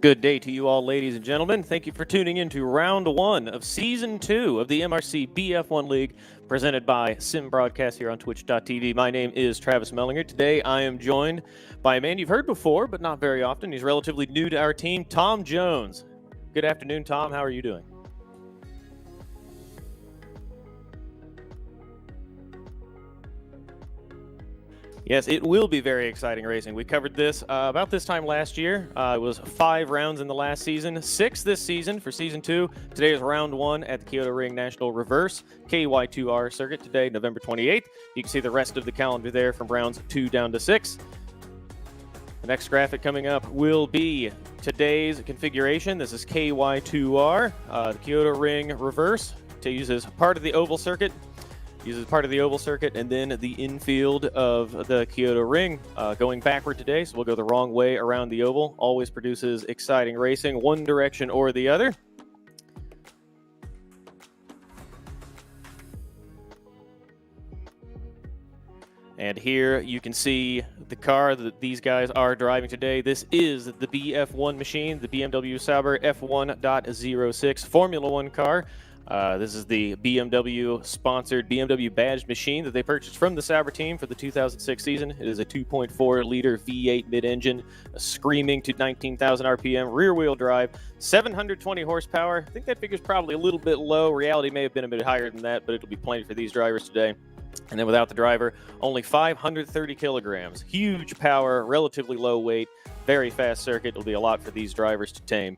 Good day to you all, ladies and gentlemen. Thank you for tuning in to round one of season 2 of the MRC BF1 League, presented by Sim Broadcast here on Twitch.tv. My name is Travis Mehlinger. Today I am joined by a man you've heard before, but not very often. He's relatively new to our team, Tom Jones. Good afternoon, Tom. How are you doing? Yes, it will be very exciting racing. We covered this about this time last year. It was 5 rounds in the last season, 6 this season for Season 2. Today is round 1 at the Kyoto Ring National Reverse KY2R circuit today, November 28th. You can see the rest of the calendar there from rounds 2 down to 6. The next graphic coming up will be today's configuration. This is KY2R, the Kyoto Ring Reverse. It uses part of the oval circuit. And then the infield of the Kyoto Ring. Going backward today, so we'll go the wrong way around the oval. Always produces exciting racing, one direction or the other. And here you can see the car that these guys are driving today. This is the BF1 machine, the BMW Sauber F1.06 Formula 1 car. This is the BMW-sponsored BMW badged machine that they purchased from the Sauber team for the 2006 season. It is a 2.4-liter V8 mid-engine, screaming to 19,000 RPM, rear-wheel drive, 720 horsepower. I think that figure's probably a little bit low. Reality may have been a bit higher than that, but it'll be plenty for these drivers today. And then without the driver, only 530 kilograms. Huge power, relatively low weight, very fast circuit. It'll be a lot for these drivers to tame.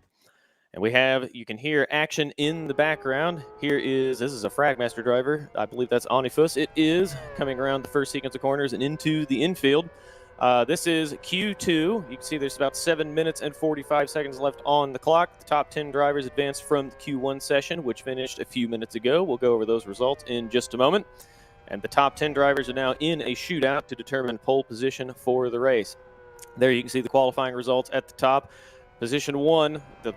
And you can hear action in the background. This is a Fragmaster driver. I believe that's Onifus. It is coming around the first sequence of corners and into the infield. This is Q2. You can see there's about 7 minutes and 45 seconds left on the clock. The top 10 drivers advanced from the Q1 session, which finished a few minutes ago. We'll go over those results in just a moment. And the top 10 drivers are now in a shootout to determine pole position for the race. There you can see the qualifying results at the top. Position 1, the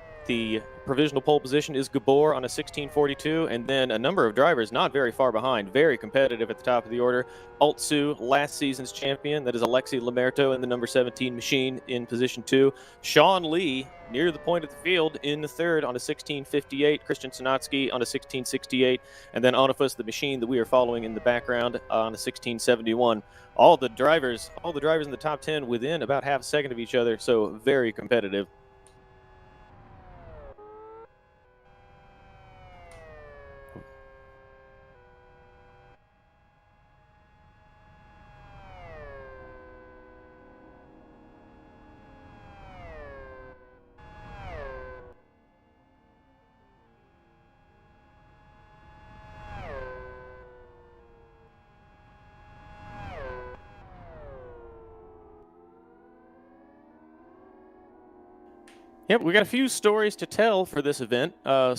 provisional pole position is Gabor on a 1642, and then a number of drivers not very far behind, very competitive at the top of the order. Altsu, last season's champion, that is Alexei Lamerto in the number 17 machine in position 2. Sean Lee, near the point of the field, in the third on a 1658. Christian Schnotsky on a 1668, and then Onifus, the machine that we are following in the background, on a 1671. All the drivers in the top 10 within about half a second of each other, so very competitive. Yep, we got a few stories to tell for this event. A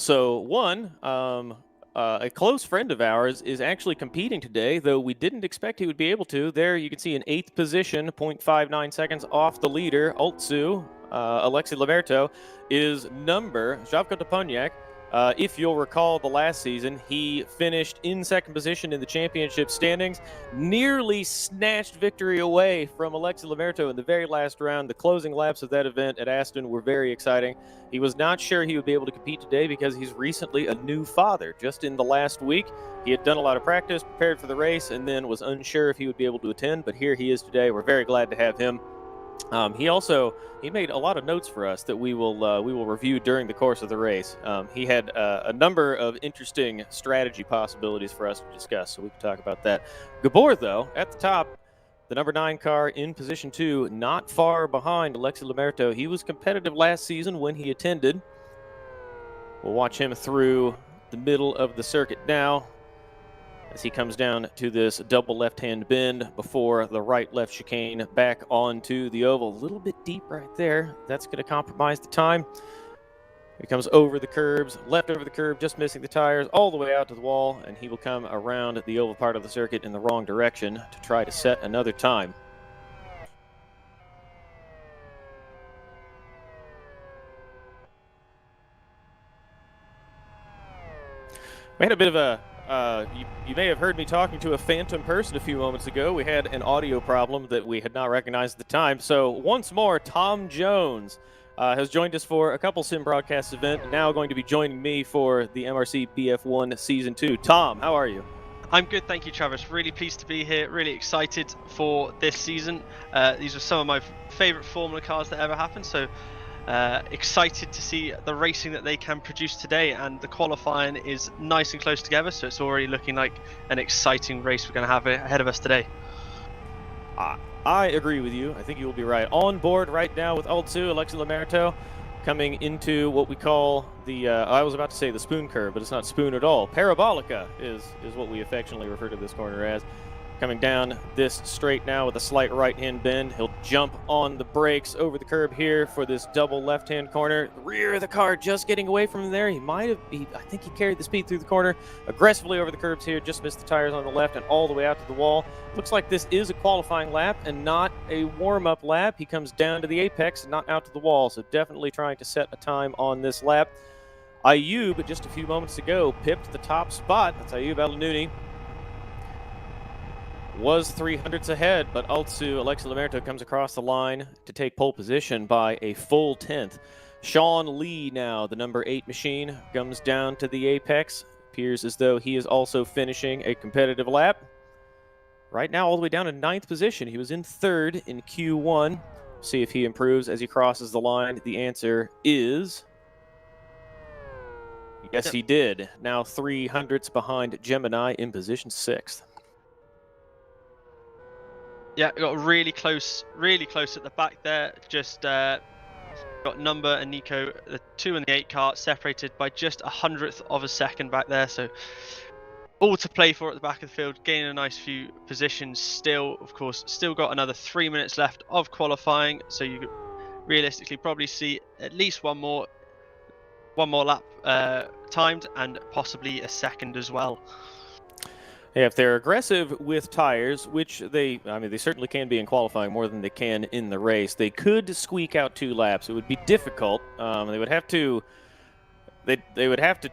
close friend of ours is actually competing today, though we didn't expect he would be able to. There you can see in 8th position, 0.59 seconds off the leader, Altsu, Alexei Lamerto, is number Javko Toponiak. If you'll recall the last season, he finished in second position in the championship standings, nearly snatched victory away from Alexei Lamerto in the very last round. The closing laps of that event at Aston were very exciting. He was not sure he would be able to compete today because he's recently a new father. Just in the last week, he had done a lot of practice, prepared for the race, and then was unsure if he would be able to attend, but here he is today. We're very glad to have him. He made a lot of notes for us that we will review during the course of the race. He had a number of interesting strategy possibilities for us to discuss, so we can talk about that. Gabor, though, at the top, the number 9 car in position 2, not far behind Alexei Lamerto. He was competitive last season when he attended. We'll watch him through the middle of the circuit now, as he comes down to this double left-hand bend before the right-left chicane back onto the oval. A little bit deep right there. That's going to compromise the time. He comes over the curbs, left over the curb, just missing the tires, all the way out to the wall, and he will come around the oval part of the circuit in the wrong direction to try to set another time. We had a bit of a you may have heard me talking to a phantom person a few moments ago. We had an audio problem that we had not recognized at the time. So once more, Tom Jones has joined us for a couple sim broadcast event, now going to be joining me for the MRC BF1 Season 2. Tom, how are you? I'm good, thank you, Travis. Really pleased to be here, really excited for this season. These are some of my favourite Formula cars that ever happened, so excited to see the racing that they can produce today, and the qualifying is nice and close together, so it's already looking like an exciting race we're going to have ahead of us today. I agree with you. I think you will be right. On board right now with Altsu, Alexi Lamerto, coming into what we call the, I was about to say the spoon curve, but it's not spoon at all. Parabolica is what we affectionately refer to this corner as. Coming down this straight now with a slight right-hand bend. He'll jump on the brakes over the curb here for this double left-hand corner. The rear of the car just getting away from him there. He might have, I think he carried the speed through the corner. Aggressively over the curbs here, just missed the tires on the left and all the way out to the wall. Looks like this is a qualifying lap and not a warm-up lap. He comes down to the apex and not out to the wall, so definitely trying to set a time on this lap. Ayub, just a few moments ago, pipped the top spot. That's Ayub Al-Nouni. Was 300ths ahead, but Altsu Alexi Lamerto comes across the line to take pole position by a full 10th. Sean Lee now, the number 8 machine, comes down to the apex. Appears as though he is also finishing a competitive lap. Right now all the way down to 9th position. He was in 3rd in Q1. See if he improves as he crosses the line. The answer is yes, he did. Now 300ths behind Gemini in position 6th. Yeah, got really close at the back there. Just got Number and Nico, the 2 and the 8 car, separated by just 100th of a second back there. So all to play for at the back of the field, gaining a nice few positions. Still, of course, still got another 3 minutes left of qualifying. So you could realistically probably see at least one more lap timed, and possibly a second as well. Yeah, if they're aggressive with tires, which they certainly can be in qualifying more than they can in the race, they could squeak out 2 laps. It would be difficult. They would have to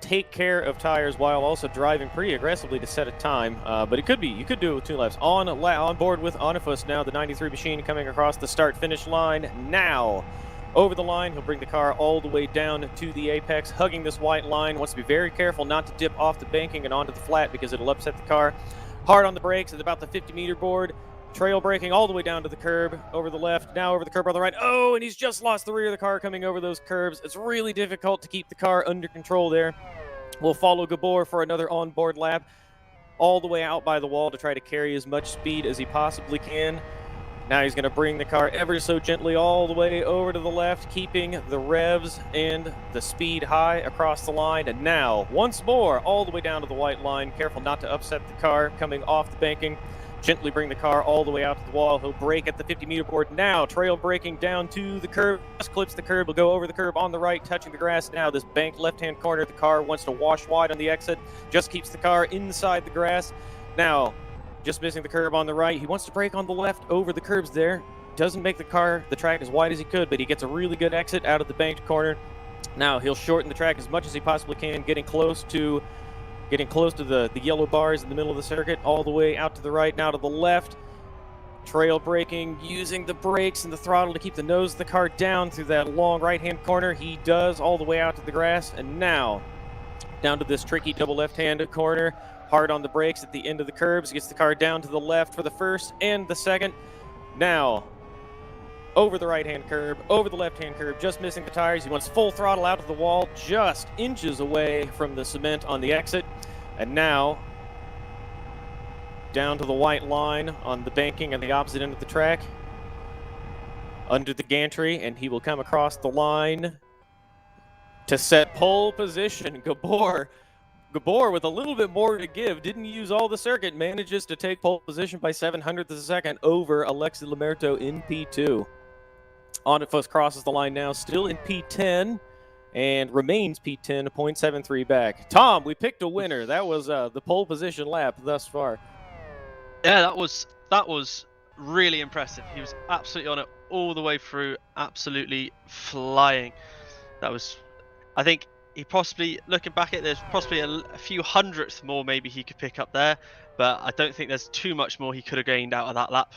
take care of tires while also driving pretty aggressively to set a time. But it could be. You could do it with 2 laps. On board with Onifus now, the 93 machine coming across the start-finish line now. Over the line, he'll bring the car all the way down to the apex, hugging this white line. Wants to be very careful not to dip off the banking and onto the flat because it'll upset the car. Hard on the brakes at about the 50-meter board. Trail braking all the way down to the curb, over the left, now over the curb on the right. Oh, and he's just lost the rear of the car coming over those curbs. It's really difficult to keep the car under control there. We'll follow Gabor for another onboard lap, all the way out by the wall to try to carry as much speed as he possibly can. Now he's going to bring the car ever so gently all the way over to the left, keeping the revs and the speed high across the line. And now, once more, all the way down to the white line. Careful not to upset the car coming off the banking. Gently bring the car all the way out to the wall. He'll brake at the 50-meter board now. Trail braking down to the curb. Just clips the curb. He'll go over the curb on the right, touching the grass. Now this banked left-hand corner. The car wants to wash wide on the exit. Just keeps the car inside the grass. Now, just missing the curb on the right. He wants to brake on the left over the curbs there. Doesn't make the track as wide as he could, but he gets a really good exit out of the banked corner. Now he'll shorten the track as much as he possibly can, getting close to the yellow bars in the middle of the circuit, all the way out to the right, now to the left. Trail braking, using the brakes and the throttle to keep the nose of the car down through that long right-hand corner. He does, all the way out to the grass, and now down to this tricky double left-hand corner. Hard on the brakes at the end of the curbs, gets the car down to the left for the first and the second. Now, over the right-hand curb, over the left-hand curb, just missing the tires. He wants full throttle out of the wall, just inches away from the cement on the exit. And now, down to the white line on the banking on the opposite end of the track, under the gantry, and he will come across the line to set pole position. Gabor, with a little bit more to give, didn't use all the circuit, manages to take pole position by 700ths of a second over Alexi Lamerto in P2. Onifus crosses the line now, still in P10, and remains P10, 0.73 back. Tom, we picked a winner. That was the pole position lap thus far. Yeah, that was really impressive. He was absolutely on it all the way through, absolutely flying. That was, I think, he possibly, looking back at it, there's possibly a few hundredths more maybe he could pick up there, but I don't think there's too much more he could have gained out of that lap.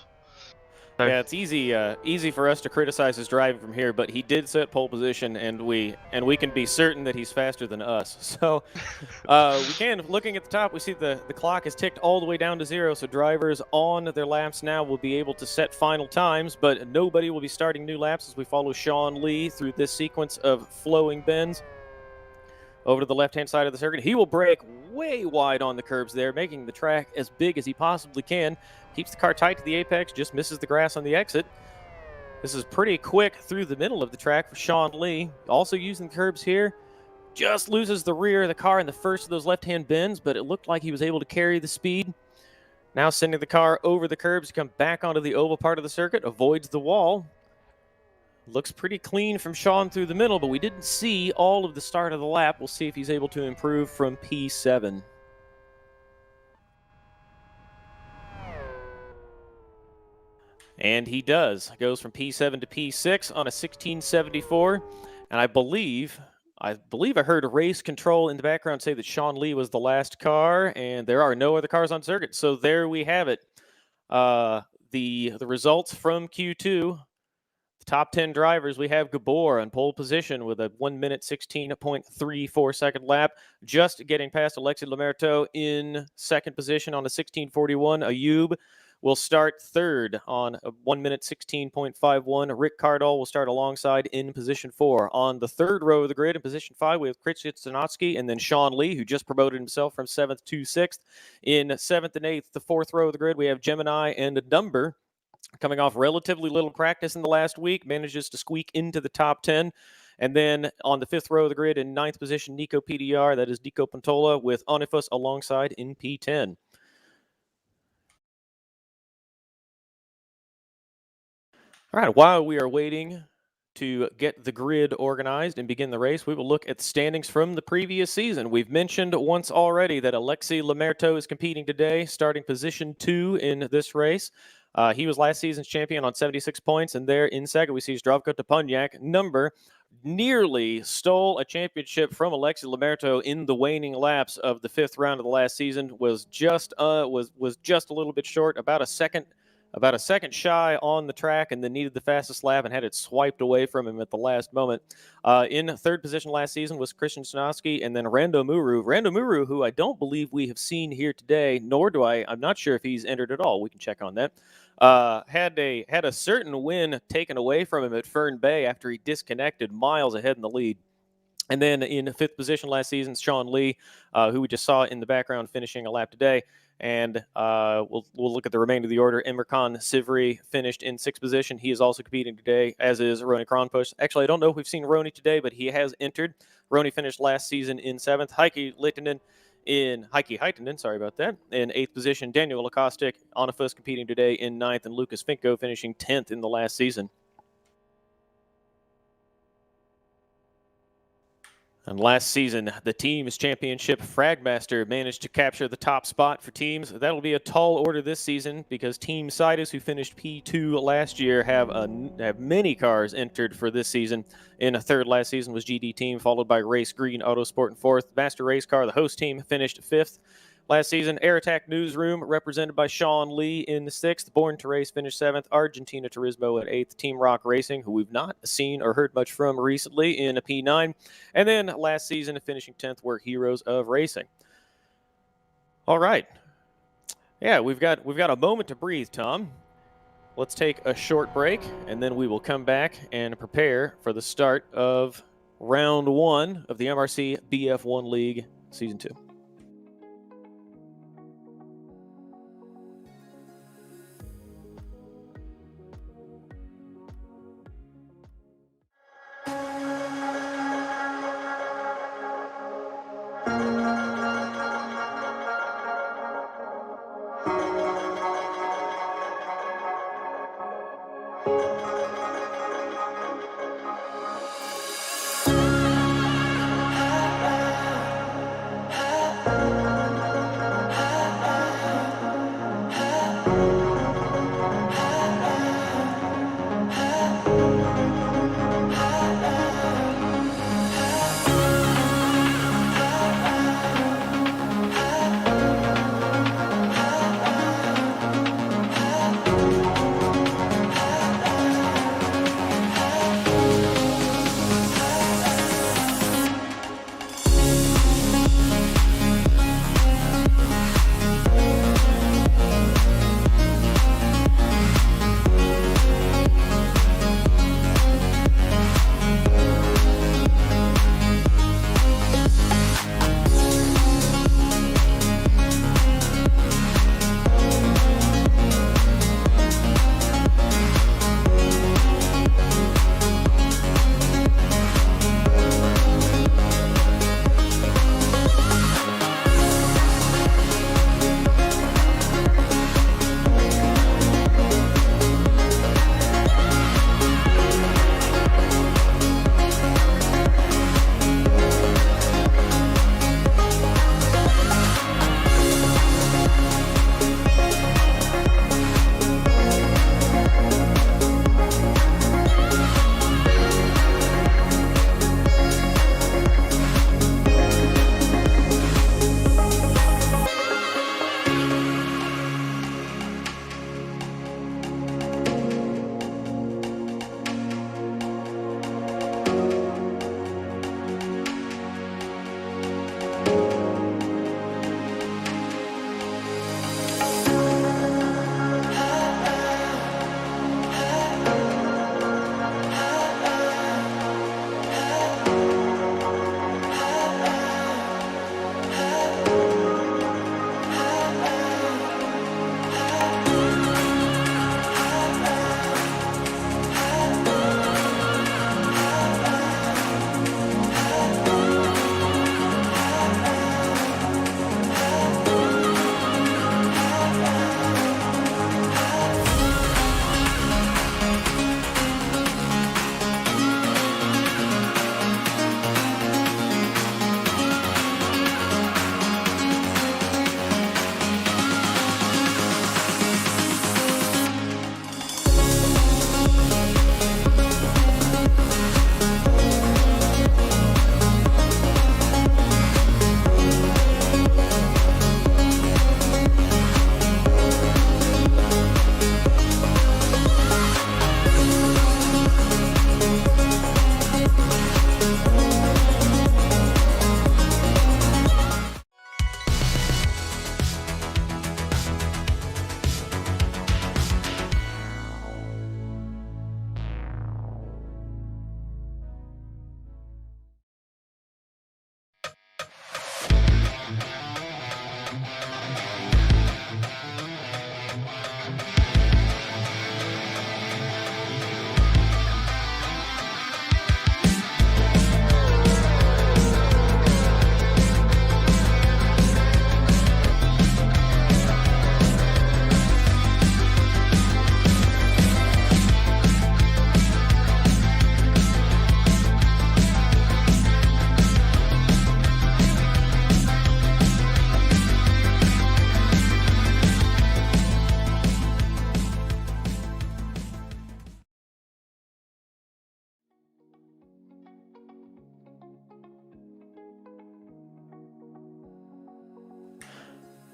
So. Yeah, it's easy for us to criticize his driving from here, but he did set pole position, and we can be certain that he's faster than us. So we can, looking at the top, we see the clock is ticked all the way down to 0, so drivers on their laps now will be able to set final times, but nobody will be starting new laps as we follow Sean Lee through this sequence of flowing bends. Over to the left-hand side of the circuit. He will brake way wide on the curbs there, making the track as big as he possibly can. Keeps the car tight to the apex, just misses the grass on the exit. This is pretty quick through the middle of the track for Sean Lee. Also using the curbs here. Just loses the rear of the car in the first of those left-hand bends, but it looked like he was able to carry the speed. Now sending the car over the curbs to come back onto the oval part of the circuit. Avoids the wall. Looks pretty clean from Sean through the middle, but we didn't see all of the start of the lap. We'll see if he's able to improve from P7. And he does. Goes from P7 to P6 on a 1674. And I believe I heard race control in the background say that Sean Lee was the last car, and there are no other cars on circuit. So there we have it. The results from Q2. The top 10 drivers, we have Gabor on pole position with a 1 minute 16.34 second lap, just getting past Alexis Lemerteau in second position on a 16.41. Ayub will start third on a 1 minute 16.51. Rick Cardall will start alongside in position 4. On the third row of the grid in position 5, we have Schnotsky and then Sean Lee, who just promoted himself from 7th to 6th. In 7th and 8th, the fourth row of the grid, we have Gemini and Dumber. Coming off relatively little practice in the last week, manages to squeak into the top 10. And then on the fifth row of the grid in 9th position, Nico PDR, that is Nico Pantola, with Onifus alongside in P10. All right, while we are waiting to get the grid organized and begin the race, we will look at the standings from the previous season. We've mentioned once already that Alexis Lemerteau is competing today, starting position 2 in this race. He was last season's champion on 76 points, and there in second we see Zdravko Toponiak. Number nearly stole a championship from Alexis Lemerteau in the waning laps of the 5th round of the last season. Was just a little bit short, about a second shy on the track, and then needed the fastest lap and had it swiped away from him at the last moment. In third position last season was Christian Schnotsky, and then Rando Muru, who I don't believe we have seen here today, nor do I'm not sure if he's entered at all. We can check on that. Had a certain win taken away from him at Fern Bay after he disconnected miles ahead in the lead. And then in 5th position last season, Sean Lee, who we just saw in the background finishing a lap today. And we'll look at the remainder of the order. Emirkan Sivri finished in 6th position. He is also competing today, as is Roni Kronpush. Actually, I don't know if we've seen Roni today, but he has entered. Roni finished last season in 7th. Heikki Heitinen, sorry about that, in 8th position. Daniel Lakostic, Onifus competing today in 9th, and Lucas Finko finishing 10th in the last season. And last season, the team's championship Fragmaster managed to capture the top spot for teams. That'll be a tall order this season because Team Sidus, who finished P2 last year, have many cars entered for this season. In a third last season was GD Team, followed by Race Green Autosport in 4th. Master Race Car, the host team, finished 5th. Last season, Air Attack Newsroom, represented by Sean Lee in the 6th. Born to Race finished 7th. Argentina Turismo at 8th. Team Rock Racing, who we've not seen or heard much from recently, in a P9. And then last season, finishing 10th, were Heroes of Racing. All right. Yeah, we've got a moment to breathe, Tom. Let's take a short break, and then we will come back and prepare for the start of round 1 of the MRC BF1 League Season 2.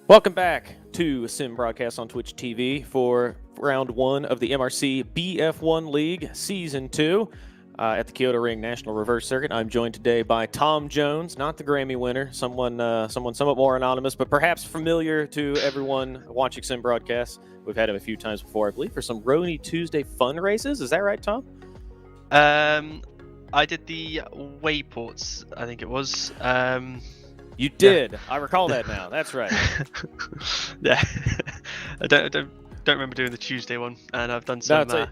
Welcome back to Sim Broadcast on Twitch TV for round 1 of the MRC BF1 League Season 2 at the Kyoto Ring National Reverse Circuit. I'm joined today by Tom Jones, not the Grammy winner, someone somewhat more anonymous, but perhaps familiar to everyone watching Sim Broadcasts. We've had him a few times before, I believe, for some Rony Tuesday fun races. Is that right, Tom? I did the Wayports, I think it was. You did. Yeah. I recall that now. That's right. Yeah. I don't remember doing the Tuesday one, and I've done some. No,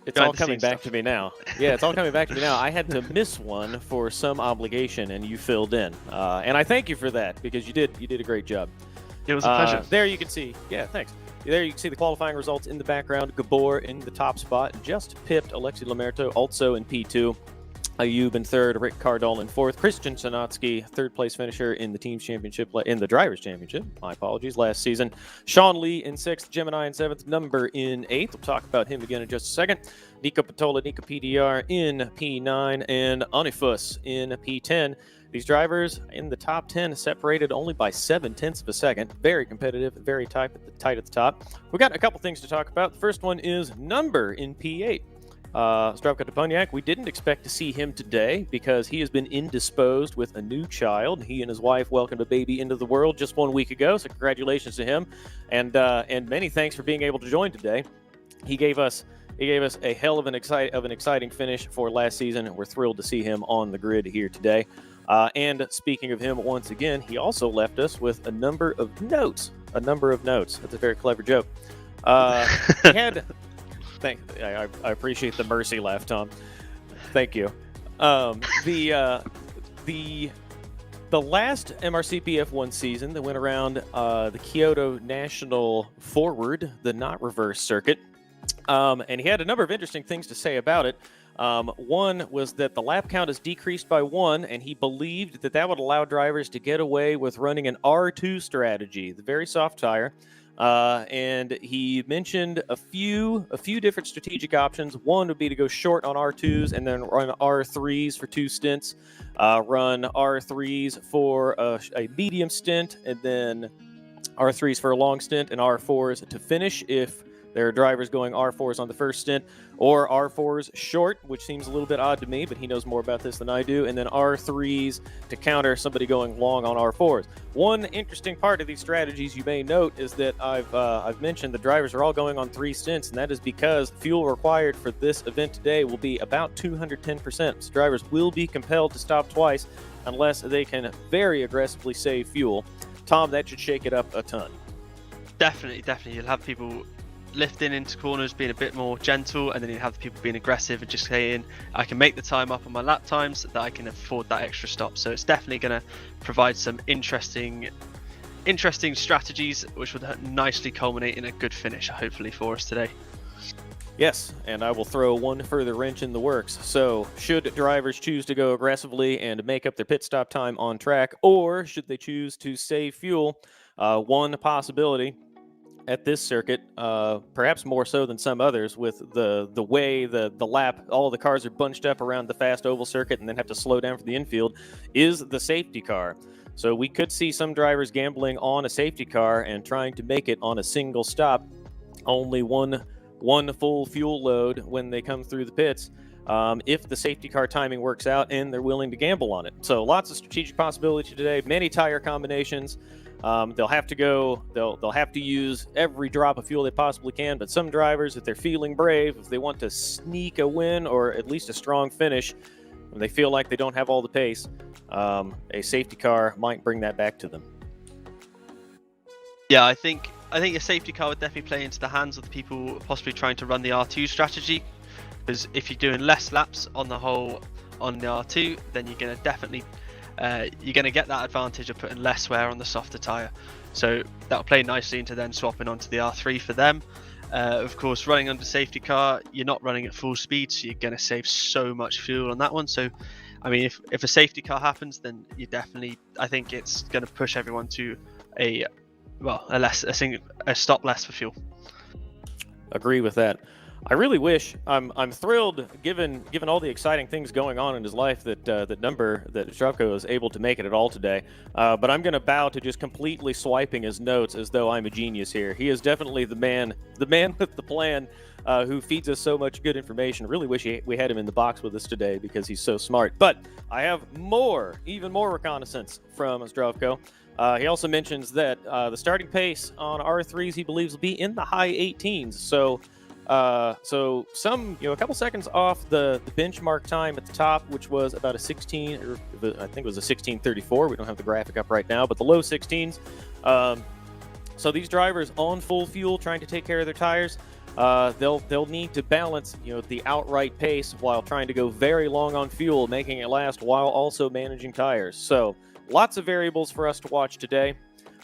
it's all coming back to me now. Yeah, it's all coming back to me now. I had to miss one for some obligation, and you filled in, and I thank you for that because you did a great job. It was a pleasure. There you can see. Yeah, thanks. There you can see the qualifying results in the background. Gabor in the top spot, just pipped Alexi Lamerto, also in P2. Ayub in third, Rick Cardall in fourth, Christian Schnotsky, third place finisher in the team's championship, in the drivers' championship. My apologies, last season. Sean Lee in sixth, Gemini in seventh, Number in eighth. We'll talk about him again in just a second. Nico Pantola, Nico PDR in P9, and Onifus in P10. These drivers in the top 10 separated only by 0.7 of a second. Very competitive, very tight at the top. We've got a couple things to talk about. The first one is Number in P8. Zdravko Toponiak, we didn't expect to see him today because he has been indisposed with a new child. He and his wife welcomed a baby into the world just 1 week ago, so congratulations to him, and many thanks for being able to join today. He gave us a hell of an exciting finish for last season, and we're thrilled to see him on the grid here today. And speaking of him, once again, he also left us with a number of notes. That's a very clever joke. He had. I appreciate the mercy laugh, Tom. Thank you. The last MRC BF1 season that went around the Kyoto National Forward, the not reverse circuit, and he had a number of interesting things to say about it. One was that the lap count is decreased by 1, and he believed that would allow drivers to get away with running an R2 strategy, the very soft tire. And he mentioned a few different strategic options. One would be to go short on R2s and then run R3s for 2 stints, run R3s for a medium stint, and then R3s for a long stint, and R4s to finish if there are drivers going R4s on the first stint, or R4s short, which seems a little bit odd to me, but he knows more about this than I do, and then R3s to counter somebody going long on R4s. One interesting part of these strategies you may note is that I've mentioned the drivers are all going on 3 stints, and that is because fuel required for this event today will be about 210%. So drivers will be compelled to stop twice unless they can very aggressively save fuel. Tom, that should shake it up a ton. Definitely. You'll have people lifting into corners, being a bit more gentle, and then you have the people being aggressive and just saying, I can make the time up on my lap times that I can afford that extra stop. So it's definitely going to provide some interesting strategies, which would nicely culminate in a good finish, hopefully, for us today. Yes, and I will throw one further wrench in the works. So should drivers choose to go aggressively and make up their pit stop time on track, or should they choose to save fuel? One possibility at this circuit, perhaps more so than some others, with the way the lap, all the cars are bunched up around the fast oval circuit and then have to slow down for the infield, is the safety car. So we could see some drivers gambling on a safety car and trying to make it on a single stop, only one full fuel load when they come through the pits, if the safety car timing works out and they're willing to gamble on it. So lots of strategic possibility today, many tire combinations. They'll have to use every drop of fuel they possibly can, but some drivers, if they're feeling brave, if they want to sneak a win or at least a strong finish, when they feel like they don't have all the pace, a safety car might bring that back to them. Yeah, I think a safety car would definitely play into the hands of the people possibly trying to run the R2 strategy, because if you're doing less laps on the R2, then you're going to definitely get that advantage of putting less wear on the softer tyre. So that'll play nicely into then swapping onto the R3 for them. Of course, running under safety car, you're not running at full speed, so you're going to save so much fuel on that one. So, I mean, if a safety car happens, then you definitely, I think it's going to push everyone to a stop less for fuel. Agree with that. I really wish, I'm thrilled, given all the exciting things going on in his life, that Zdravko is able to make it at all today. But I'm going to bow to just completely swiping his notes as though I'm a genius here. He is definitely the man with the plan, who feeds us so much good information. Really wish we had him in the box with us today because he's so smart. But I have even more reconnaissance from Zdravko. He also mentions that the starting pace on R3s he believes will be in the high 18s. So a couple seconds off the benchmark time at the top, which was about a 16, or I think it was a 16:34. We don't have the graphic up right now, but the low 16s. So these drivers on full fuel, trying to take care of their tires, they'll need to balance, the outright pace while trying to go very long on fuel, making it last while also managing tires. So lots of variables for us to watch today.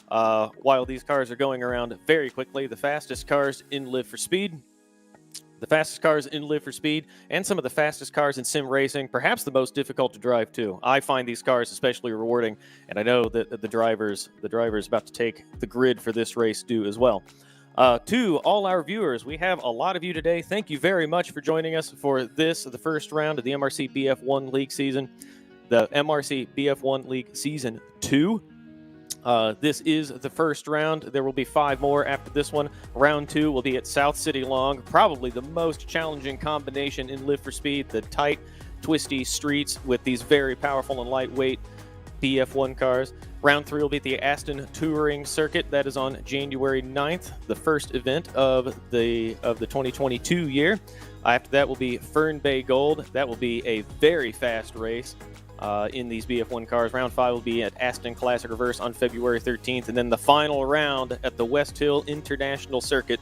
While these cars are going around very quickly, the fastest cars in Live for Speed. And some of the fastest cars in sim racing, perhaps the most difficult to drive too. I find these cars especially rewarding, and I know that the drivers about to take the grid for this race do as well. To all our viewers, we have a lot of you today. Thank you very much for joining us for the first round of the MRC BF1 League season, the MRC BF1 League Season 2. This is the first round. There will be 5 more after this one. Round 2 will be at South City Long, probably the most challenging combination in Live for Speed, the tight, twisty streets with these very powerful and lightweight BF1 cars. Round 3 will be at the Aston Touring Circuit. That is on January 9th, the first event of the 2022 year. After that will be Fern Bay Gold. That will be a very fast race in these BF1 cars. Round 5 will be at Aston Classic Reverse on February 13th. And then the final round at the West Hill International Circuit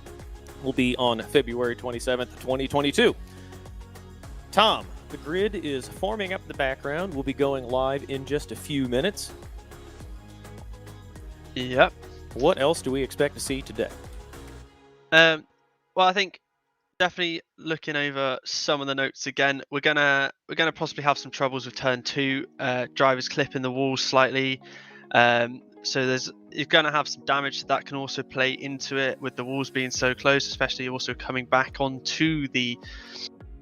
will be on February 27th, 2022. Tom, the grid is forming up in the background. We'll be going live in just a few minutes. Yep. What else do we expect to see today? Well, I think definitely looking over some of the notes again. We're gonna possibly have some troubles with turn 2. Drivers clipping the walls slightly. So you're gonna have some damage that can also play into it with the walls being so close, especially also coming back onto the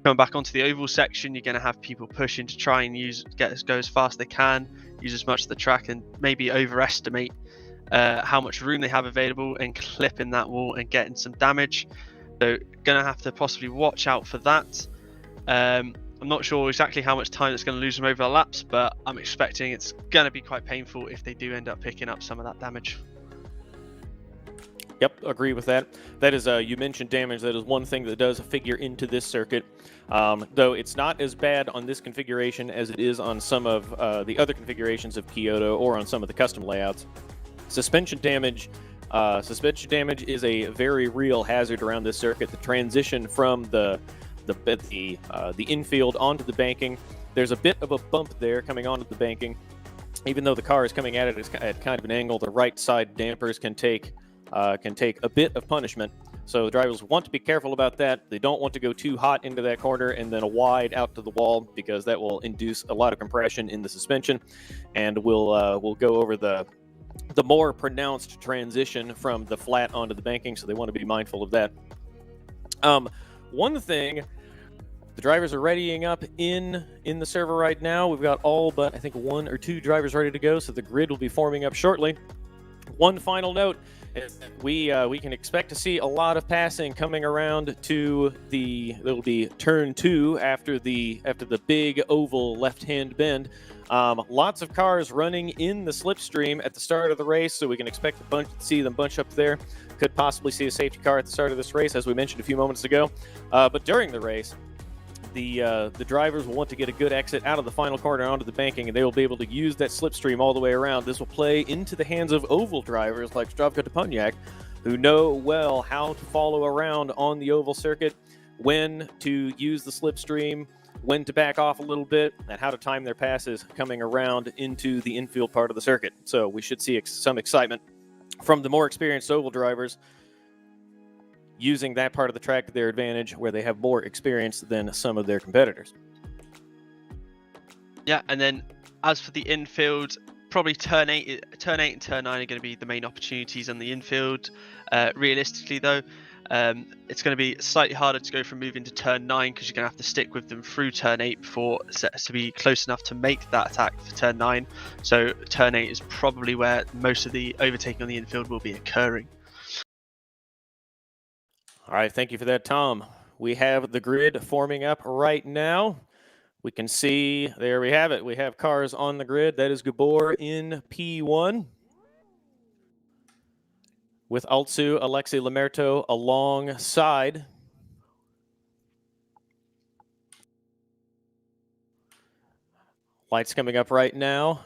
oval section. You're going to have people pushing to try and go as fast as they can, use as much of the track, and maybe overestimate how much room they have available and clipping that wall and getting some damage. So going to have to possibly watch out for that. I'm not sure exactly how much time it's going to lose them over the laps, but I'm expecting it's going to be quite painful if they do end up picking up some of that damage. Yep, agree with that. That is, you mentioned damage. That is one thing that does figure into this circuit, though it's not as bad on this configuration as it is on some of the other configurations of Kyoto or on some of the custom layouts. Suspension damage is a very real hazard around this circuit. The transition from the infield onto the banking, there's a bit of a bump there coming onto the banking. Even though the car is coming at it at kind of an angle, the right side dampers can take a bit of punishment. So the drivers want to be careful about that. They don't want to go too hot into that corner and then a wide out to the wall, because that will induce a lot of compression in the suspension, and we'll go over the more pronounced transition from the flat onto the banking. So they want to be mindful of that. One thing, the drivers are readying up in the server right now. We've got all but I think 1 or 2 drivers ready to go, so the grid will be forming up shortly. One final note. We can expect to see a lot of passing coming around to it'll be turn 2 after the big oval left-hand bend. Lots of cars running in the slipstream at the start of the race, so we can expect to see them bunch up there. Could possibly see a safety car at the start of this race, as we mentioned a few moments ago. But during the race, the drivers will want to get a good exit out of the final corner onto the banking, and they will be able to use that slipstream all the way around. This will play into the hands of oval drivers like Zdravko Toponiak, who know well how to follow around on the oval circuit, when to use the slipstream, when to back off a little bit, and how to time their passes coming around into the infield part of the circuit. So we should see some excitement from the more experienced oval drivers using that part of the track to their advantage, where they have more experience than some of their competitors. Yeah, and then as for the infield, probably turn 8 and turn 9 are going to be the main opportunities on the infield. Realistically, though, it's going to be slightly harder to go from moving to turn 9 because you're going to have to stick with them through turn 8 before to be close enough to make that attack for turn 9. So turn 8 is probably where most of the overtaking on the infield will be occurring. All right, thank you for that, Tom. We have the grid forming up right now. We can see, there we have it. We have cars on the grid. That is Gabor in P1 with Altsu, Alexei Lamerto alongside. Lights coming up right now.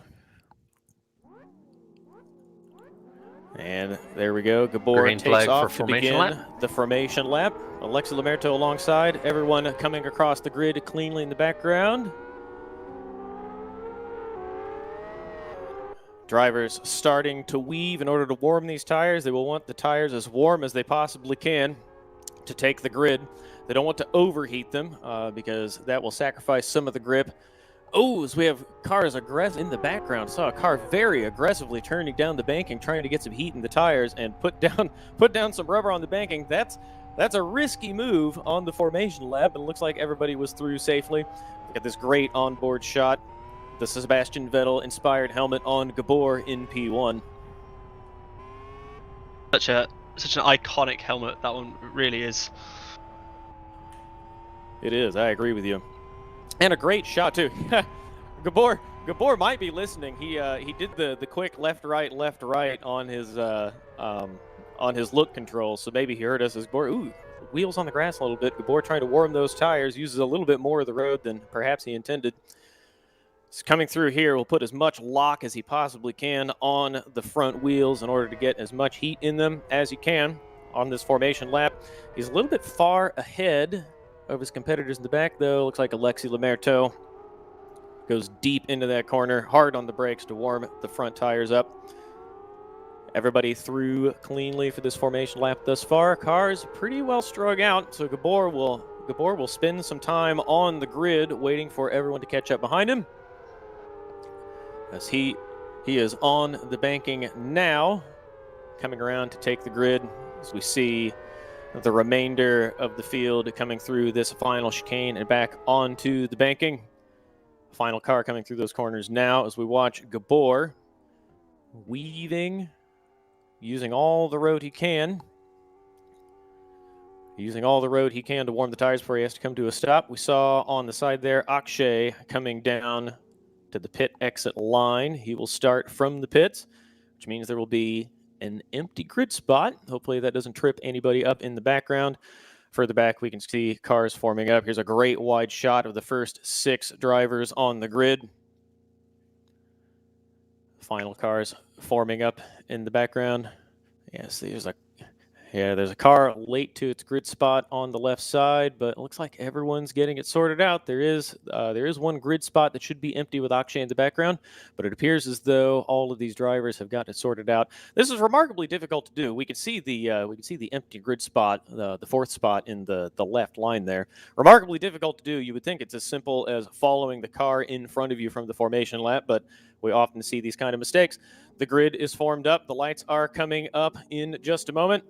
And there we go. Gabor Green takes flag off for to begin formation the formation lap. Alexei Lamerto alongside. Everyone coming across the grid cleanly in the background. Drivers starting to weave in order to warm these tires. They will want the tires as warm as they possibly can to take the grid. They don't want to overheat them because that will sacrifice some of the grip. Oh, as we have cars aggressive in the background. Saw a car very aggressively turning down the banking, trying to get some heat in the tires and put down some rubber on the banking. That's a risky move on the formation lap, and it looks like everybody was through safely. Look at this great onboard shot. The Sebastian Vettel-inspired helmet on Gabor in P1. Such an iconic helmet, that one really is. It is, I agree with you. And a great shot, too. Gabor might be listening. He did the quick left-right on his look control, so maybe he heard us as Gabor. Ooh, wheels on the grass a little bit. Gabor trying to warm those tires, uses a little bit more of the road than perhaps he intended. He's coming through here, will put as much lock as he possibly can on the front wheels in order to get as much heat in them as he can on this formation lap. He's a little bit far ahead of his competitors in the back, though. Looks like Alexei Lamerto goes deep into that corner, hard on the brakes to warm the front tires up. Everybody through cleanly for this formation lap thus far. Cars pretty well strung out, so Gabor will spend some time on the grid waiting for everyone to catch up behind him. As he is on the banking now, coming around to take the grid as we see the remainder of the field coming through this final chicane and back onto the banking. Final car coming through those corners now as we watch Gabor weaving, using all the road he can. Using all the road he can to warm the tires before he has to come to a stop. We saw on the side there Akshay coming down to the pit exit line. He will start from the pits, which means there will be an empty grid spot. Hopefully that doesn't trip anybody up in the background. Further back, we can see cars forming up. Here's a great wide shot of the first 6 drivers on the grid. Final cars forming up in the background. Yes, there's a car late to its grid spot on the left side, but it looks like everyone's getting it sorted out. There is one grid spot that should be empty with Akshay in the background, but it appears as though all of these drivers have got it sorted out. This is remarkably difficult to do. We can see the empty grid spot, the 4th spot in the left line there. Remarkably difficult to do. You would think it's as simple as following the car in front of you from the formation lap, but we often see these kind of mistakes. The grid is formed up. The lights are coming up in just a moment.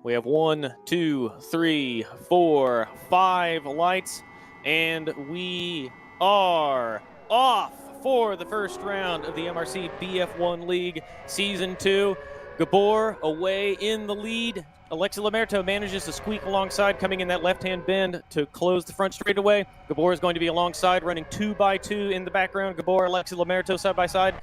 We have 1, 2, 3, 4, 5 lights, and we are off for the first round of the MRC BF1 League Season 2. Gabor away in the lead. Alexei Lamerto manages to squeak alongside, coming in that left-hand bend to close the front straightaway. Gabor is going to be alongside, running 2 by 2 in the background. Gabor, Alexei Lamerto side by side.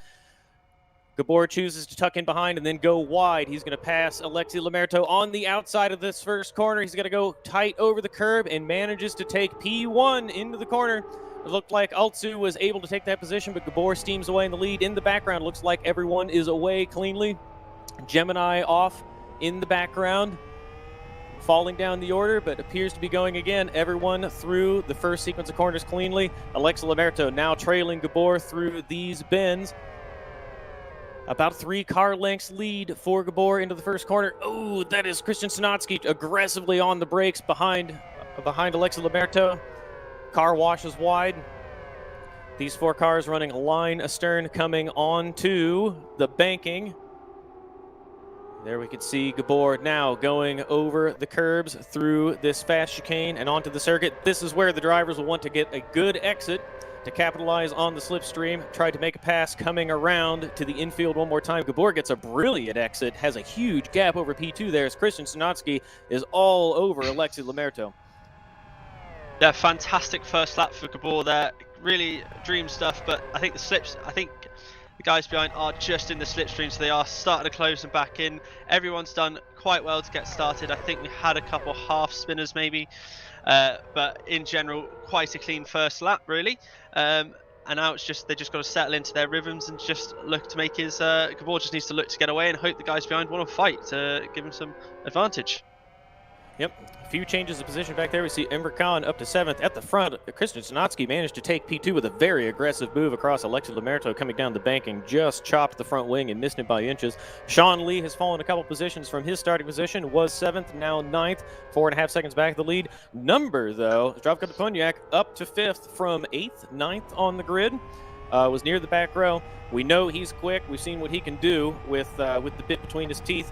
Gabor chooses to tuck in behind and then go wide. He's going to pass Alexi Lamerto on the outside of this first corner. He's going to go tight over the curb and manages to take P1 into the corner. It looked like Altsu was able to take that position, but Gabor steams away in the lead. In the background, looks like everyone is away cleanly. Gemini off in the background, falling down the order, but appears to be going again. Everyone through the first sequence of corners cleanly. Alexi Lamerto now trailing Gabor through these bends. About 3 car lengths lead for Gabor into the first corner. Oh, that is Christian Schnotsky aggressively on the brakes behind Alexi Lamerto. Car washes wide. These 4 cars running line astern coming onto the banking. There we can see Gabor now going over the curbs through this fast chicane and onto the circuit. This is where the drivers will want to get a good exit to capitalize on the slipstream. Tried to make a pass coming around to the infield one more time. Gabor gets a brilliant exit, has a huge gap over P2 there as Christian Schnotsky is all over Alexi Lamerto. Yeah, fantastic first lap for Gabor there. Really dream stuff, but I think the guys behind are just in the slipstream, so they are starting to close and back in. Everyone's done quite well to get started. I think we had a couple half spinners maybe, but in general, quite a clean first lap really. And now it's just they just got to settle into their rhythms and just look to make his. Gabor just needs to look to get away and hope the guys behind want to fight to give him some advantage. Yep, a few changes of position back there. We see Emre Khan up to 7th at the front. Christian Schnotsky managed to take P2 with a very aggressive move across Alexi Lamerto coming down the banking. Just chopped the front wing and missed him by inches. Sean Lee has fallen a couple positions from his starting position. Was 7th, now 9th, 4.5 seconds back of the lead. Number, though, Zdravko Deponiak up to 5th from 8th, 9th on the grid. Was near the back row. We know he's quick. We've seen what he can do with the bit between his teeth.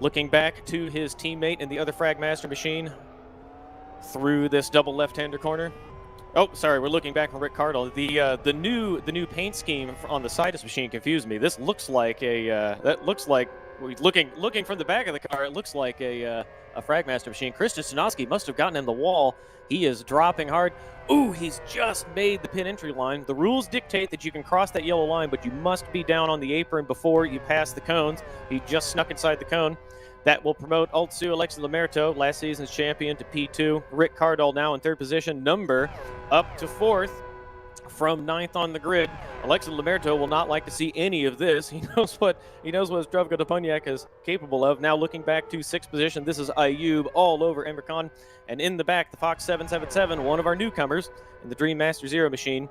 Looking back to his teammate in the other Fragmaster machine through this double left-hander corner. Oh, sorry, we're looking back from Rick Cardle. The new paint scheme on the side of this machine confused me. This looks like looking from the back of the car. It looks like a Fragmaster machine. Christian Schnotsky must have gotten in the wall. He is dropping hard. Ooh, he's just made the pit entry line. The rules dictate that you can cross that yellow line, but you must be down on the apron before you pass the cones. He just snuck inside the cone. That will promote Altsu Alexi Lamerto, last season's champion, to P2. Rick Cardall now in 3rd position. Number up to 4th from 9th on the grid. Alexi Lamerto will not like to see any of this. He knows what Zdravko Deponiak is capable of. Now looking back to 6th position, this is Ayub all over Emre Khan. And in the back, the Fox 777, one of our newcomers in the Dream Master Zero machine.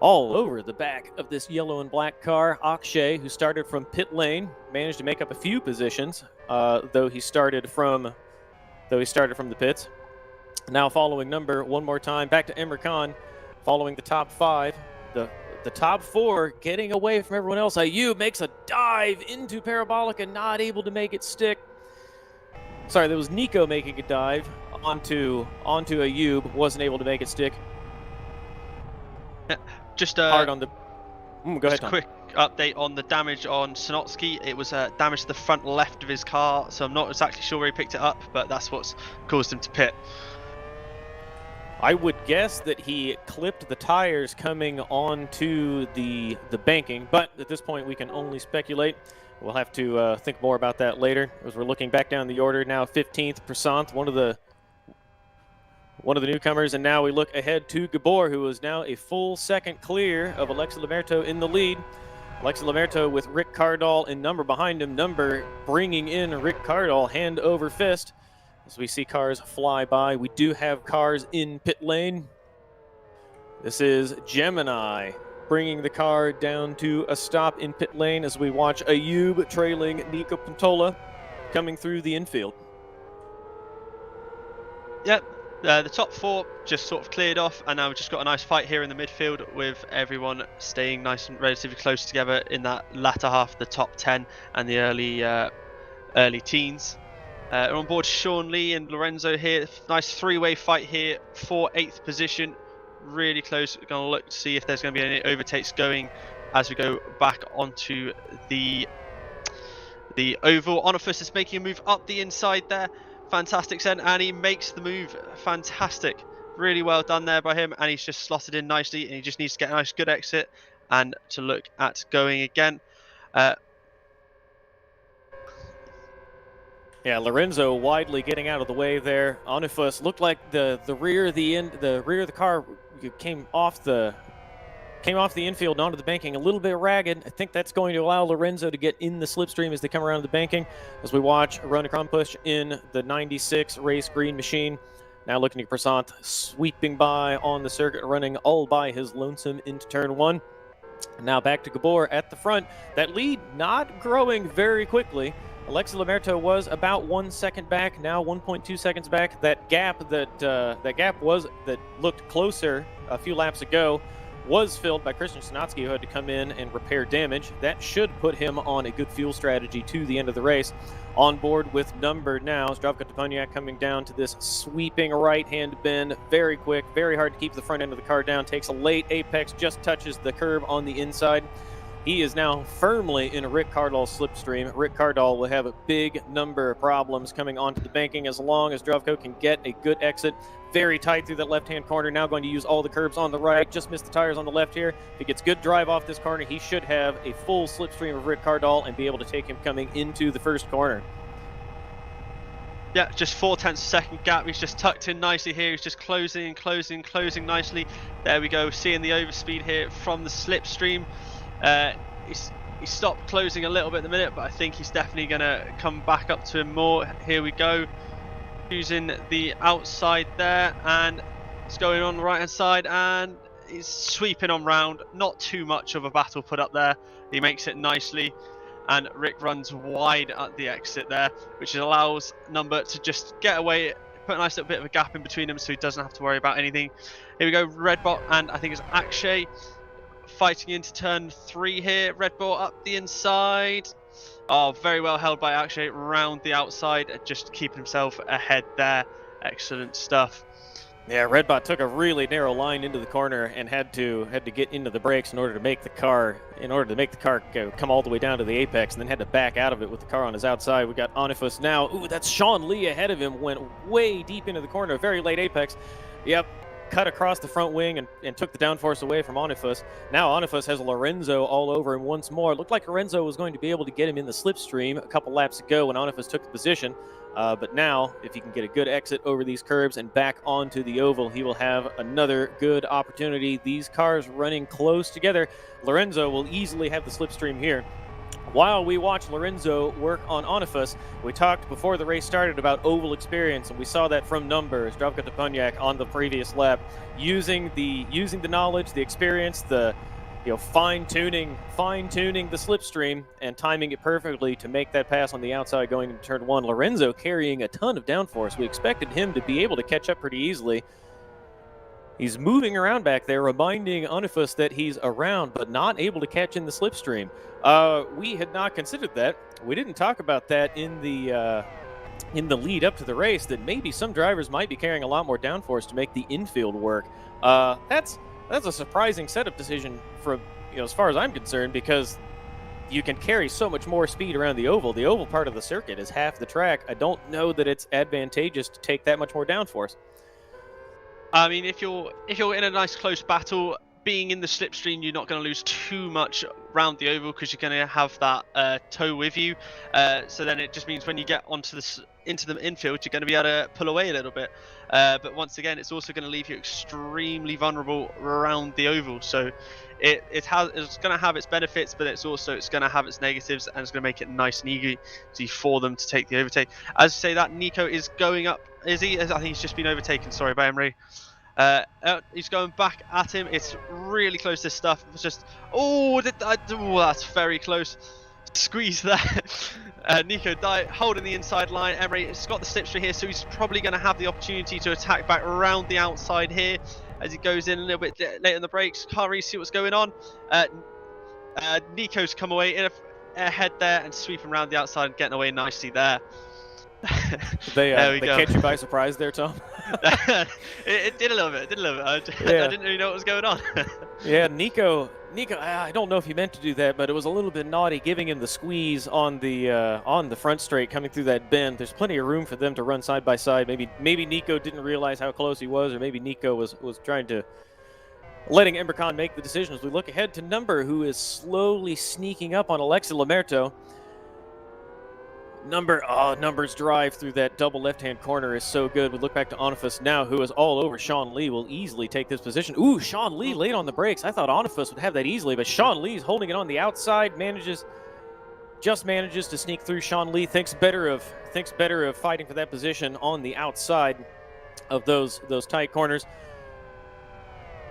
All over the back of this yellow and black car, Akshay, who started from pit lane, managed to make up a few positions, though he started from the pits. Now following number one more time, back to Emre Khan, following the top 5. The top 4 getting away from everyone else. Ayub makes a dive into Parabolica, not able to make it stick. Sorry, there was Nico making a dive onto Ayub, wasn't able to make it stick. Just hard on the. Go ahead, Tom. Quick update on the damage on Schnotsky. It was damage to the front left of his car, so I'm not exactly sure where he picked it up, but that's what's caused him to pit. I would guess that he clipped the tires coming onto the banking, but at this point we can only speculate. We'll have to think more about that later. As we're looking back down the order now, 15th Prasant, one of the newcomers, and now we look ahead to Gabor, who is now a full second clear of Alexi Lamerto in the lead. Alexi Lamerto with Rick Cardall in number behind him. Number bringing in Rick Cardall hand over fist as we see cars fly by. We do have cars in pit lane. This is Gemini bringing the car down to a stop in pit lane as we watch Ayub trailing Nico Pantola coming through the infield. Yep. The top 4 just sort of cleared off, and now we've just got a nice fight here in the midfield with everyone staying nice and relatively close together in that latter half of the top 10 and the early teens. We're on board Sean Lee and Lorenzo here. Nice 3-way fight here for 8th position. Really close. We're going to look to see if there's going to be any overtakes going as we go back onto the oval. Onifus is making a move up the inside there. Fantastic send, and he makes the move. Fantastic. Really well done there by him, and he's just slotted in nicely, and he just needs to get a nice good exit and to look at going again. Yeah, Lorenzo widely getting out of the way there. Onifus looked like the rear of the car came off the infield and onto the banking a little bit ragged. I think that's going to allow Lorenzo to get in the slipstream as they come around the banking. As we watch Run Acron push in the 96 race green machine. Now looking at Prasant sweeping by on the circuit, running all by his lonesome into turn one. Now back to Gabor at the front. That lead not growing very quickly. Alexi Lamerto was about 1 second back, now 1.2 seconds back. That gap that looked closer a few laps ago was filled by Christian Schnotsky, who had to come in and repair damage. That should put him on a good fuel strategy to the end of the race. On board with number now, Zdravko Topaniak coming down to this sweeping right-hand bend. Very quick, very hard to keep the front end of the car down. Takes a late apex, just touches the curb on the inside. He is now firmly in Rick Cardall's slipstream. Rick Cardall will have a big number of problems coming onto the banking as long as Zdravko can get a good exit. Very tight through that left-hand corner. Now going to use all the curbs on the right. Just missed the tires on the left here. If he gets good drive off this corner, he should have a full slipstream of Rick Cardall and be able to take him coming into the first corner. Yeah, just 0.4 second gap. He's just tucked in nicely here. He's just closing nicely. There we go. Seeing the overspeed here from the slipstream. He stopped closing a little bit at the minute, but I think he's definitely going to come back up to him more. Here we go. Using the outside there, and it's going on the right hand side, and he's sweeping on round. Not too much of a battle put up there. He makes it nicely, and Rick runs wide at the exit there, which allows Number to just get away, put a nice little bit of a gap in between them so he doesn't have to worry about anything. Here we go, Redbot, and I think it's Akshay fighting into turn 3 here. Redbot up the inside. Oh, very well held by Akshay round the outside, just keeping himself ahead there. Excellent stuff. Yeah, Redbot took a really narrow line into the corner and had to get into the brakes in order to make the car come all the way down to the apex, and then had to back out of it with the car on his outside. We got Onifus now. Ooh, that's Sean Lee ahead of him. Went way deep into the corner. Very late apex. Yep. Cut across the front wing and took the downforce away from Onifus. Now Onifus has Lorenzo all over him once more. It looked like Lorenzo was going to be able to get him in the slipstream a couple laps ago when Onifus took the position. But now, if he can get a good exit over these curbs and back onto the oval, he will have another good opportunity. These cars running close together. Lorenzo will easily have the slipstream here. While we watch Lorenzo work on Onifus, we talked before the race started about oval experience, and we saw that from numbers. Zdravko Topaniak on the previous lap, using the knowledge, the experience, the fine-tuning the slipstream and timing it perfectly to make that pass on the outside going into turn 1. Lorenzo carrying a ton of downforce. We expected him to be able to catch up pretty easily. He's moving around back there, reminding Onifus that he's around, but not able to catch in the slipstream. We had not considered that. We didn't talk about that in the lead up to the race, that maybe some drivers might be carrying a lot more downforce to make the infield work. That's a surprising setup decision from as far as I'm concerned, because you can carry so much more speed around the oval. The oval part of the circuit is half the track. I don't know that it's advantageous to take that much more downforce. I mean, if you're in a nice close battle, being in the slipstream, you're not going to lose too much round the oval because you're going to have that tow with you. So then it just means when you get into the infield, you're going to be able to pull away a little bit. But once again, it's also going to leave you extremely vulnerable around the oval. So it's going to have its benefits, but it's going to have its negatives, and it's going to make it nice and easy for them to take the overtake. As you say that, Nico is going up. Is he? I think he's just been overtaken. Sorry, by Emery. He's going back at him. It's really close, this stuff. It's just, that's very close. Squeeze there. Nico holding the inside line. Emery has got the slipstream here, so he's probably going to have the opportunity to attack back around the outside here as he goes in a little bit late on the brakes. Can't really see what's going on. Nico's come away ahead there and sweeping around the outside and getting away nicely there. They catch you by surprise there, Tom. It did a little bit. I didn't really know what was going on. Yeah, Nico. I don't know if he meant to do that, but it was a little bit naughty, giving him the squeeze on the front straight coming through that bend. There's plenty of room for them to run side by side. Maybe Nico didn't realize how close he was, or maybe Nico was trying to letting Embercon make the decision as we look ahead to Number, who is slowly sneaking up on Alexi Lamerto. Number's drive through that double left-hand corner is so good. We look back to Onifus now, who is all over Sean Lee, will easily take this position. Ooh, Sean Lee late on the brakes. I thought Onifus would have that easily, but Sean Lee's holding it on the outside, just manages to sneak through. Sean Lee thinks better of fighting for that position on the outside of those tight corners.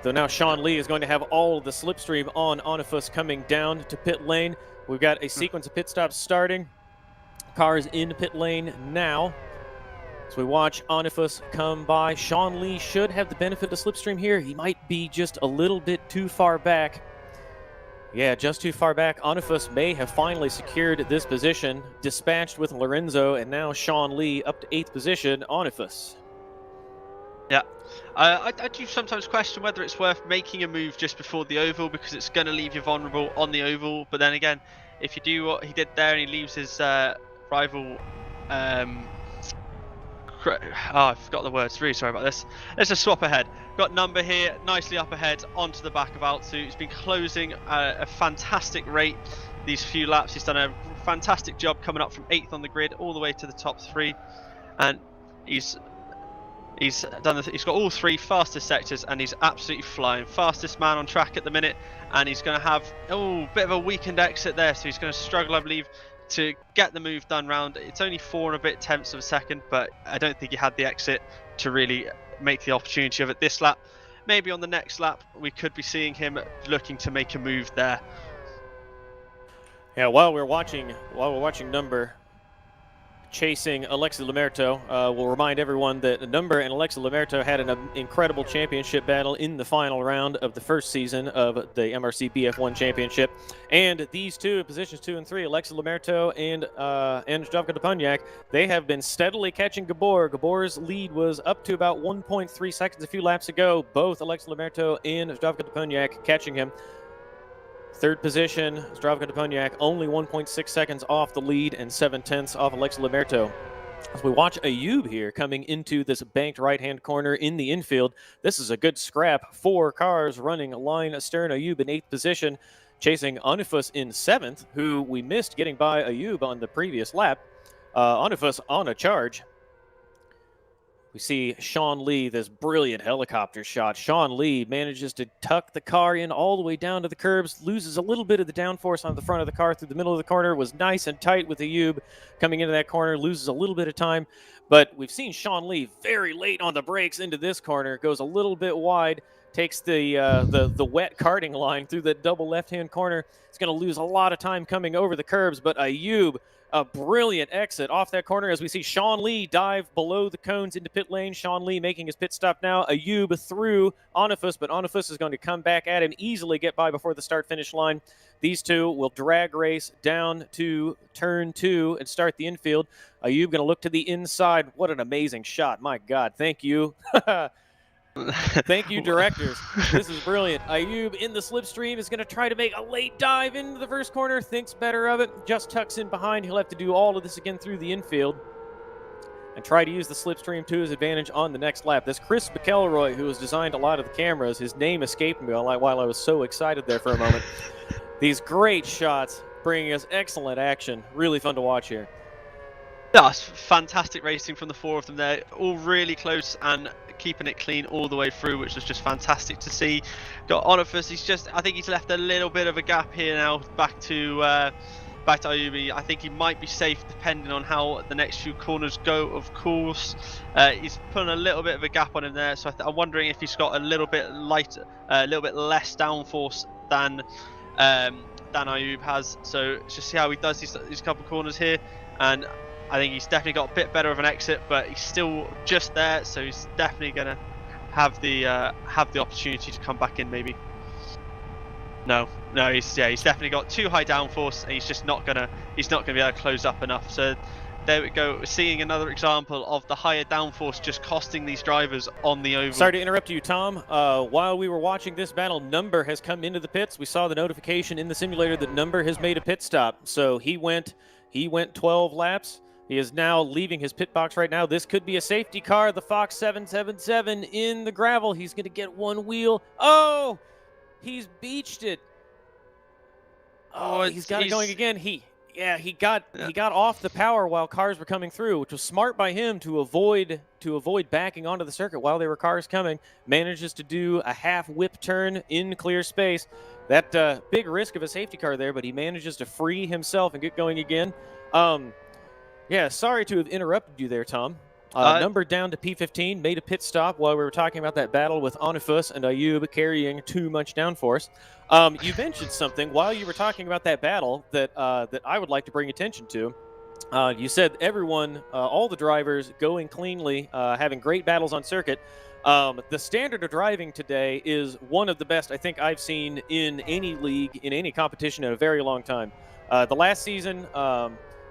So now Sean Lee is going to have all of the slipstream on Onifus coming down to pit lane. We've got a sequence of pit stops starting. Cars in pit lane now. As we watch Onifus come by, Sean Lee should have the benefit of slipstream here. He might be just a little bit too far back. Yeah, just too far back. Onifus may have finally secured this position, dispatched with Lorenzo, and now Sean Lee up to 8th position. Onifus. Yeah, I do sometimes question whether it's worth making a move just before the oval, because it's going to leave you vulnerable on the oval. But then again, if you do what he did there and he leaves his rival, I forgot the words, really sorry about this. Let's just swap ahead. Got Number here, nicely up ahead onto the back of Altsu. He's been closing a fantastic rate these few laps. He's done a fantastic job coming up from 8th on the grid all the way to the top 3, and he's got all 3 fastest sectors, and he's absolutely flying. Fastest man on track at the minute, and he's going to have a bit of a weakened exit there, so he's going to struggle, I believe, to get the move done round. It's only 4 and a bit tenths of a second, but I don't think he had the exit to really make the opportunity of it this lap. Maybe on the next lap we could be seeing him looking to make a move there. Yeah, while we're watching Number chasing Alexi Lamerto, we'll remind everyone that Number and Alexi Lamerto had an incredible championship battle in the final round of the first season of the MRC BF1 Championship. And these two, positions 2 and 3, Alexi Lamerto and Zdravko Deponiak, they have been steadily catching Gabor. Gabor's lead was up to about 1.3 seconds a few laps ago. Both Alexi Lamerto and Zdravko Deponiak catching him. 3rd position, Zdravko Deponiak only 1.6 seconds off the lead and 7/10 off Alexi Lamerto. As we watch Ayub here coming into this banked right-hand corner in the infield, this is a good scrap. 4 cars running line astern. Ayub in 8th position, chasing Onifus in 7th, who we missed getting by Ayub on the previous lap. Onifus on a charge. We see Sean Lee, this brilliant helicopter shot. Sean Lee manages to tuck the car in all the way down to the curbs, loses a little bit of the downforce on the front of the car through the middle of the corner, was nice and tight with Ayub coming into that corner, loses a little bit of time. But we've seen Sean Lee very late on the brakes into this corner, goes a little bit wide, takes the wet karting line through the double left-hand corner. It's going to lose a lot of time coming over the curbs, but Ayub, a brilliant exit off that corner as we see Sean Lee dive below the cones into pit lane. Sean Lee making his pit stop now. Ayub through Onifus, but Onifus is going to come back at him, easily get by before the start-finish line. These two will drag race down to turn 2 and start the infield. Ayub going to look to the inside. What an amazing shot. My God, thank you. Thank you, directors. This is brilliant. Ayub in the slipstream is going to try to make a late dive into the first corner, thinks better of it, just tucks in behind. He'll have to do all of this again through the infield and try to use the slipstream to his advantage on the next lap. This Chris McElroy, who has designed a lot of the cameras, his name escaped me while I was so excited there for a moment. These great shots bringing us excellent action. Really fun to watch here. That's fantastic racing from the 4 of them there, all really close and keeping it clean all the way through, which was just fantastic to see. Got Onifus, I think he's left a little bit of a gap here now back to Ayubi. I think he might be safe depending on how the next few corners go, of course. He's putting a little bit of a gap on him there, so I'm wondering if he's got a little bit lighter, a little bit less downforce than Ayub has. So let's just see how he does these couple corners here, and I think he's definitely got a bit better of an exit, but he's still just there, so he's definitely going to have the opportunity to come back in, maybe. No, he's definitely got too high downforce, and he's just not gonna be able to close up enough. So there we go. We're seeing another example of the higher downforce just costing these drivers on the oval. Sorry to interrupt you, Tom. While we were watching this battle, Number has come into the pits. We saw the notification in the simulator that Number has made a pit stop. So he went 12 laps. He is now leaving his pit box right now. This could be a safety car. The Fox 777 in the gravel. He's going to get one wheel. Oh, he's beached it. Oh, he's got it going again. He got off the power while cars were coming through, which was smart by him to avoid backing onto the circuit while there were cars coming. Manages to do a half whip turn in clear space. That big risk of a safety car there, but he manages to free himself and get going again. Yeah, sorry to have interrupted you there, Tom. Number down to P15, made a pit stop while we were talking about that battle with Onifus and Ayub carrying too much downforce. You mentioned something while you were talking about that battle that I would like to bring attention to. You said everyone, all the drivers going cleanly, having great battles on circuit. The standard of driving today is one of the best I think I've seen in any league, in any competition in a very long time. The last season,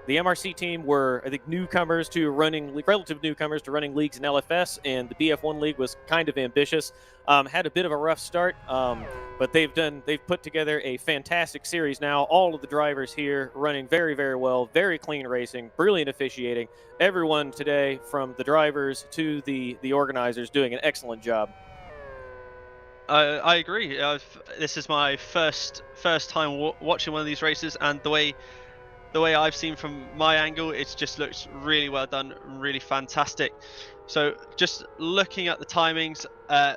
the MRC team were, I think, relative newcomers to running leagues in LFS, and the BF1 league was kind of ambitious. Had a bit of a rough start, but they've put together a fantastic series now. All of the drivers here running very, very well, very clean racing, brilliant officiating. Everyone today, from the drivers to the organizers, doing an excellent job. I agree. This is my first time watching one of these races, and the way I've seen from my angle, it just looks really well done, really fantastic. So just looking at the timings,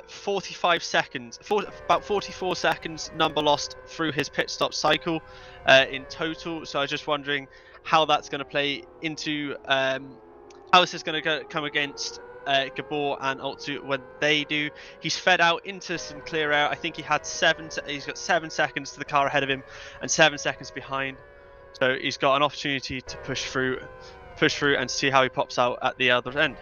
45 seconds, about 44 seconds number lost through his pit stop cycle in total. So I was just wondering how that's going to play into how this is going to come against Gabor and Altsu when they do. He's fed out into some clear air. I think he's got 7 seconds to the car ahead of him and 7 seconds behind. So he's got an opportunity to push through and see how he pops out at the other end.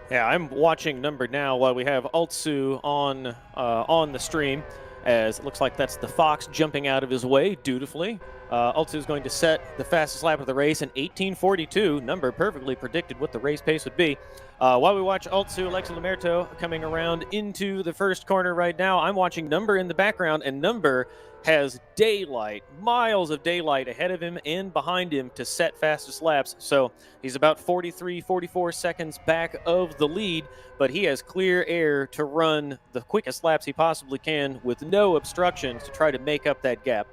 Yeah, I'm watching number now while we have Altsu on the stream, as it looks like that's the Fox jumping out of his way dutifully. Altsu is going to set the fastest lap of the race in 18:42. Number perfectly predicted what the race pace would be. While we watch Altsu, Alexi Lamerto coming around into the first corner right now, I'm watching Number in the background, and Number has daylight, miles of daylight ahead of him and behind him to set fastest laps. So he's about 43, 44 seconds back of the lead, but he has clear air to run the quickest laps he possibly can with no obstructions to try to make up that gap.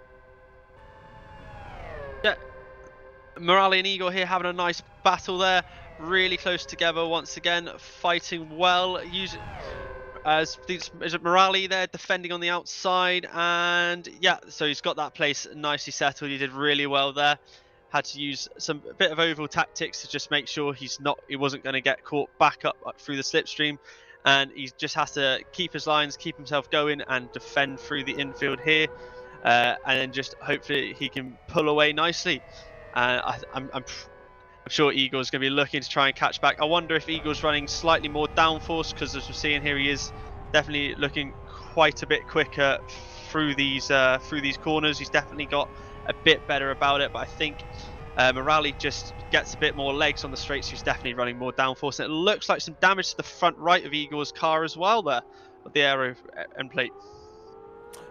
Yeah, Morale and Igor here having a nice battle there, really close together once again, fighting well. Is it Morale there defending on the outside? And yeah, so he's got that place nicely settled. He did really well there. Had to use a bit of oval tactics to just make sure he wasn't going to get caught back up through the slipstream, and he just has to keep his lines, keep himself going, and defend through the infield here, and then just hopefully he can pull away nicely. I'm sure Igor's going to be looking to try and catch back. I wonder if Igor's running slightly more downforce, because as we're seeing here, he is definitely looking quite a bit quicker through these corners. He's definitely got a bit better about it, but I think Morale just gets a bit more legs on the straights. So he's definitely running more downforce, and it looks like some damage to the front right of Igor's car as well there, with the aero end plate.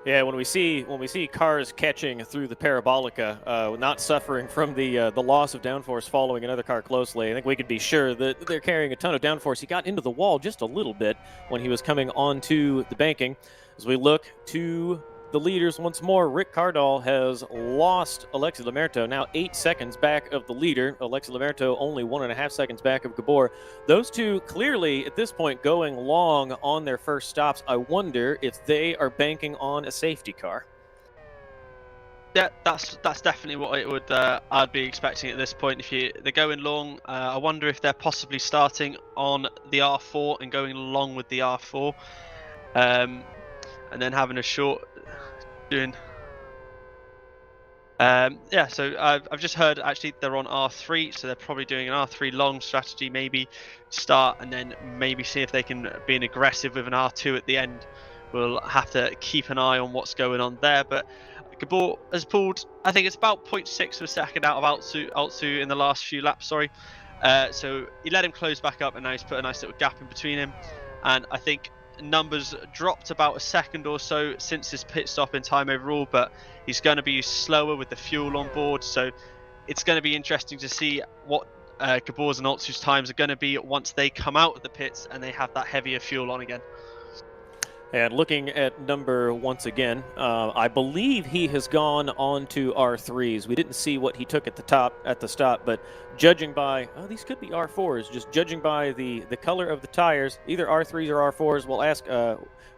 Yeah, when we see cars catching through the parabolica, not suffering from the loss of downforce following another car closely, I think we could be sure that they're carrying a ton of downforce. He got into the wall just a little bit when he was coming onto the banking. As we look to the leaders once more, Rick Cardall has lost Alexi Lamerto, now 8 seconds back of the leader. Alexi Lamerto only 1.5 seconds back of Gabor. Those two clearly at this point going long on their first stops. I wonder if they are banking on a safety car. Yeah, that's definitely what it would I'd be expecting at this point. If they're going long, I wonder if they're possibly starting on the R4 and going long with the R4, and then having a short doing. Yeah, so I've just heard actually they're on R3, so they're probably doing an R3 long strategy, maybe start and then maybe see if they can be aggressive with an R2 at the end. We'll have to keep an eye on what's going on there, but Gabor has pulled, I think it's about 0.6 of a second out of Altsu in the last few laps, sorry. So he let him close back up, and now he's put a nice little gap in between him, and I think numbers dropped about a second or so since his pit stop in time overall, but he's going to be slower with the fuel on board, so it's going to be interesting to see what Gabor's and Altsu's times are going to be once they come out of the pits and they have that heavier fuel on again. And looking at number once again, I believe he has gone on to R3s. We didn't see what he took at the stop, but judging by, these could be R4s. Just judging by the color of the tires, either R3s or R4s.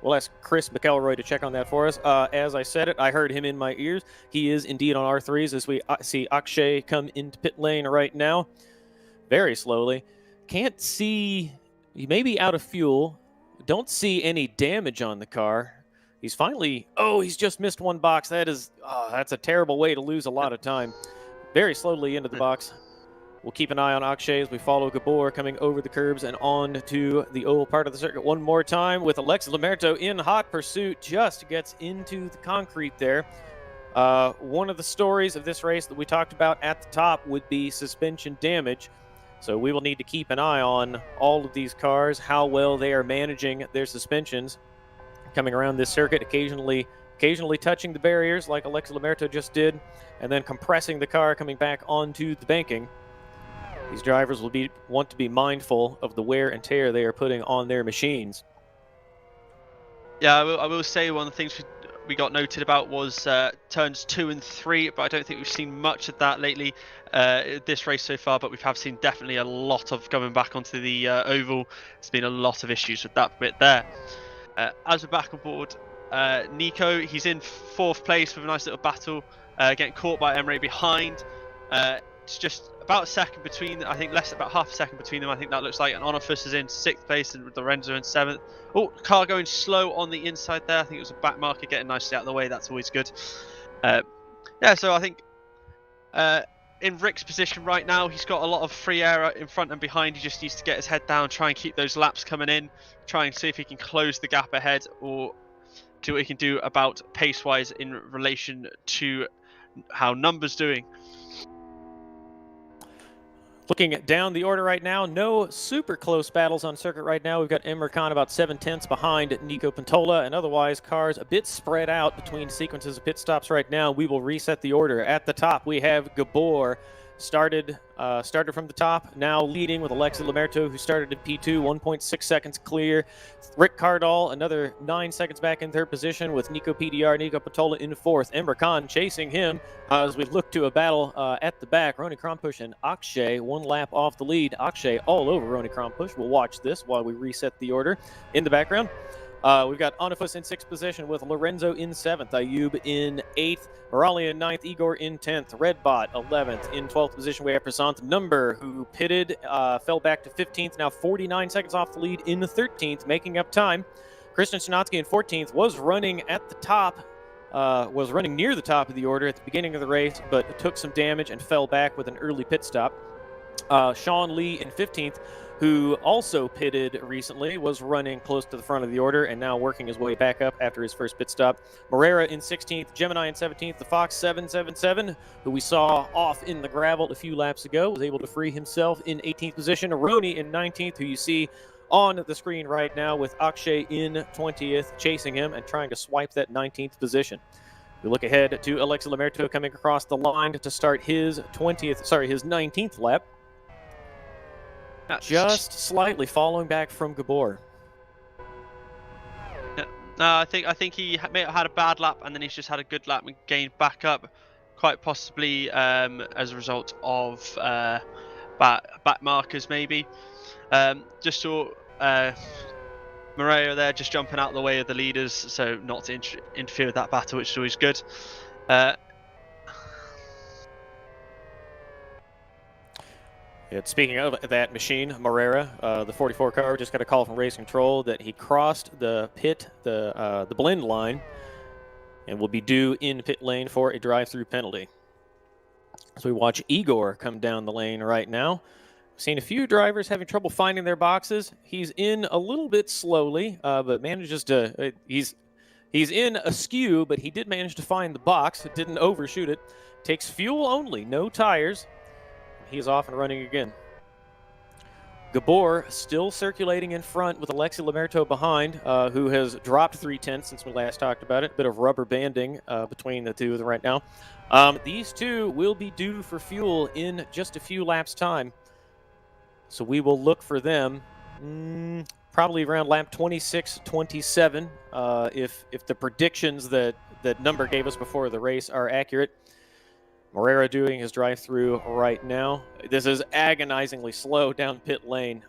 We'll ask Chris McElroy to check on that for us. As I said it, I heard him in my ears. He is indeed on R3s as we see Akshay come into pit lane right now, very slowly. Can't see. He may be out of fuel. Don't see any damage on the car. He's finally, he's just missed one box. That's a terrible way to lose a lot of time. Very slowly into the box. We'll keep an eye on Akshay as we follow Gabor coming over the curbs and on to the oval part of the circuit one more time with Alexis Lamerto in hot pursuit. Just gets into the concrete there. One of the stories of this race that we talked about at the top would be suspension damage. So we will need to keep an eye on all of these cars, how well they are managing their suspensions coming around this circuit, occasionally touching the barriers like Alexis Lamerto just did, and then compressing the car coming back onto the banking. These drivers will want to be mindful of the wear and tear they are putting on their machines. Yeah, I will say one of the things we got noted about was turns 2 and 3, but I don't think we've seen much of that lately this race so far, but we have seen definitely a lot of coming back onto the oval. There's been a lot of issues with that bit there. As we're back on board, Nico, he's in 4th place with a nice little battle, getting caught by Emre behind. It's just about a second between, I think about half a second between them, I think that looks like. And Onofus is in 6th place and Lorenzo in 7th. Oh, car going slow on the inside there. I think it was a back marker getting nicely out of the way. That's always good. Yeah, so I think in Rick's position right now, he's got a lot of free air in front and behind. He just needs to get his head down, try and keep those laps coming in, try and see if he can close the gap ahead or see what he can do about pace-wise in relation to how Number's doing. Looking down the order right now, no super close battles on circuit right now. We've got Emre Khan about 7/10 behind Nico Pantola, and otherwise cars a bit spread out between sequences of pit stops right now. We will reset the order. At the top, we have Gabor, started from the top, now leading with Alexis Lamerto, who started in P2, 1.6 seconds clear. Rick Cardall, another 9 seconds back in 3rd position with Nico Pantola in 4th. Emre Khan chasing him as we look to a battle at the back. Ronnie Krompush and Akshay 1 lap off the lead. Akshay all over Ronnie Krompush. We'll watch this while we reset the order. In the background, we've got Onofus in 6th position with Lorenzo in 7th, Ayub in 8th, Morali in 9th, Igor in 10th, Redbot 11th. In 12th position, we have Prasant Number, who pitted, fell back to 15th, now 49 seconds off the lead in the 13th, making up time. Christian Schnotsky in 14th was running at the top, was running near the top of the order at the beginning of the race, but took some damage and fell back with an early pit stop. Sean Lee in 15th, who also pitted recently, was running close to the front of the order and now working his way back up after his first pit stop. Morera in 16th, Gemini in 17th, the Fox 777, who we saw off in the gravel a few laps ago, was able to free himself in 18th position. Roni in 19th, who you see on the screen right now with Akshay in 20th, chasing him and trying to swipe that 19th position. We look ahead to Alexis Lamerto coming across the line to start his 19th lap. Just slightly following back from Gabor. Yeah. I think he may have had a bad lap and then he's just had a good lap and gained back up, quite possibly as a result of back markers maybe. Just saw Moreo there just jumping out of the way of the leaders, so not to interfere with that battle, which is always good. Speaking of that machine, Morera, the 44 car, just got a call from race control that he crossed the the blend line, and will be due in pit lane for a drive-through penalty. So we watch Igor come down the lane right now. Seen a few drivers having trouble finding their boxes. He's in a little bit slowly, but manages to. He's in askew, but he did manage to find the box. Didn't overshoot it. Takes fuel only, no tires. He's off and running again. Gabor still circulating in front with Alexi Lamerto behind, who has dropped 3/10 since we last talked about it. A bit of rubber banding between the two of them right now. These two will be due for fuel in just a few laps' time. So we will look for them probably around lap 26, 27, if the predictions that Number gave us before the race are accurate. Morera doing his drive-through right now. This is agonizingly slow down pit lane.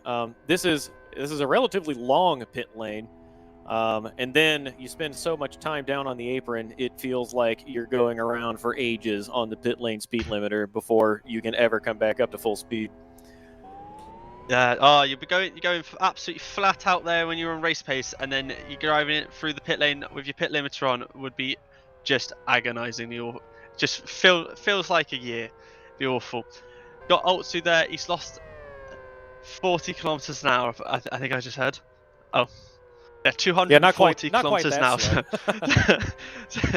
This is a relatively long pit lane, and then you spend so much time down on the apron, it feels like you're going around for ages on the pit lane speed limiter before you can ever come back up to full speed. Yeah. Oh, you're going absolutely flat out there when you're on race pace, and then you're driving it through the pit lane with your pit limiter on would be just agonizingly awful. Just feels like a year. Be awful. Got Altsu there. He's lost 40 kilometers an hour. I think I just heard. Oh, yeah, 240 kilometers an hour.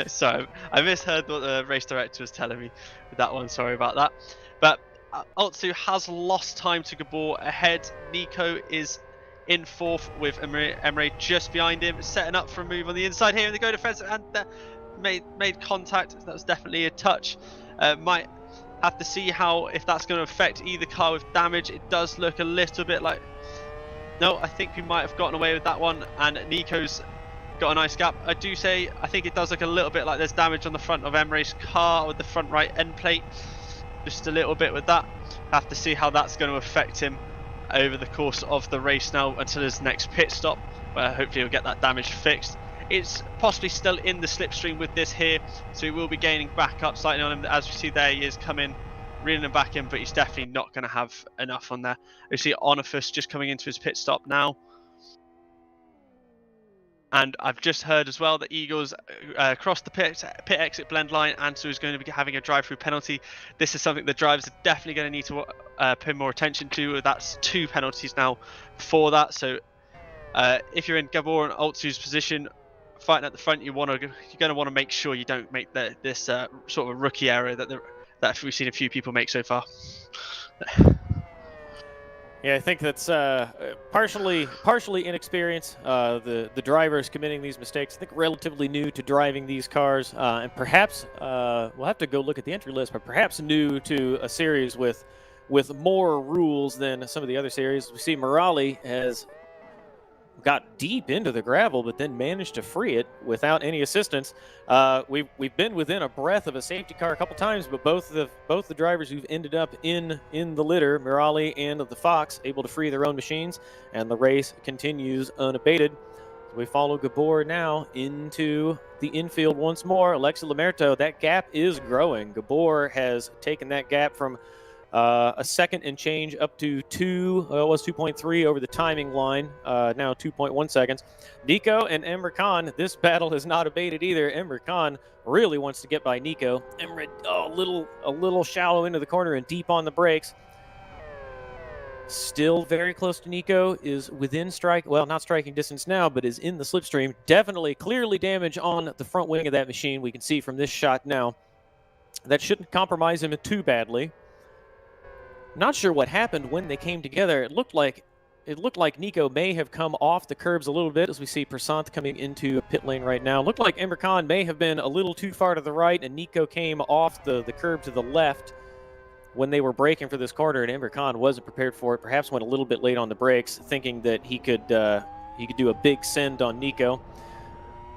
Sorry, I misheard what the race director was telling me with that one. Sorry about that. But Altsu has lost time to Gabor ahead. Nico is in fourth with Emre just behind him, setting up for a move on the inside here, and they go defensive and made contact. That was definitely a touch. Might have to see if that's going to affect either car with damage. It does look a little bit like... No, I think we might have gotten away with that one, and Nico's got a nice gap. I think it does look a little bit like there's damage on the front of Emre's car with the front right end plate. Just a little bit with that. Have to see how that's going to affect him over the course of the race now until his next pit stop, where hopefully he'll get that damage fixed. It's possibly still in the slipstream with this here, so he will be gaining back up slightly on him. As we see there, he is coming, reeling him back in, but he's definitely not going to have enough on there. We see Onifus just coming into his pit stop now. And I've just heard as well that Eagles crossed the pit exit blend line, and so is going to be having a drive-through penalty. This is something the drivers are definitely going to need to pay more attention to. That's 2 penalties now for that. So if you're in Gabor and Altsu's position, fighting at the front, you're going to want to make sure you don't make this sort of a rookie error that we've seen a few people make so far. Yeah, I think that's partially inexperience. The drivers committing these mistakes, I think, relatively new to driving these cars, and perhaps we'll have to go look at the entry list, but perhaps new to a series with more rules than some of the other series. We see Morali has got deep into the gravel, but then managed to free it without any assistance. We've been within a breath of a safety car a couple times, but both the drivers who've ended up in the litter, Morali and the Fox, able to free their own machines, and the race continues unabated. We follow Gabor now into the infield once more. Alexi Lamerto, that gap is growing. Gabor has taken that gap from a second and change up to 2.3 over the timing line, now 2.1 seconds. Nico and Emre Khan, this battle has not abated either. Emre Khan really wants to get by Nico. Emre, a little shallow into the corner and deep on the brakes. Still very close to Nico, is within not striking distance now, but is in the slipstream. Definitely, clearly damage on the front wing of that machine. We can see from this shot now. That shouldn't compromise him too badly. Not sure what happened when they came together. It looked like Nico may have come off the curbs a little bit, as we see Prasant coming into a pit lane right now. Looked like Emre Khan may have been a little too far to the right, and Nico came off the curb to the left when they were braking for this corner, and Emre Khan wasn't prepared for it. Perhaps went a little bit late on the brakes, thinking that he could do a big send on Nico.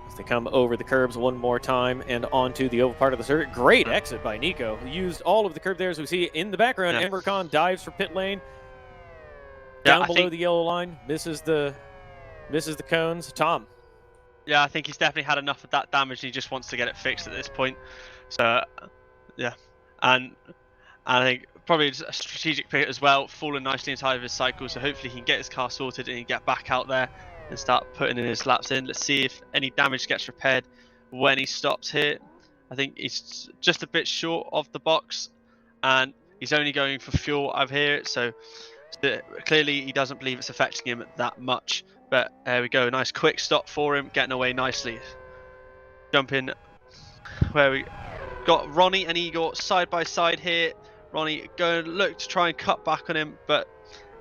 As they come over the curbs one more time and onto the oval part of the circuit. Great exit by Nico. He used all of the curb there, as we see in the background. Yeah. Emre Khan dives for pit lane. Down below the yellow line. Misses the cones. Tom. Yeah, I think he's definitely had enough of that damage. He just wants to get it fixed at this point. So, yeah. And I think probably a strategic pick as well. Falling nicely inside of his cycle. So hopefully he can get his car sorted and he can get back out there and start putting in his laps in. Let's see if any damage gets repaired when he stops here. I think he's just a bit short of the box, and he's only going for fuel over here, so clearly he doesn't believe it's affecting him that much. But there we go, nice quick stop for him, getting away nicely. Jump in where we got Ronnie and Igor side by side here. Ronnie going to look to try and cut back on him, but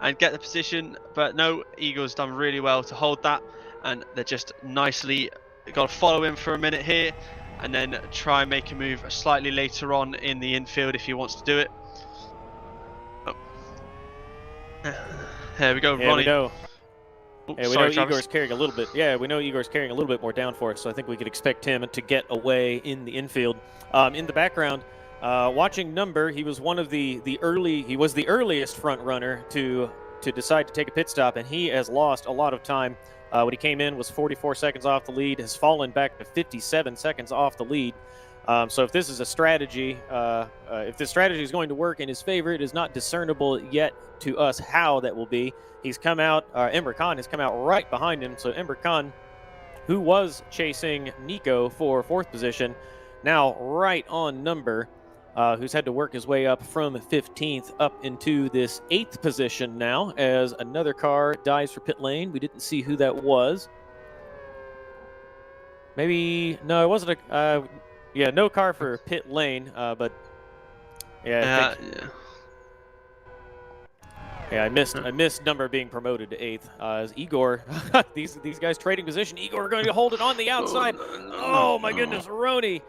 and get the position. But no, Igor's done really well to hold that, and they're just nicely got to follow him for a minute here, and then try and make a move slightly later on in the infield if he wants to do it. Oh. There we go, Yeah, Ronnie. we know. Oh, Yeah, we sorry, know Travis. Igor's carrying a little bit. Yeah, we know Igor's carrying a little bit more downforce, so I think we could expect him to get away in the infield. In the background, watching Number, he was one of the early. He was the earliest front runner to decide to take a pit stop, and he has lost a lot of time. When he came in, was 44 seconds off the lead, has fallen back to 57 seconds off the lead. So if this is a strategy, if this strategy is going to work in his favor, it is not discernible yet to us how that will be. He's come out, Emre Khan has come out right behind him. So Emre Khan, who was chasing Nico for 4th position, now right on Number, who's had to work his way up from 15th up into this 8th position now as another car dives for pit lane. We didn't see who that was. Maybe, no, it wasn't a, yeah, no car for pit lane, but yeah, I missed Number being promoted to 8th. As Igor, these guys trading position. Igor going to hold it on the outside. Oh my goodness, Roni.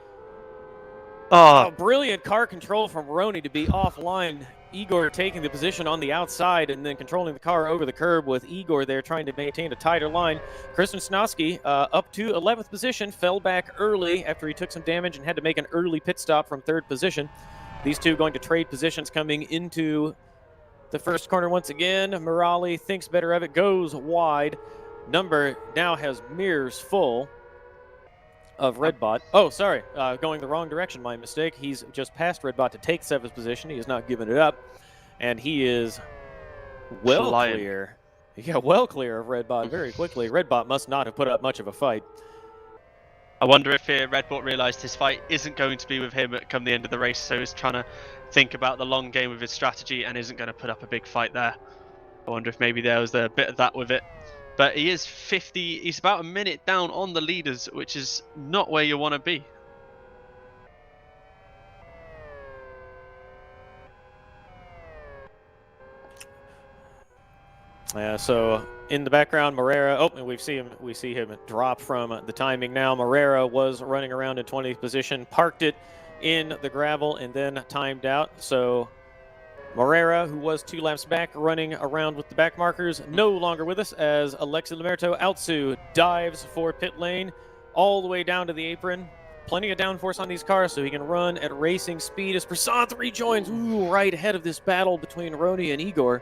Oh, brilliant car control from Roni to be offline. Igor taking the position on the outside and then controlling the car over the curb with Igor there trying to maintain a tighter line. Christian Schnotsky up to 11th position, fell back early after he took some damage and had to make an early pit stop from 3rd position. These two going to trade positions coming into the first corner once again. Morali thinks better of it, goes wide. Number now has mirrors full of Redbot. Oh, sorry, going the wrong direction, my mistake. He's just passed Redbot to take 7th position. He has not given it up, and he is well clear. Yeah, well clear of Redbot very quickly. Redbot must not have put up much of a fight. I wonder if Redbot realised his fight isn't going to be with him come the end of the race, so he's trying to think about the long game with his strategy and isn't going to put up a big fight there. I wonder if maybe there was a bit of that with it. But he is 50, he's about a minute down on the leaders, which is not where you want to be. So in the background, Morera. Oh, and we see him drop from the timing now. Morera was running around in 20th position, parked it in the gravel, and then timed out. So Morera, who was 2 laps back, running around with the back markers, no longer with us as Alexi Lamerto Altsu dives for pit lane all the way down to the apron. Plenty of downforce on these cars so he can run at racing speed as Prasanth rejoins right ahead of this battle between Roni and Igor.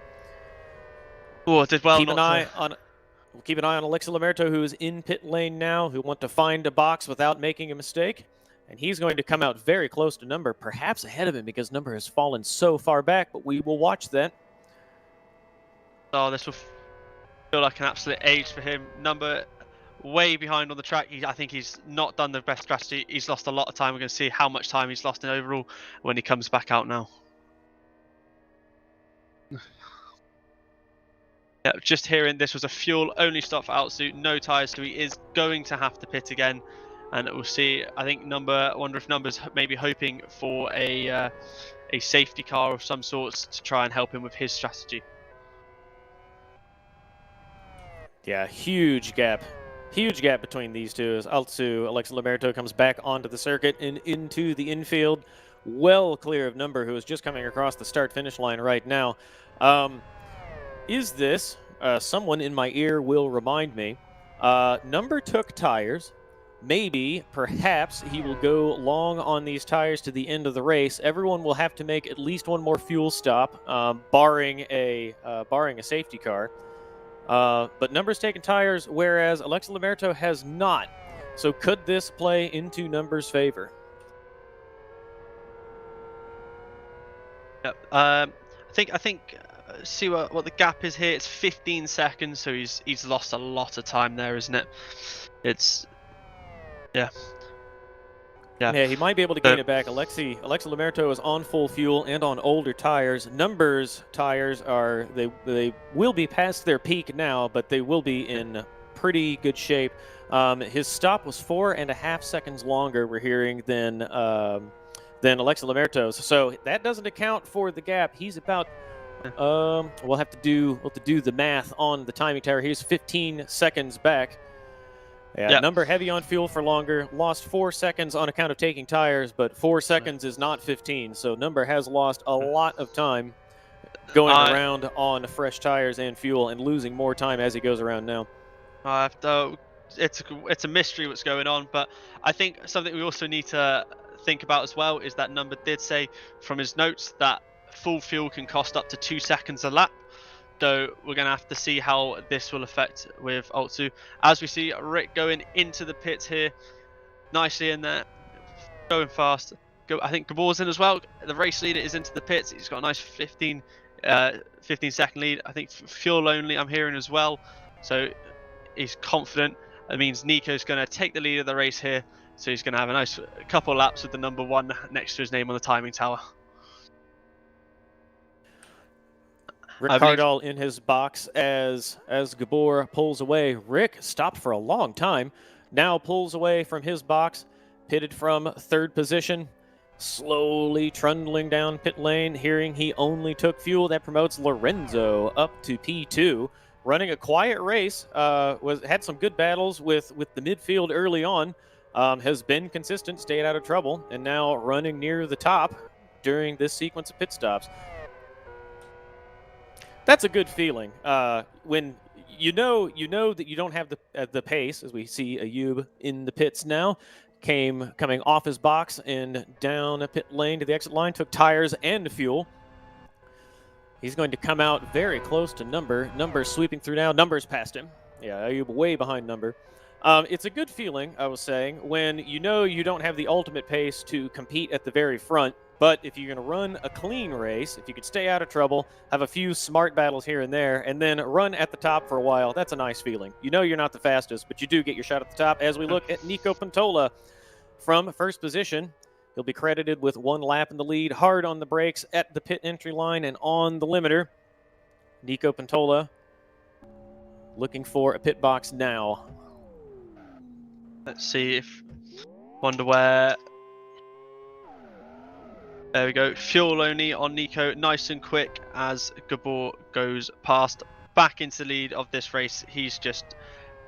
Oh, did well. Keep an eye on Alexi Lamerto, who is in pit lane now, who want to find a box without making a mistake. And he's going to come out very close to Number, perhaps ahead of him because Number has fallen so far back, but we will watch that. Oh, this will feel like an absolute age for him. Number way behind on the track. I think he's not done the best strategy. He's lost a lot of time. We're going to see how much time he's lost in overall when he comes back out now. Yeah, just hearing this was a fuel-only stop for Altsu, no tyres, so he is going to have to pit again. And we'll see. I think wonder if Number's maybe hoping for a safety car of some sorts to try and help him with his strategy. Yeah, huge gap between these two as Altsu, Alexi Lamerto comes back onto the circuit and into the infield, well clear of Number, who is just coming across the start-finish line right now. Is this, someone in my ear will remind me, Number took tires. Maybe, perhaps, he will go long on these tires to the end of the race. Everyone will have to make at least one more fuel stop, barring a safety car. But Number's taken tires, whereas Alexi Lamerto has not. So could this play into Number's favor? Yep. I think. See what the gap is here. It's 15 seconds, so he's lost a lot of time there, isn't it? It's. Yeah. Yeah, he might be able to gain it back. Alexi Lamerto is on full fuel and on older tires. Number's tires are they will be past their peak now, but they will be in pretty good shape. His stop was 4.5 seconds longer, we're hearing, than Alexi Lamerto's. So that doesn't account for the gap. He's about We'll have to do the math on the timing tower. He's 15 seconds back. Yeah, Yep. Number heavy on fuel for longer. Lost 4 seconds on account of taking tires, but 4 seconds is not 15. So Number has lost a lot of time going around on fresh tires and fuel, and losing more time as he goes around now. It's a mystery what's going on, but I think something we also need to think about as well is that Number did say from his notes that full fuel can cost up to 2 seconds a lap. So we're going to have to see how this will affect with Alt2. As we see Rick going into the pits here, nicely in there, going fast. I think Gabor's in as well. The race leader is into the pits. He's got a nice 15 second lead. I think fuel only I'm hearing as well. So he's confident. That means Nico's going to take the lead of the race here. So he's going to have a nice couple laps with the number 1 next to his name on the timing tower. Rick Cardall in his box as Gabor pulls away. Rick stopped for a long time, now pulls away from his box, pitted from third position, slowly trundling down pit lane, hearing he only took fuel. That promotes Lorenzo up to P2, running a quiet race, had some good battles with the midfield early on, has been consistent, stayed out of trouble, and now running near the top during this sequence of pit stops. That's a good feeling when you know that you don't have the pace, as we see Ayub in the pits now, coming off his box and down a pit lane to the exit line, took tires and fuel. He's going to come out very close to Number. Number sweeping through now. Number's past him. Yeah, Ayub way behind Number. It's a good feeling, I was saying, when you know you don't have the ultimate pace to compete at the very front. But if you're going to run a clean race, if you could stay out of trouble, have a few smart battles here and there, and then run at the top for a while, that's a nice feeling. You know you're not the fastest, but you do get your shot at the top. As we look at Nico Pantola from first position, he'll be credited with 1 lap in the lead, hard on the brakes at the pit entry line and on the limiter. Nico Pantola looking for a pit box now. Let's see if... Wonder where... There we go. Fuel only on Nico, nice and quick as Gabor goes past. Back into the lead of this race. He's just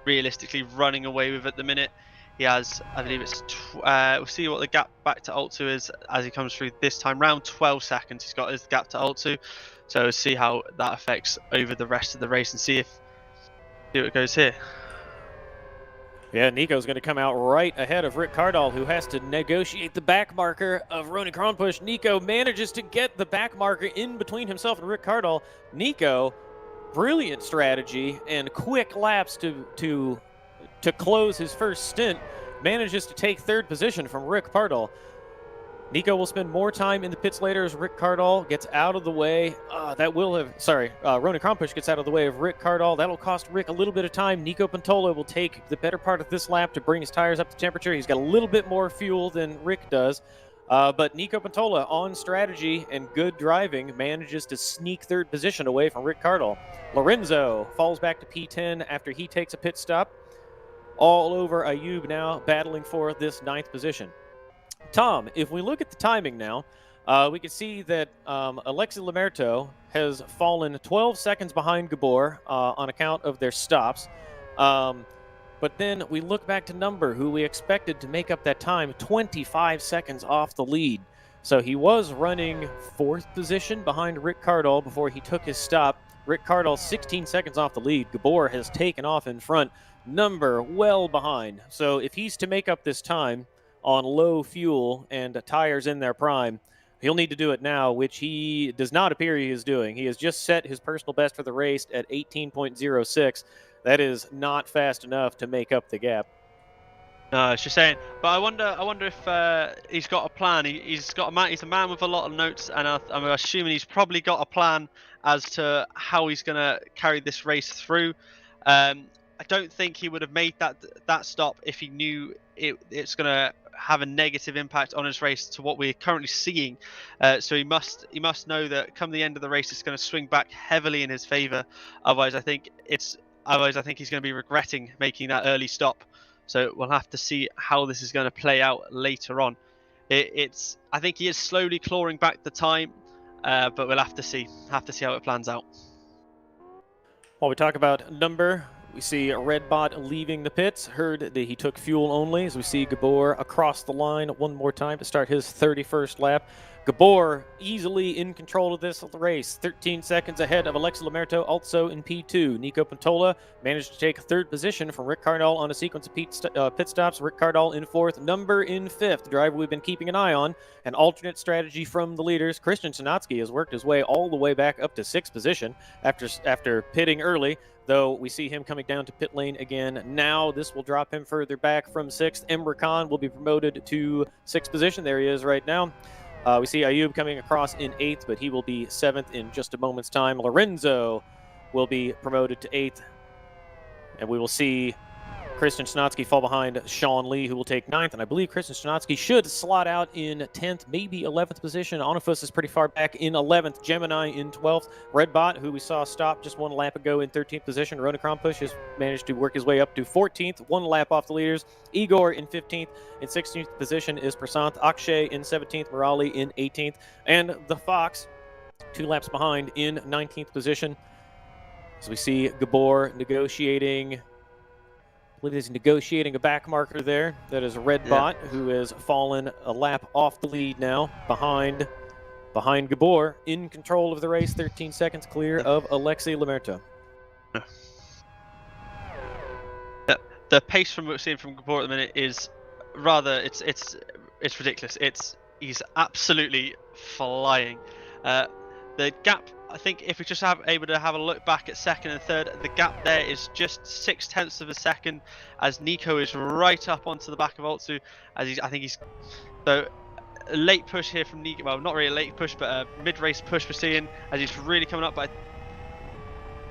realistically running away with at the minute. He has, I believe it's, we'll see what the gap back to Alt2 is as he comes through this time round. 12 seconds he's got his gap to Alt2. So we'll see how that affects over the rest of the race and see what it goes here. Yeah, Nico's going to come out right ahead of Rick Cardall, who has to negotiate the back marker of Ronnie Kronpush. Nico manages to get the back marker in between himself and Rick Cardall. Nico, brilliant strategy and quick laps to close his first stint, manages to take third position from Rick Cardall. Nico will spend more time in the pits later as Rick Cardall gets out of the way. Ronnie Kronpush gets out of the way of Rick Cardall. That'll cost Rick a little bit of time. Nico Pantola will take the better part of this lap to bring his tires up to temperature. He's got a little bit more fuel than Rick does. But Nico Pantola, on strategy and good driving, manages to sneak third position away from Rick Cardall. Lorenzo falls back to P10 after he takes a pit stop. All over Ayub now, battling for this 9th position. Tom, if we look at the timing now, we can see that Alexi Lamerto has fallen 12 seconds behind Gabor on account of their stops. But then we look back to Number, who we expected to make up that time, 25 seconds off the lead. So he was running 4th position behind Rick Cardall before he took his stop. Rick Cardall 16 seconds off the lead. Gabor has taken off in front. Number well behind. So if he's to make up this time on low fuel and tires in their prime, he'll need to do it now, which he does not appear he is doing. He has just set his personal best for the race at 18.06. That is not fast enough to make up the gap. No, it's just saying. But I wonder if he's got a plan. He's a man with a lot of notes, and I'm assuming he's probably got a plan as to how he's going to carry this race through. I don't think he would have made that stop if he knew it's going to have a negative impact on his race to what we're currently seeing. So he must know that come the end of the race, it's going to swing back heavily in his favour. Otherwise, I think he's going to be regretting making that early stop. So we'll have to see how this is going to play out later on. I think he is slowly clawing back the time. but we'll have to see how it plans out. While we talk about number, we see Red Bot leaving the pits. Heard that he took fuel only, as we see Gabor across the line one more time to start his 31st lap. Gabor easily in control of this race, 13 seconds ahead of Alexi Lamerto, also in P2. Nico Pantola managed to take third position from Rick Cardall on a sequence of pit stops. Rick Cardall in fourth, number in fifth. The driver we've been keeping an eye on. An alternate strategy from the leaders. Christian Schnotsky has worked his way all the way back up to sixth position after pitting early, though we see him coming down to pit lane again. Now this will drop him further back from sixth. Emre Khan will be promoted to sixth position. There he is right now. We see Ayub coming across in eighth, but he will be seventh in just a moment's time. Lorenzo will be promoted to eighth, and we will see Christian Schnotsky fall behind Sean Lee, who will take ninth, and I believe Christian Schnotsky should slot out in 10th, maybe 11th position. Onifus is pretty far back in 11th. Gemini in 12th. Redbot, who we saw stop just one lap ago, in 13th position. Rona Krampush has managed to work his way up to 14th, one lap off the leaders. Igor in 15th. In 16th position is Prasanth. Akshay in 17th. Murali in 18th. And the Fox, 2 laps behind, in 19th position. As we see Gabor negotiating... I believe he's negotiating a back marker there. That is Redbot, who has fallen a lap off the lead now, behind Gabor, in control of the race, 13 seconds clear of Alexi Lamerto. The pace from what we're seeing from Gabor at the minute is rather it's ridiculous. He's absolutely flying. The gap, I think, if we just able to have a look back at second and third, the gap there is just 0.6 of a second, as Nico is right up onto the back of Altsu. So a late push here from Nico. Well, not really a late push, but a mid-race push we're seeing as he's really coming up. But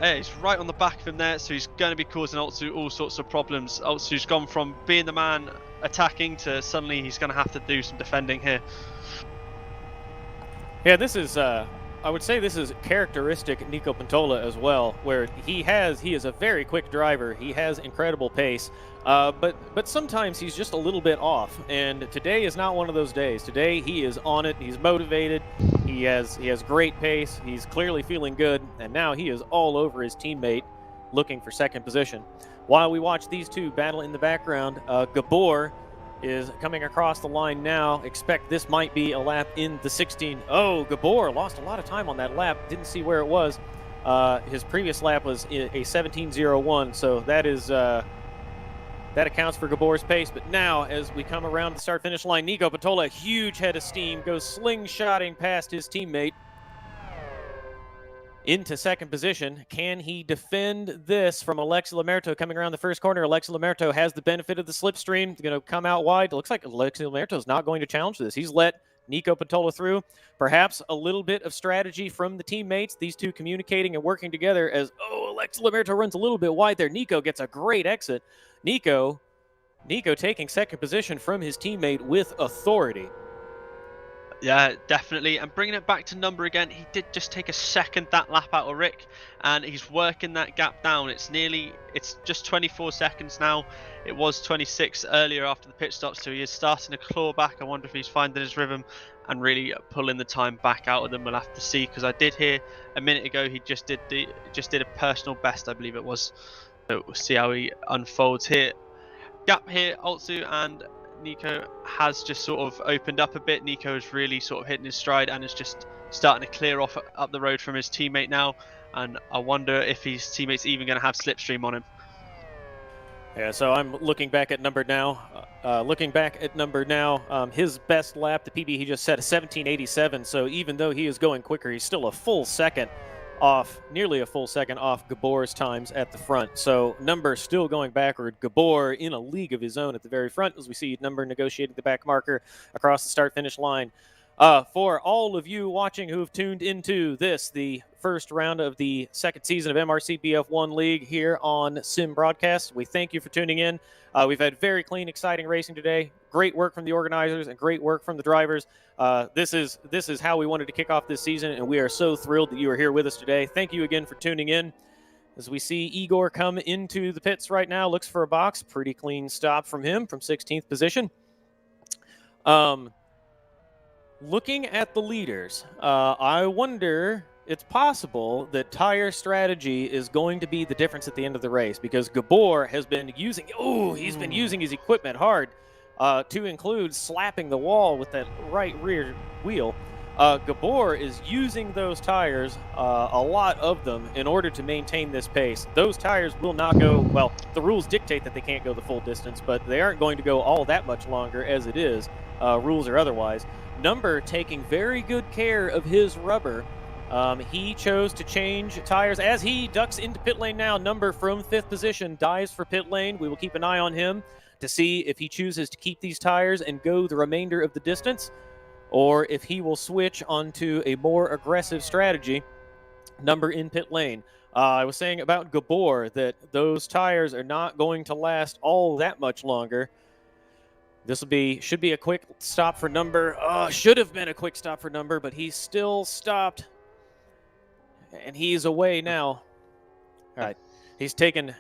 he's right on the back of him there, so he's going to be causing Altsu all sorts of problems. Altsu's gone from being the man attacking to suddenly he's going to have to do some defending here. Yeah, this is. I would say this is characteristic Nico Pantola as well, where he is a very quick driver. He has incredible pace, but sometimes he's just a little bit off. And today is not one of those days. Today he is on it. He's motivated. He has great pace. He's clearly feeling good, and now he is all over his teammate, looking for second position. While we watch these two battle in the background, Gabor is coming across the line now. Expect this might be a lap in the 16. Oh, Gabor lost a lot of time on that lap. Didn't see where it was. His previous lap was a 17:01, so that is that accounts for Gabor's pace. But now, as we come around the start-finish line, Nico Pantola, huge head of steam, goes slingshotting past his teammate into second position. Can he defend this from Alexi Lamerto coming around the first corner? Alexi Lamerto has the benefit of the slipstream. He's going to come out wide. It looks like Alexi Lamerto is not going to challenge this. He's let Nico Pantola through. Perhaps a little bit of strategy from the teammates, these two communicating and working together as, Alexi Lamerto runs a little bit wide there. Nico gets a great exit. Nico taking second position from his teammate with authority. Yeah, definitely. And bringing it back to number again, he did just take a second that lap out of Rick, and he's working that gap down. It's just 24 seconds now. It was 26 earlier after the pit stop, so he is starting to claw back. I wonder if he's finding his rhythm and really pulling the time back out of them. We'll have to see, because I did hear a minute ago he just did a personal best, I believe it was. So we'll see how he unfolds here. Gap here, Altsu and Nico has just sort of opened up a bit. Nico is really sort of hitting his stride and is just starting to clear off up the road from his teammate now, and I wonder if his teammate's even going to have slipstream on him. Yeah, so I'm looking back at number now. His best lap, the PB he just set, a 17:87. So even though he is going quicker, he's still nearly a full second off Gabor's times at the front. So Number still going backward. Gabor in a league of his own at the very front, as we see Number negotiating the back marker across the start-finish line. For all of you watching who have tuned into the first round of the second season of MRC BF1 League here on Sim Broadcast, we thank you for tuning in. We've had very clean, exciting racing today. Great work from the organizers and great work from the drivers. This is how we wanted to kick off this season, and we are so thrilled that you are here with us today. Thank you again for tuning in. As we see Igor come into the pits right now, looks for a box. Pretty clean stop from him from 16th position. Looking at the leaders, I wonder, it's possible that tire strategy is going to be the difference at the end of the race, because Gabor has been using, he's been using his equipment hard, to include slapping the wall with that right rear wheel. Gabor is using those tires, a lot of them, in order to maintain this pace. Those tires will not go, well, the rules dictate that they can't go the full distance, but they aren't going to go all that much longer as it is, rules or otherwise. Number taking very good care of his rubber. He chose to change tires as he ducks into pit lane now. Number from 5th position dives for pit lane. We will keep an eye on him to see if he chooses to keep these tires and go the remainder of the distance, or if he will switch onto a more aggressive strategy. Number in pit lane. I was saying about Gabor that those tires are not going to last all that much longer. This should be a quick stop for Number. Should have been a quick stop for Number, but he's still stopped, and he's away now. All right, he's taken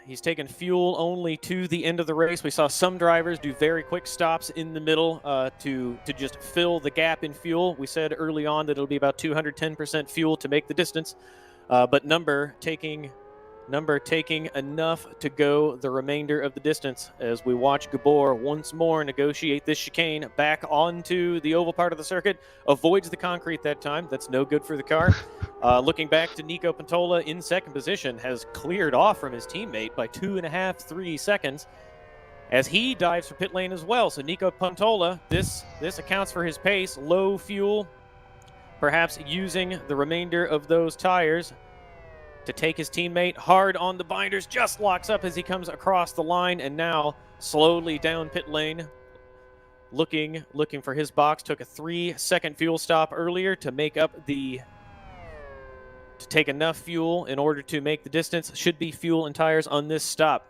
fuel only to the end of the race. We saw some drivers do very quick stops in the middle to just fill the gap in fuel. We said early on that it'll be about 210% fuel to make the distance, but Number taking enough to go the remainder of the distance as we watch Gabor once more negotiate this chicane back onto the oval part of the circuit. Avoids the concrete that time. That's no good for the car. Looking back to Nico Pantola in 2nd position, has cleared off from his teammate by 2.5, 3 seconds as he dives for pit lane as well. So Nico Pantola, this accounts for his pace. Low fuel, perhaps using the remainder of those tires to take his teammate hard on the binders, just locks up as he comes across the line, and now slowly down pit lane, looking for his box. Took a 3-second fuel stop earlier to take enough fuel in order to make the distance. Should be fuel and tires on this stop.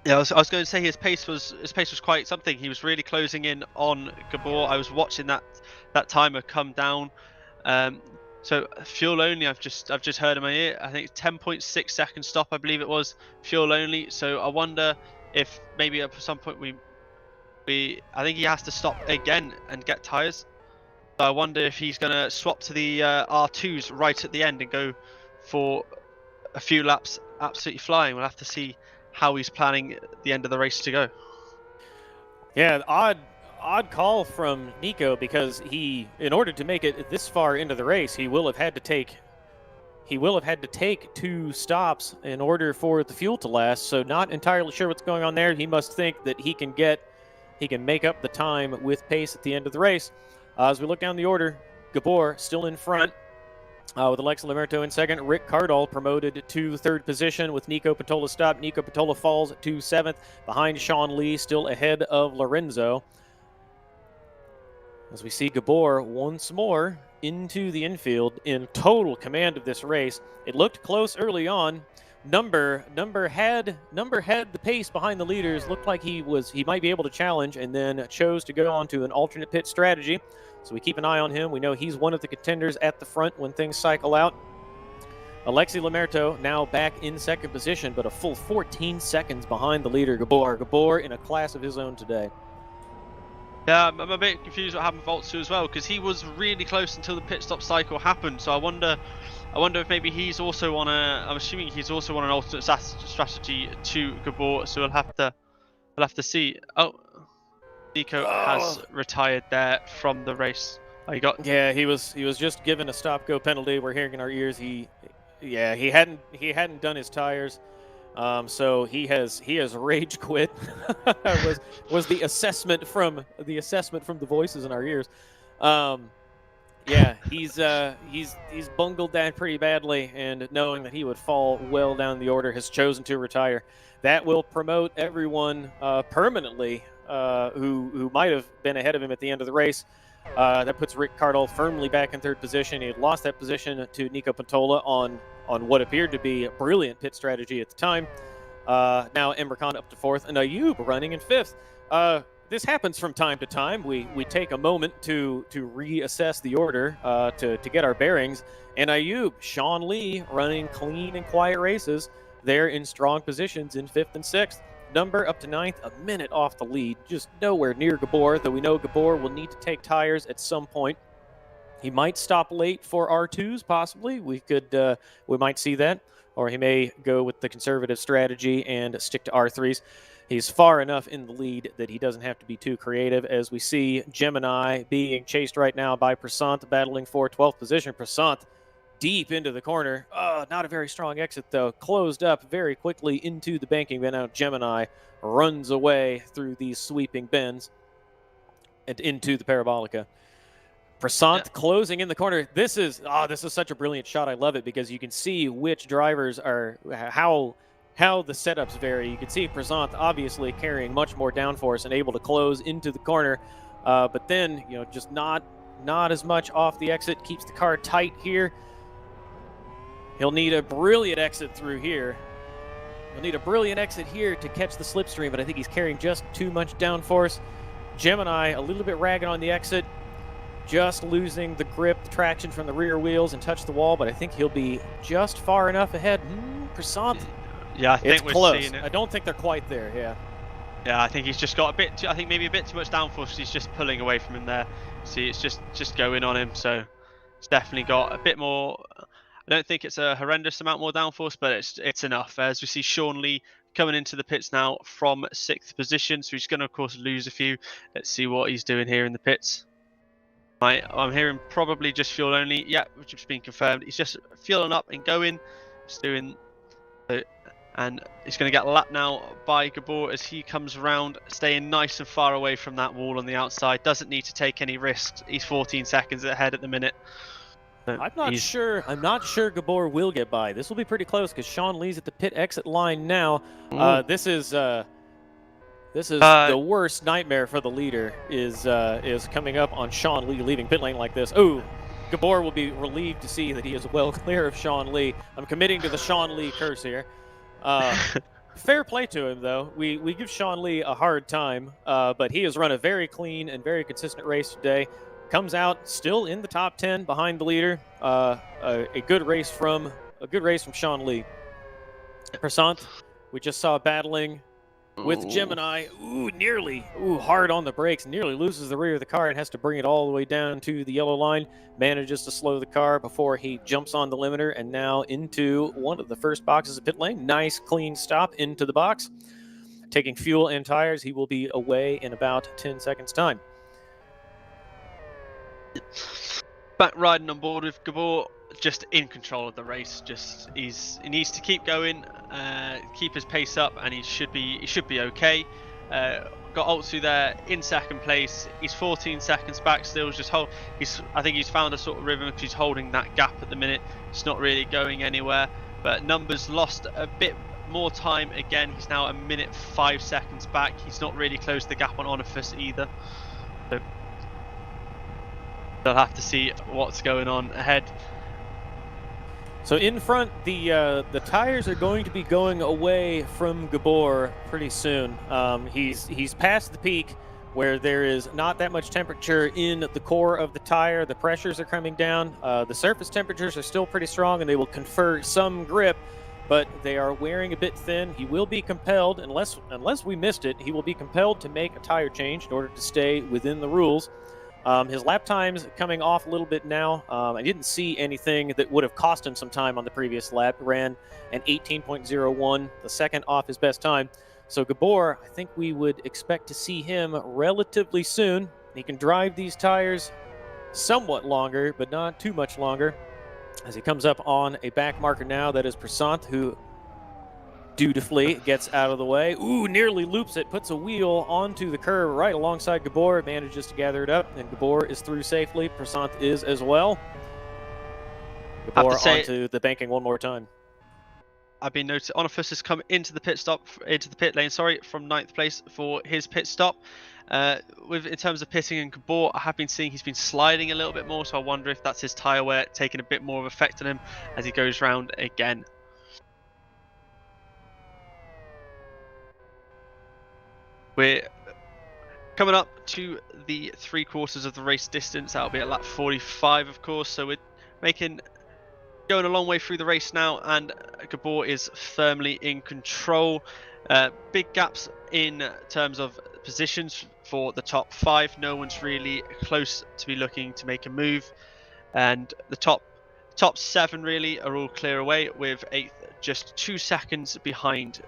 Yeah, I was going to say his pace was quite something. He was really closing in on Gabor. I was watching that timer come down. So fuel only, I've just heard in my ear. I think 10.6 second stop, I believe it was, fuel only. So I wonder if maybe at some point I think he has to stop again and get tires. So I wonder if he's gonna swap to the R2s right at the end and go for a few laps absolutely flying. We'll have to see how he's planning the end of the race to go. Yeah, odd call from Nico, because in order to make it this far into the race, he will have had to take 2 stops in order for the fuel to last. So not entirely sure what's going on there. He must think that he can make up the time with pace at the end of the race. As we look down the order, Gabor still in front, with Alexi Lamerto in 2nd. Rick Cardall promoted to 3rd position with Nico Pantola stopped. Nico Pantola falls to 7th behind Sean Lee, still ahead of Lorenzo. As we see Gabor once more into the infield in total command of this race. It looked close early on. Number had the pace behind the leaders. Looked like he might be able to challenge, and then chose to go on to an alternate pit strategy. So we keep an eye on him. We know he's one of the contenders at the front when things cycle out. Alexi Lamerto now back in 2nd position, but a full 14 seconds behind the leader, Gabor. Gabor in a class of his own today. Yeah, I'm a bit confused what happened with Voltsu as well, because he was really close until the pit stop cycle happened. So I wonder if maybe he's also on I'm assuming he's also on an alternate strategy to Gabor. So we'll have to see. Oh, Nico has retired there from the race. Yeah, he was just given a stop-go penalty. We're hearing in our ears he hadn't done his tires. So he has rage quit. was the assessment from the voices in our ears. Yeah, he's bungled that pretty badly, and knowing that he would fall well down the order, has chosen to retire. That will promote everyone permanently who might have been ahead of him at the end of the race. That puts Rick Cardall firmly back in 3rd position. He had lost that position to Nico Pantola on what appeared to be a brilliant pit strategy at the time. Now Emre Khan up to 4th, and Ayub running in 5th. This happens from time to time. We take a moment to reassess the order, to get our bearings. And Ayub, Sean Lee running clean and quiet races. They're in strong positions in 5th and 6th. number up to 9th, a minute off the lead, just nowhere near Gabor, though we know Gabor will need to take tires at some point. He might stop late for R2s, possibly. We might see that, or he may go with the conservative strategy and stick to R3s. He's far enough in the lead that he doesn't have to be too creative, as we see Gemini being chased right now by Prasant, battling for 12th position. Prasant deep into the corner. Not a very strong exit, though. Closed up very quickly into the banking bend. Now Gemini runs away through these sweeping bends and into the Parabolica. Prasant closing in the corner. This is such a brilliant shot. I love it because you can see which drivers are how the setups vary. You can see Prasant obviously carrying much more downforce and able to close into the corner, but then just not as much off the exit. Keeps the car tight here. He'll need a brilliant exit through here. He'll need a brilliant exit here to catch the slipstream, but I think he's carrying just too much downforce. Gemini a little bit ragged on the exit. Just losing the grip, the traction from the rear wheels and touch the wall, but I think he'll be just far enough ahead. Prasant. Yeah, I think it's we're close. seeing it. I don't think they're quite there, yeah. Yeah, I think he's just got maybe a bit too much downforce. He's just pulling away from him there. See, it's just going on him, so it's definitely got a bit more. I don't think it's a horrendous amount more downforce, but it's enough. As we see Sean Lee coming into the pits now from 6th position, so he's going to, of course, lose a few. Let's see what he's doing here in the pits. I'm hearing probably just fuel only. Yeah, which has been confirmed. He's just fueling up and going. Just doing. And he's going to get lapped now by Gabor as he comes around, staying nice and far away from that wall on the outside. Doesn't need to take any risks. He's 14 seconds ahead at the minute. I'm not sure Gabor will get by. This will be pretty close because Sean Lee's at the pit exit line now. This is the worst nightmare for the leader is coming up on Sean Lee leaving pit lane like this. Ooh, Gabor will be relieved to see that he is well clear of Sean Lee. I'm committing to the Sean Lee curse here. Fair play to him, though. We give Sean Lee a hard time, but he has run a very clean and very consistent race today. Comes out still in the top 10 behind the leader. A good race from Sean Lee. Prasant, we just saw battling with Gemini. Hard on the brakes. Nearly loses the rear of the car and has to bring it all the way down to the yellow line. Manages to slow the car before he jumps on the limiter and now into one of the first boxes of pit lane. Nice, clean stop into the box. Taking fuel and tires, he will be away in about 10 seconds' time. Back riding on board with Gabor, just in control of the race. He needs to keep going, keep his pace up, and he should be okay. Got Altsu there in 2nd place. He's 14 seconds back still. I think he's found a sort of rhythm because he's holding that gap at the minute. It's not really going anywhere. But Numbers lost a bit more time again. He's now a minute 5 seconds back. He's not really closed the gap on Onifus either. So they'll have to see what's going on ahead. So in front, the tires are going to be going away from Gabor pretty soon. He's past the peak where there is not that much temperature in the core of the tire. The pressures are coming down. The surface temperatures are still pretty strong, and they will confer some grip, but they are wearing a bit thin. He will be compelled, unless we missed it, he will be compelled to make a tire change in order to stay within the rules. His lap time's coming off a little bit now. I didn't see anything that would have cost him some time on the previous lap. Ran an 18.01, the second off his best time. So Gabor, I think we would expect to see him relatively soon. He can drive these tires somewhat longer, but not too much longer. As he comes up on a back marker now, that is Prasant, who dutifully gets out of the way. Ooh, nearly loops it, puts a wheel onto the curb right alongside Gabor, manages to gather it up, and Gabor is through safely. Prasant is as well. Gabor onto the banking one more time. I've been noticed Onifus has come into the pit lane, from 9th place for his pit stop. In terms of pitting and Gabor, I have been seeing he's been sliding a little bit more, so I wonder if that's his tyre wear taking a bit more of effect on him as he goes round again. We're coming up to the 3/4 of the race distance. That'll be at lap 45, of course. So we're going a long way through the race now, and Gabor is firmly in control. Big gaps in terms of positions for the top 5. No one's really close to be looking to make a move, and the top 7 really are all clear away, with 8th just 2 seconds behind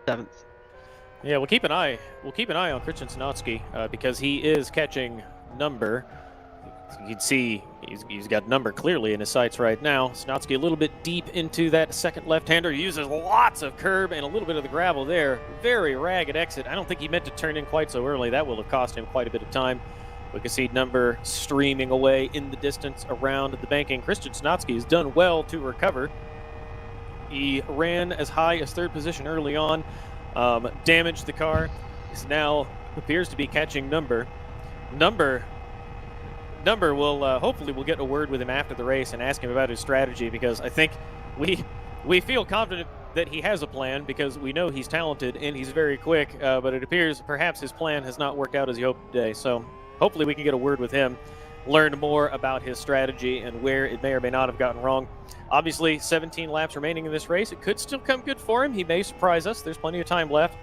7th. Yeah, we'll keep an eye on Christian Schnotsky because he is catching number. You can see he's got number clearly in his sights right now. Schnotsky a little bit deep into that second left-hander. He uses lots of curb and a little bit of the gravel there. Very ragged exit. I don't think he meant to turn in quite so early. That will have cost him quite a bit of time. We can see number streaming away in the distance around the banking. Christian Schnotsky has done well to recover. He ran as high as 3rd position early on, damaged the car. He's now appears to be catching number. Number will hopefully we'll get a word with him after the race and ask him about his strategy, because I think we feel confident that he has a plan because we know he's talented and he's very quick, but it appears perhaps his plan has not worked out as he hoped today. So hopefully we can get a word with him, learn more about his strategy and where it may or may not have gotten wrong. Obviously, 17 laps remaining in this race. It could still come good for him. He may surprise us. There's plenty of time left.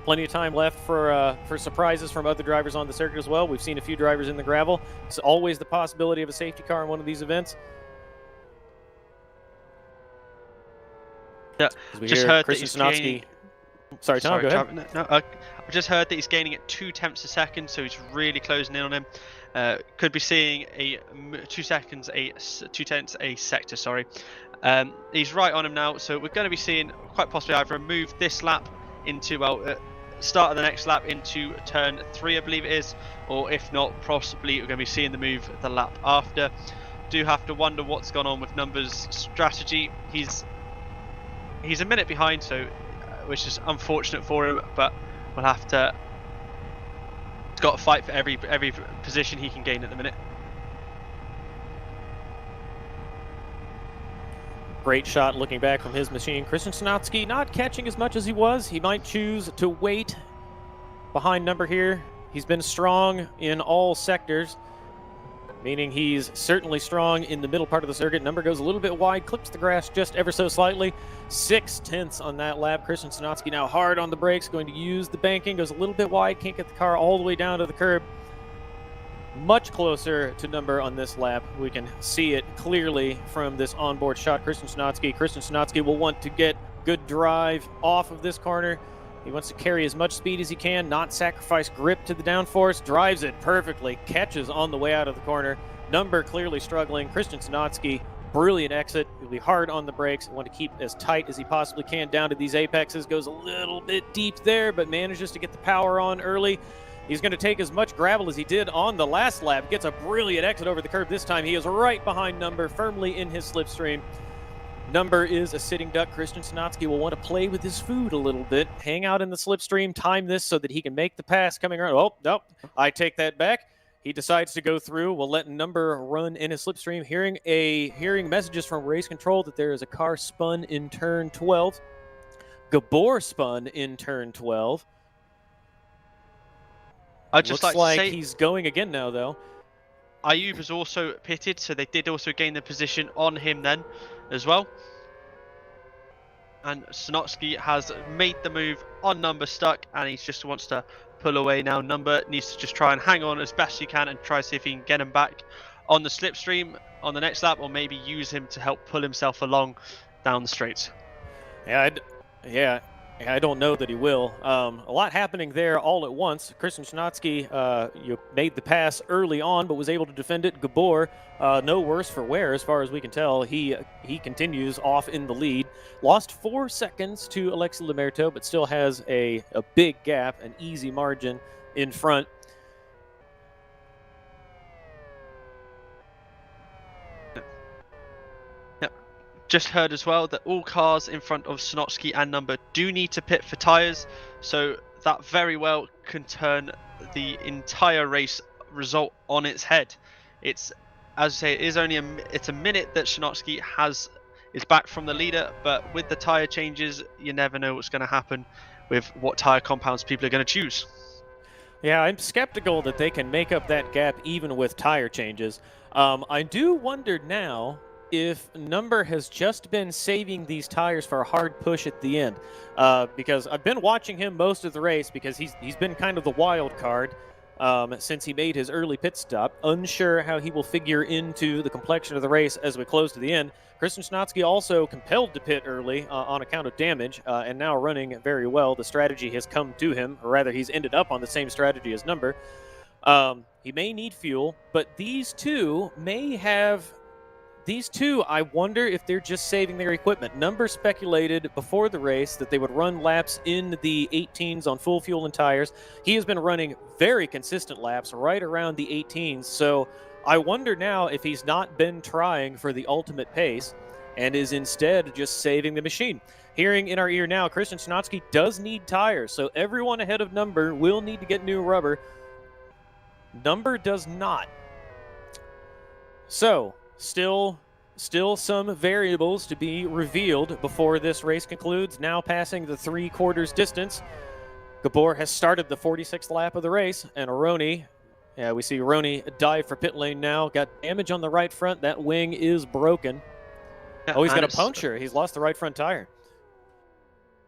Plenty of time left for surprises from other drivers on the circuit as well. We've seen a few drivers in the gravel. It's always the possibility of a safety car in one of these events. Yeah, just heard Christian that he's Schnotsky. gaining... Sorry, Tom, go ahead. I've just heard that he's gaining at 0.2 seconds, so he's really closing in on him. Could be seeing a 2 seconds, 0.2 a sector. Sorry, he's right on him now. So we're going to be seeing quite possibly either a move this lap into start of the next lap into turn 3, I believe it is, or if not, possibly we're going to be seeing the move the lap after. Do have to wonder what's gone on with Number's strategy. He's a minute behind, so which is unfortunate for him, but we'll have to. He's got to fight for every position he can gain at the minute. Great shot looking back from his machine. Christian Schnotsky not catching as much as he was. He might choose to wait behind number here. He's been strong in all sectors, meaning he's certainly strong in the middle part of the circuit. Number goes a little bit wide, clips the grass just ever so slightly. 0.6 on that lap. Christian Schnotsky now hard on the brakes, going to use the banking, goes a little bit wide, can't get the car all the way down to the curb. Much closer to number on this lap. We can see it clearly from this onboard shot. Christian Schnotsky will want to get good drive off of this corner. He wants to carry as much speed as he can, not sacrifice grip to the downforce. Drives it perfectly, catches on the way out of the corner. Number clearly struggling. Christian Schnotsky, brilliant exit. He'll be hard on the brakes. Want to keep as tight as he possibly can down to these apexes. Goes a little bit deep there, but manages to get the power on early. He's going to take as much gravel as he did on the last lap. Gets a brilliant exit over the curb this time. He is right behind Number, firmly in his slipstream. Number is a sitting duck. Christian Schnotsky will want to play with his food a little bit, hang out in the slipstream, time this so that he can make the pass coming around. Oh, nope, I take that back. He decides to go through. We'll let Number run in his slipstream. Hearing messages from race control that there is a car spun in turn 12. Gabor spun in turn 12. Looks like he's going again now, though. Ayub was also pitted, so they did also gain the position on him then as well. And Schnotsky has made the move on Number, stuck, and he just wants to pull away now. Number needs to just try and hang on as best he can and try to see if he can get him back on the slipstream on the next lap, or maybe use him to help pull himself along down the straights. I don't know that he will. A lot happening there all at once. Christian Schnotsky made the pass early on, but was able to defend it. Gabor, no worse for wear as far as we can tell. He continues off in the lead. Lost 4 seconds to Alexis Lemerto, but still has a big gap, an easy margin in front. Just heard as well that all cars in front of Schnotsky and Number do need to pit for tyres, so that very well can turn the entire race result on its head. It's, as I say, it's a minute that Schnotsky is back from the leader, but with the tyre changes, you never know what's going to happen with what tyre compounds people are going to choose. Yeah, I'm skeptical that they can make up that gap even with tyre changes. I do wonder now if Number has just been saving these tires for a hard push at the end, because I've been watching him most of the race because he's been kind of the wild card since he made his early pit stop. Unsure how he will figure into the complexion of the race as we close to the end. Christian Schnotsky also compelled to pit early on account of damage, and now running very well. The strategy has come to him, or rather, he's ended up on the same strategy as Number. He may need fuel, but these two may have. These two, I wonder if they're just saving their equipment. Number speculated before the race that they would run laps in the 18s on full fuel and tires. He has been running very consistent laps right around the 18s, so I wonder now if he's not been trying for the ultimate pace and is instead just saving the machine. Hearing in our ear now, Christian Schnotsky does need tires, so everyone ahead of Number will need to get new rubber. Number does not. So, still some variables to be revealed before this race concludes. Now passing the 3/4 distance. Gabor has started the 46th lap of the race, and Aroni, we see Aroni dive for pit lane now. Got damage on the right front. That wing is broken. Yeah, oh, he's got a puncture. He's lost the right front tire.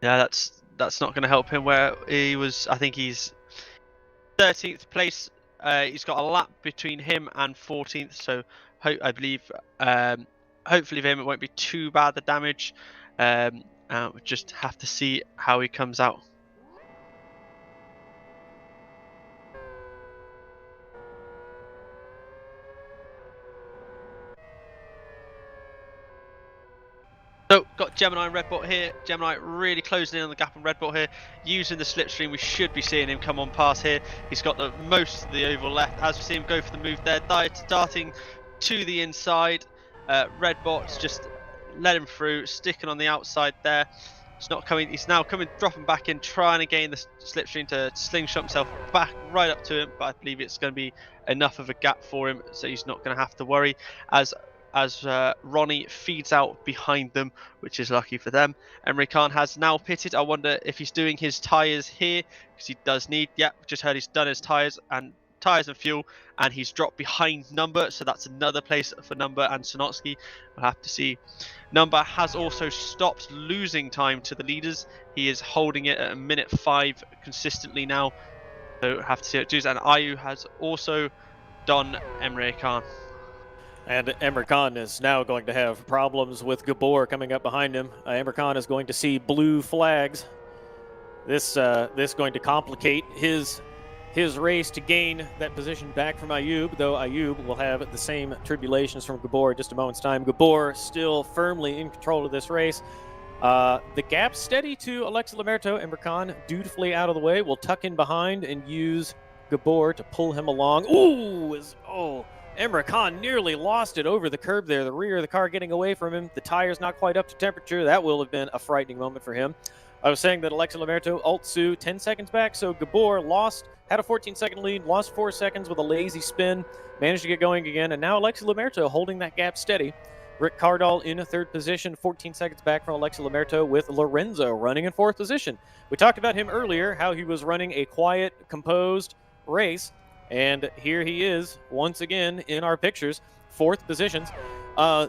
Yeah, that's not going to help him where he was. I think he's 13th place. He's got a lap between him and 14th, so I believe hopefully for him it won't be too bad, the damage. We just have to see how he comes out. So, got Gemini and Redbot here. Gemini really closing in on the gap on Redbot here. Using the slipstream, we should be seeing him come on past here. He's got the most of the oval left. As we see him go for the move there, starting to the inside. Redbot's just let him through, sticking on the outside there. It's not coming. He's now dropping back in, trying to gain the slipstream to slingshot himself back right up to him. But I believe it's going to be enough of a gap for him, so he's not going to have to worry as Ronnie feeds out behind them, which is lucky for them. Emre Khan has now pitted. I wonder if he's doing his tyres here, because he does need, just heard he's done his tyres and fuel, and he's dropped behind Number, so that's another place for Number and Schnotsky. We'll have to see. Number has also stopped losing time to the leaders. He is holding it at a minute 5 consistently now, so we'll have to see what it does. And Ayu has also done Emre Khan. And Emre Khan is now going to have problems with Gabor coming up behind him. Emre Khan is going to see blue flags. This going to complicate his race to gain that position back from Ayub, though Ayub will have the same tribulations from Gabor in just a moment's time. Gabor still firmly in control of this race. The gap steady to Alexi Lamerto. Emre Khan dutifully out of the way, will tuck in behind and use Gabor to pull him along. Emre Khan nearly lost it over the curb there. The rear of the car getting away from him. The tire's not quite up to temperature. That will have been a frightening moment for him. I was saying that Alexi Lamerto, Alt-Su, 10 seconds back, so Gabor had a 14-second lead, lost 4 seconds with a lazy spin, managed to get going again, and now Alexi Lamerto holding that gap steady. Rick Cardall in a 3rd position, 14 seconds back from Alexi Lamerto, with Lorenzo running in 4th position. We talked about him earlier, how he was running a quiet, composed race, and here he is, once again, in our pictures, 4th positions.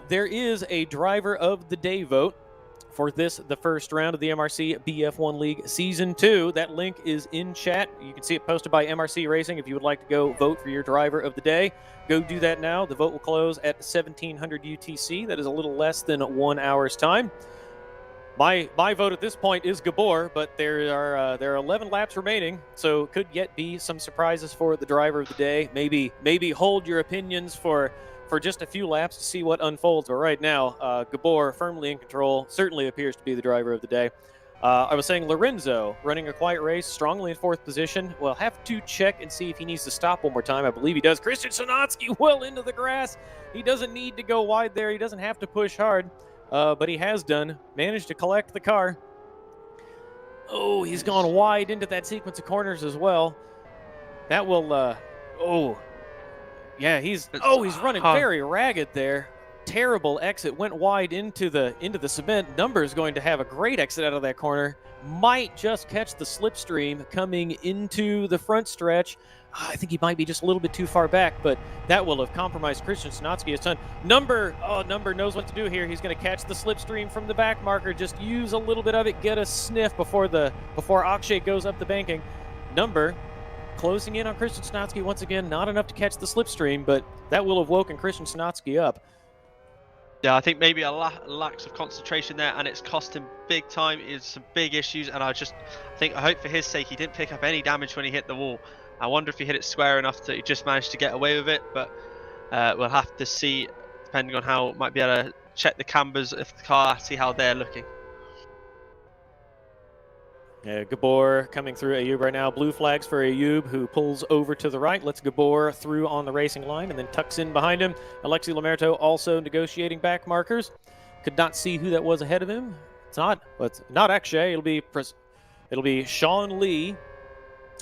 There is a Driver of the Day vote for the first round of the MRC BF1 League Season 2. That link is in chat. You can see it posted by MRC Racing. If you would like to go vote for your Driver of the Day, go do that now. The vote will close at 1700 UTC. That is a little less than 1 hour's time. My vote at this point is Gabor, but there are 11 laps remaining, so could yet be some surprises for the Driver of the Day. Maybe hold your opinions for just a few laps to see what unfolds. But right now, Gabor firmly in control, certainly appears to be the Driver of the Day. I was saying Lorenzo running a quiet race, strongly in 4th position. We'll have to check and see if he needs to stop one more time. I believe he does. Christian Schnotsky well into the grass. He doesn't need to go wide there. He doesn't have to push hard. But he has managed to collect the car. Oh, he's gone wide into that sequence of corners as well. That will, he's running very ragged there. terrible exit, went wide into the cement. Number is going to have a great exit out of that corner. Might just catch the slipstream coming into the front stretch. I think he might be just a little bit too far back, but that will have compromised Christian Schnotsky a ton. Number knows what to do here. He's going to catch the slipstream from the back marker. Just use a little bit of it, get a sniff before Akshay goes up the banking. Number closing in on Christian Schnotsky once again. Not enough to catch the slipstream, but that will have woken Christian Schnotsky up. Yeah, I think maybe a lack of concentration there, and it's cost him big time. It's some big issues, and I hope for his sake he didn't pick up any damage when he hit the wall. I wonder if he hit it square enough that he just managed to get away with it, but we'll have to see, depending on how, might be able to check the cambers of the car, see how they're looking. Yeah, Gabor coming through Ayub right now. Blue flags for Ayub, who pulls over to the right, lets Gabor through on the racing line, and then tucks in behind him. Alexi Lamerto also negotiating back markers. Could not see who that was ahead of him. It's not Akshay. It'll be Sean Lee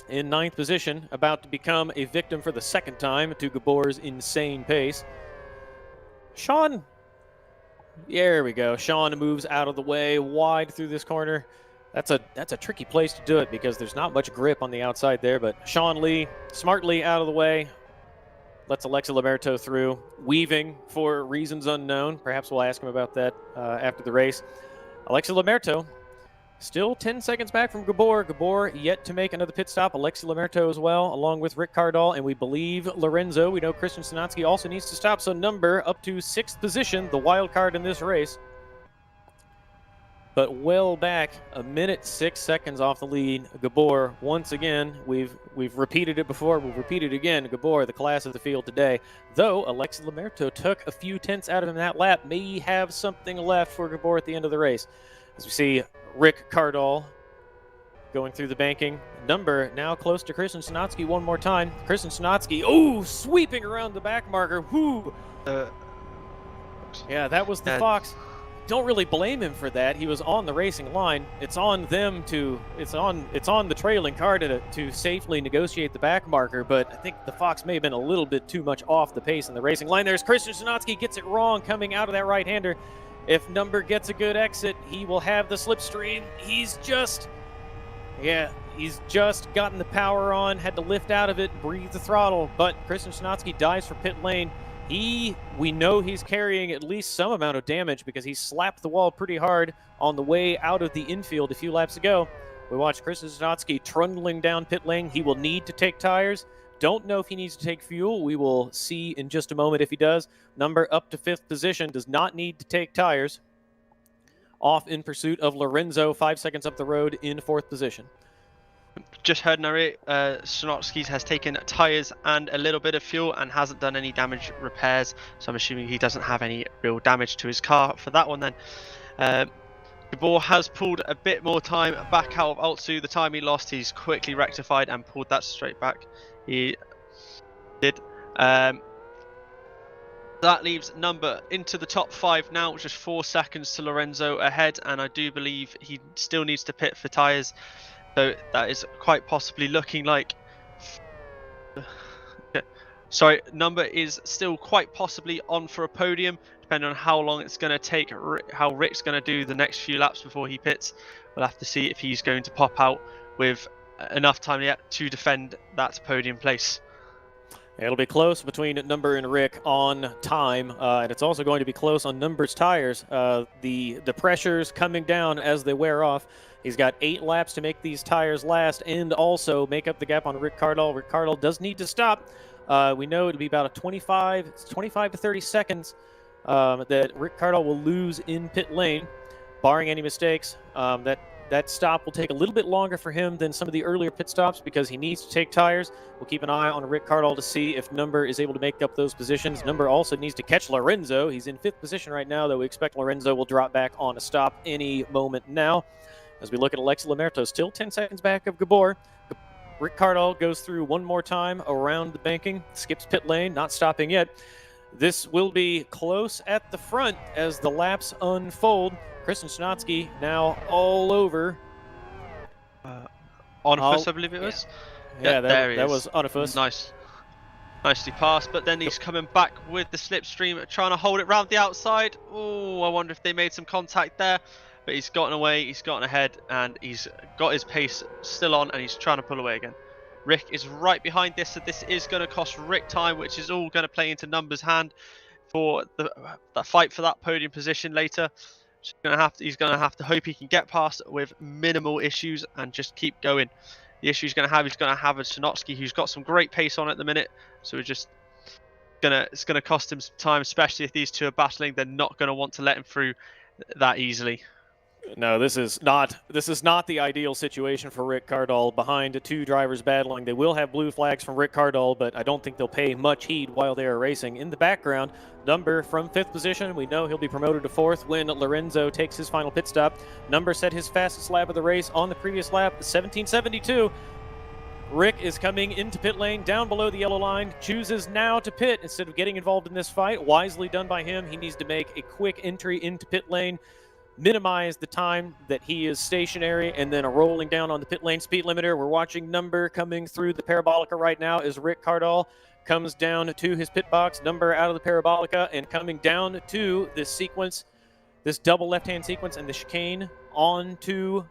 in 9th position, about to become a victim for the 2nd time to Gabor's insane pace. Sean, there we go. Sean moves out of the way, wide through this corner. That's a tricky place to do it because there's not much grip on the outside there, but Sean Lee smartly out of the way, lets Alexi Lamerto through, weaving for reasons unknown. Perhaps we'll ask him about that after the race. Alexi Lamerto still 10 seconds back from Gabor. Gabor yet to make another pit stop. Alexi Lamerto as well, along with Rick Cardall, and we believe Lorenzo. We know Christian Schnotsky also needs to stop, so Number up to 6th position, the wild card in this race. But well back, 1 minute 6 seconds off the lead. Gabor, once again, we've repeated it before, we'll repeat it again. Gabor, the class of the field today. Though Alexi Lamerto took a few tenths out of him that lap, may have something left for Gabor at the end of the race. As we see Rick Cardall going through the banking. Number now close to Christian Schnotsky one more time. Christian Schnotsky, sweeping around the back marker. Whoo! Yeah, that was the Fox. Don't really blame him for that. He was on the racing line. It's on them to, it's on the trailing car to safely negotiate the back marker, but I think the Fox may have been a little bit too much off the pace in the racing line. There's Christian Schnotsky, gets it wrong coming out of that right-hander. If Number gets a good exit, he will have the slipstream. He's just gotten the power on, had to lift out of it, breathe the throttle, but Christian Schnotsky dives for pit lane. We know he's carrying at least some amount of damage because he slapped the wall pretty hard on the way out of the infield a few laps ago. We watched Christian Schnotsky trundling down pit lane. He will need to take tires. Don't know if he needs to take fuel. We will see in just a moment if he does. Number up to 5th position, does not need to take tires. Off in pursuit of Lorenzo, 5 seconds up the road in 4th position. Just heard narrate, Schnotsky has taken tires and a little bit of fuel and hasn't done any damage repairs, so I'm assuming he doesn't have any real damage to his car for that one then. Gabor has pulled a bit more time back out of Altsu. The time he lost, he's quickly rectified and pulled that straight back. He did. That leaves Number into the top 5 now, just 4 seconds to Lorenzo ahead, and I do believe he still needs to pit for tyres. So that is quite possibly looking like... Sorry, Number is still quite possibly on for a podium, depending on how long it's going to take, how Rick's going to do the next few laps before he pits. We'll have to see if he's going to pop out with enough time yet to defend that podium place. It'll be close between Number and Rick on time, and it's also going to be close on Number's tires. The pressure's coming down as they wear off. He's got 8 laps to make these tires last and also make up the gap on Rick Cardall. Rick Cardall does need to stop. We know it'll be about a 25 to 30 seconds that Rick Cardall will lose in pit lane, barring any mistakes. That stop will take a little bit longer for him than some of the earlier pit stops because he needs to take tires. We'll keep an eye on Rick Cardall to see if Number is able to make up those positions. Number also needs to catch Lorenzo. He's in 5th position right now, though we expect Lorenzo will drop back on a stop any moment now. As we look at Alexi Lamerto, still 10 seconds back of Gabor. Rick Cardall goes through one more time around the banking, skips pit lane, not stopping yet. This will be close at the front as the laps unfold. Christian Schnotsky now all over. Onifus, I believe it was. Yeah, that was Onifus. Nice. Nicely passed, but then he's coming back with the slipstream, trying to hold it round the outside. Oh, I wonder if they made some contact there. But he's gotten away, he's gotten ahead, and he's got his pace still on, and he's trying to pull away again. Rick is right behind this, so this is going to cost Rick time, which is all going to play into Number's hand for the fight for that podium position later. He's going to have to hope he can get past with minimal issues and just keep going. The issue he's going to have a Schnotsky who's got some great pace on at the minute, so it's going to cost him some time, especially if these two are battling. They're not going to want to let him through that easily. No, this is not the ideal situation for Rick Cardall behind two drivers battling. They will have blue flags from Rick Cardall, but I don't think they'll pay much heed while they are racing. In the background, Number from 5th position. We know he'll be promoted to 4th when Lorenzo takes his final pit stop. Number set his fastest lap of the race on the previous lap, 17:72. Rick is coming into pit lane down below the yellow line, chooses now to pit instead of getting involved in this fight. Wisely done by him. He needs to make a quick entry into pit lane, minimize the time that he is stationary, and then a rolling down on the pit lane speed limiter. We're watching Number coming through the Parabolica right now as Rick Cardall comes down to his pit box. Number out of the Parabolica and coming down to this sequence, this double left-hand sequence and the chicane onto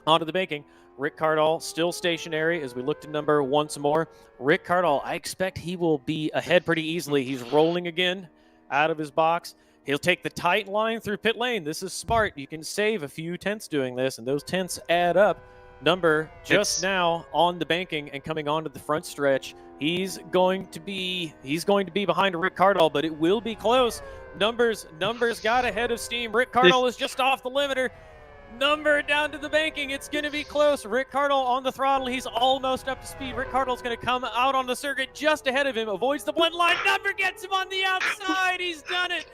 the banking. Rick Cardall still stationary as we look to Number once more. Rick Cardall, I expect he will be ahead pretty easily. He's rolling again out of his box. He'll take the tight line through pit lane. This is smart. You can save a few tenths doing this, and those tenths add up. Number just now on the banking and coming onto the front stretch. He's going to be behind Rick Cardall, but it will be close. Numbers got ahead of steam. Rick Cardall is just off the limiter. Number down to the banking. It's going to be close. Rick Cardall on the throttle. He's almost up to speed. Rick Cardall's going to come out on the circuit just ahead of him. Avoids the blend line. Number gets him on the outside. He's done it.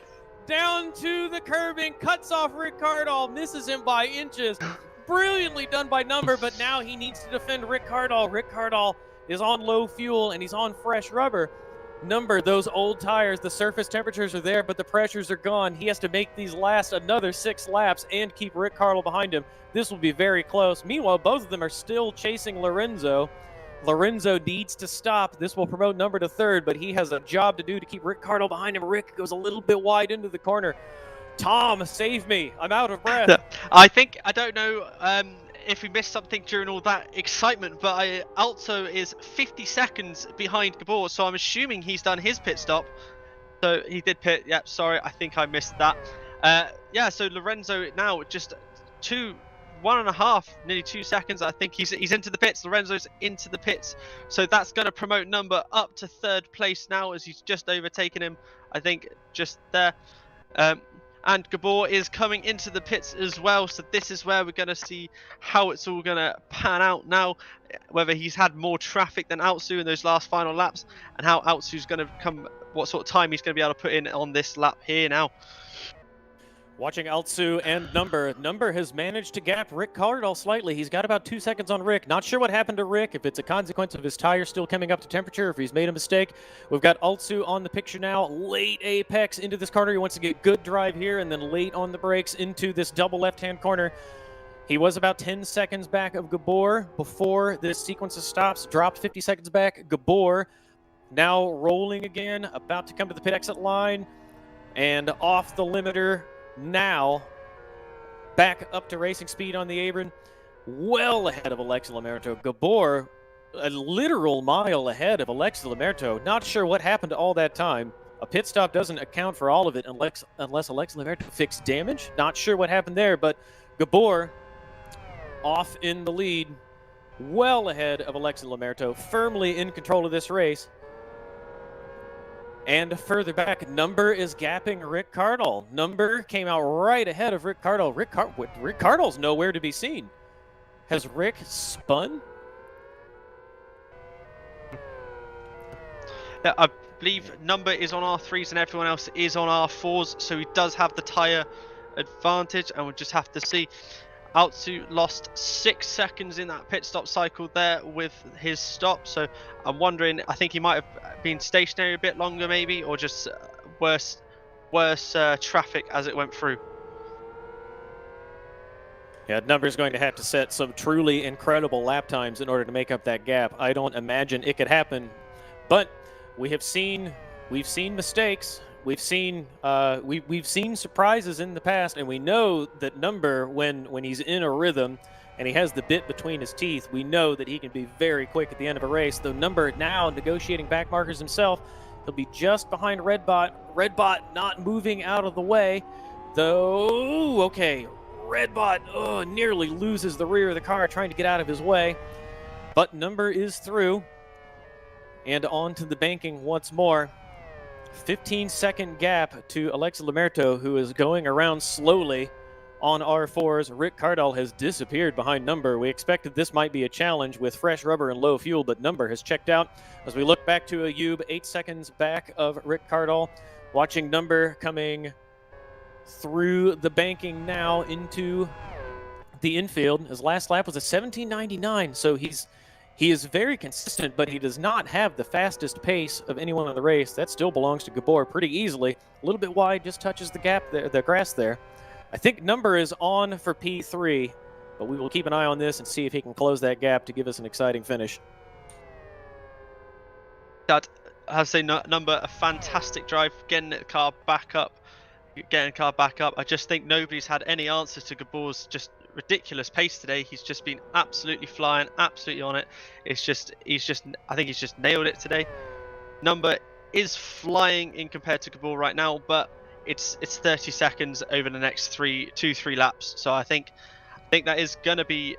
Down to the curbing. Cuts off Rick Cardall. Misses him by inches. Brilliantly done by Number, but now he needs to defend Rick Cardall. Rick Cardall is on low fuel and he's on fresh rubber. Number, those old tires, the surface temperatures are there, but the pressures are gone. He has to make these last another 6 laps and keep Rick Cardall behind him. This will be very close. Meanwhile, both of them are still chasing Lorenzo. Lorenzo needs to stop. This will promote Number to 3rd, but he has a job to do to keep Rick Cardall behind him. Rick goes a little bit wide into the corner. Tom, save me. I'm out of breath. I don't know if we missed something during all that excitement, but Alto is 50 seconds behind Gabor, so I'm assuming he's done his pit stop. So he did pit. Yeah, sorry, I think I missed that. Yeah, so Lorenzo now just 1.5, nearly 2 seconds. I think he's into the pits. Lorenzo's into the pits, so that's going to promote Number up to 3rd place now as he's just overtaken him. I think just there. And Gabor is coming into the pits as well, so this is where we're going to see how it's all going to pan out now, whether he's had more traffic than Altsu in those last final laps, and how Altsu's going to come, what sort of time he's going to be able to put in on this lap here now. Watching Altsu and Number. Number has managed to gap Rick Cardall slightly. He's got about 2 seconds on Rick. Not sure what happened to Rick, if it's a consequence of his tire still coming up to temperature, if he's made a mistake. We've got Altsu on the picture now. Late apex into this corner. He wants to get good drive here, and then late on the brakes into this double left-hand corner. He was about 10 seconds back of Gabor before this sequence of stops. Dropped 50 seconds back. Gabor now rolling again, about to come to the pit exit line, and off the limiter. Now, back up to racing speed on the apron, well ahead of Alexi Lamerto. Gabor, a literal mile ahead of Alexi Lamerto. Not sure what happened to all that time. A pit stop doesn't account for all of it unless Alexi Lamerto fixed damage. Not sure what happened there, but Gabor off in the lead, well ahead of Alexi Lamerto, firmly in control of this race. And further back, Number is gapping Rick Cardall. Number came out right ahead of Rick Cardall. Rick Cardall's nowhere to be seen. Has Rick spun? Yeah, I believe Number is on R3s and everyone else is on R4s, so he does have the tyre advantage, and we'll just have to see. Altsu lost 6 seconds in that pit stop cycle there with his stop, so I'm wondering, I think he might have been stationary a bit longer maybe, or just worse traffic as it went through. Yeah, Number's going to have to set some truly incredible lap times in order to make up that gap. I don't imagine it could happen, but we've seen mistakes. We've seen surprises in the past, and we know that Number, when he's in a rhythm and he has the bit between his teeth, we know that he can be very quick at the end of a race. Though Number now negotiating back markers himself, he'll be just behind Redbot. Redbot not moving out of the way, though. Okay, Redbot nearly loses the rear of the car trying to get out of his way, but Number is through and on to the banking once more. 15-second gap to Alexa Lamerto, who is going around slowly on R4s. Rick Cardall has disappeared behind Number. We expected this might be a challenge with fresh rubber and low fuel, but Number has checked out. As we look back to Ayub, 8 seconds back of Rick Cardall, watching Number coming through the banking now into the infield. His last lap was a 17.99, so he is very consistent, but he does not have the fastest pace of anyone in the race. That still belongs to Gabor pretty easily. A little bit wide, just touches the gap there, the grass there. I think Number is on for P3, but we will keep an eye on this and see if he can close that gap to give us an exciting finish. That has to say, Number, a fantastic drive, getting the car back up. I just think nobody's had any answers to Gabor's just ridiculous pace today. He's just been absolutely flying, absolutely on it. I think he's just nailed it today. Number is flying in compared to Gabor right now, but it's 30 seconds over the next 2-3 laps. So I think that is gonna be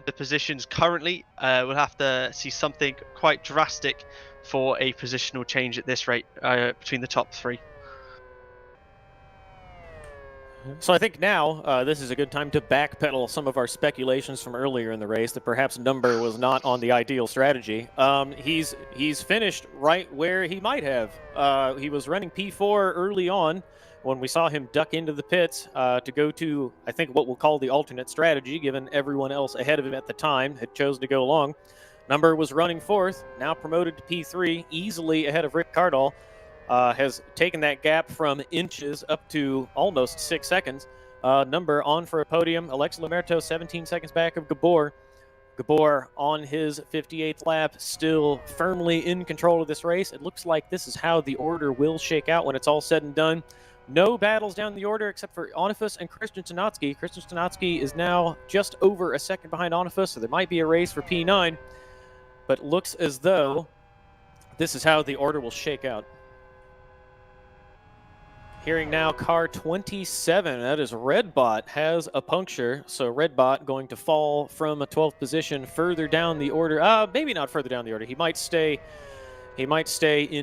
the positions currently. We'll have to see something quite drastic for a positional change at this rate between the top three. So I think now this is a good time to backpedal some of our speculations from earlier in the race that perhaps Number was not on the ideal strategy. He's finished right where he might have. He was running P4 early on when we saw him duck into the pits to go to, I think, what we'll call the alternate strategy, given everyone else ahead of him at the time had chosen to go long. Number was running fourth, now promoted to P3, easily ahead of Rick Cardall. Has taken that gap from inches up to almost 6 seconds. Number on for a podium. Alexa Lamerto 17 seconds back of Gabor. Gabor on his 58th lap, still firmly in control of this race. It looks like this is how the order will shake out when it's all said and done. No battles down the order except for Onifus and Christian Schnotsky. Christian Schnotsky is now just over a second behind Onifus, so there might be a race for P9. But looks as though this is how the order will shake out. Hearing now car 27, that is Redbot, has a puncture. So Redbot going to fall from a 12th position further down the order. Maybe not further down the order. He might stay in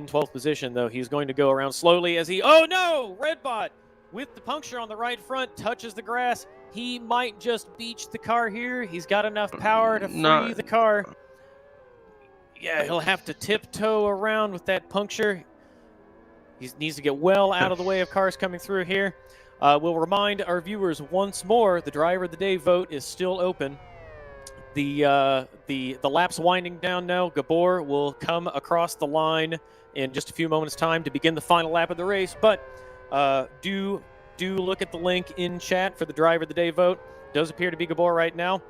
12th position, though. He's going to go around slowly as he, oh no! Redbot with the puncture on the right front touches the grass. He might just beach the car here. He's got enough power to free the car. Yeah, he'll have to tiptoe around with that puncture. He needs to get well out of the way of cars coming through here. We'll remind our viewers once more, the driver of the day vote is still open. The lap's winding down now. Gabor will come across the line in just a few moments' time to begin the final lap of the race. But do look at the link in chat for the driver of the day vote. Does appear to be Gabor right now.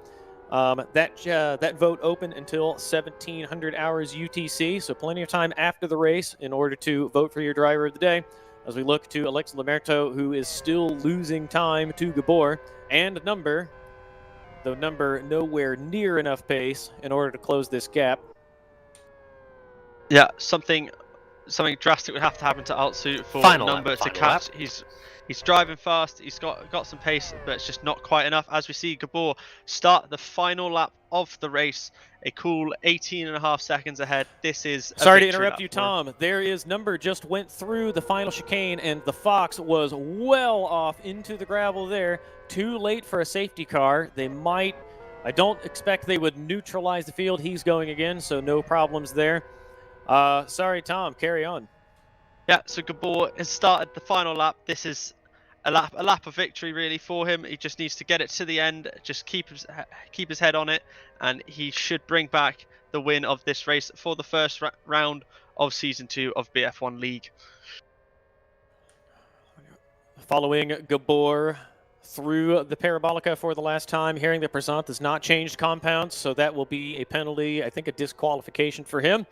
That vote open until 1700 hours UTC, so plenty of time after the race in order to vote for your driver of the day. As we look to Alexa Lamerto, who is still losing time to Gabor, and Number, though Number nowhere near enough pace in order to close this gap. Yeah, something drastic would have to happen to Altsu for Number to catch. He's driving fast, he's got some pace, but it's just not quite enough. As we see Gabor start the final lap of the race, a cool 18.5 seconds ahead. This is sorry to interrupt you, Tom. There is Number just went through the final chicane, and the Fox was well off into the gravel there. Too late for a safety car. I don't expect they would neutralize the field. He's going again, so no problems there. Sorry, Tom, carry on. Yeah, so Gabor has started the final lap. This is a lap of victory really for him. He just needs to get it to the end, just keep his head on it, and he should bring back the win of this race for the first round of Season 2 of BF1 League. Following Gabor through the Parabolica for the last time, hearing that Prasant has not changed compounds, so that will be a penalty, I think a disqualification for him.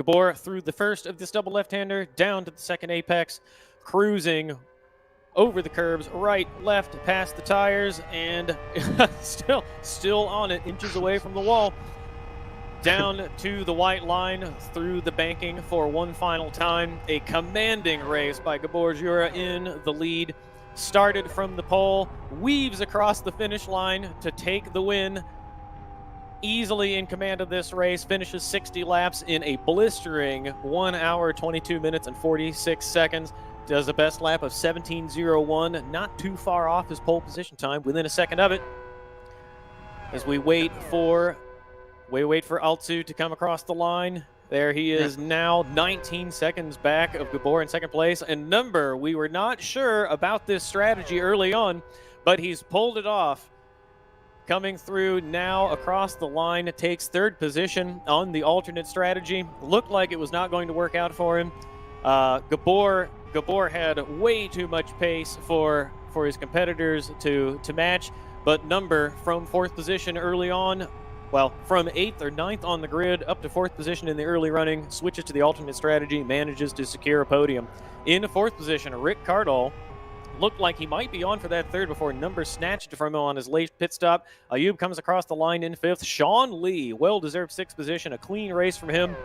Gabor through the first of this double left-hander, down to the second apex, cruising over the curbs, right, left, past the tires, and still on it, inches away from the wall. Down to the white line, through the banking for one final time. A commanding race by Gabor Jura in the lead. Started from the pole, weaves across the finish line to take the win. Easily in command of this race, finishes 60 laps in a blistering 1 hour, 22 minutes, and 46 seconds. Does a best lap of 17:01, not too far off his pole position time, within a second of it. As we wait for Altsu to come across the line. There he is now 19 seconds back of Gabor in second place. And number, we were not sure about this strategy early on, but he's pulled it off. Coming through now across the line, takes third position on the alternate strategy. Looked like it was not going to work out for him. Gabor had way too much pace for his competitors to match, but number from fourth position early on, well, from 8th or 9th on the grid up to 4th position in the early running, switches to the alternate strategy, manages to secure a podium. In 4th position, Rick Cardall looked like he might be on for that third before number snatched from him on his late pit stop. Ayub comes across the line in 5th. Sean Lee, well-deserved 6th position, a clean race from him.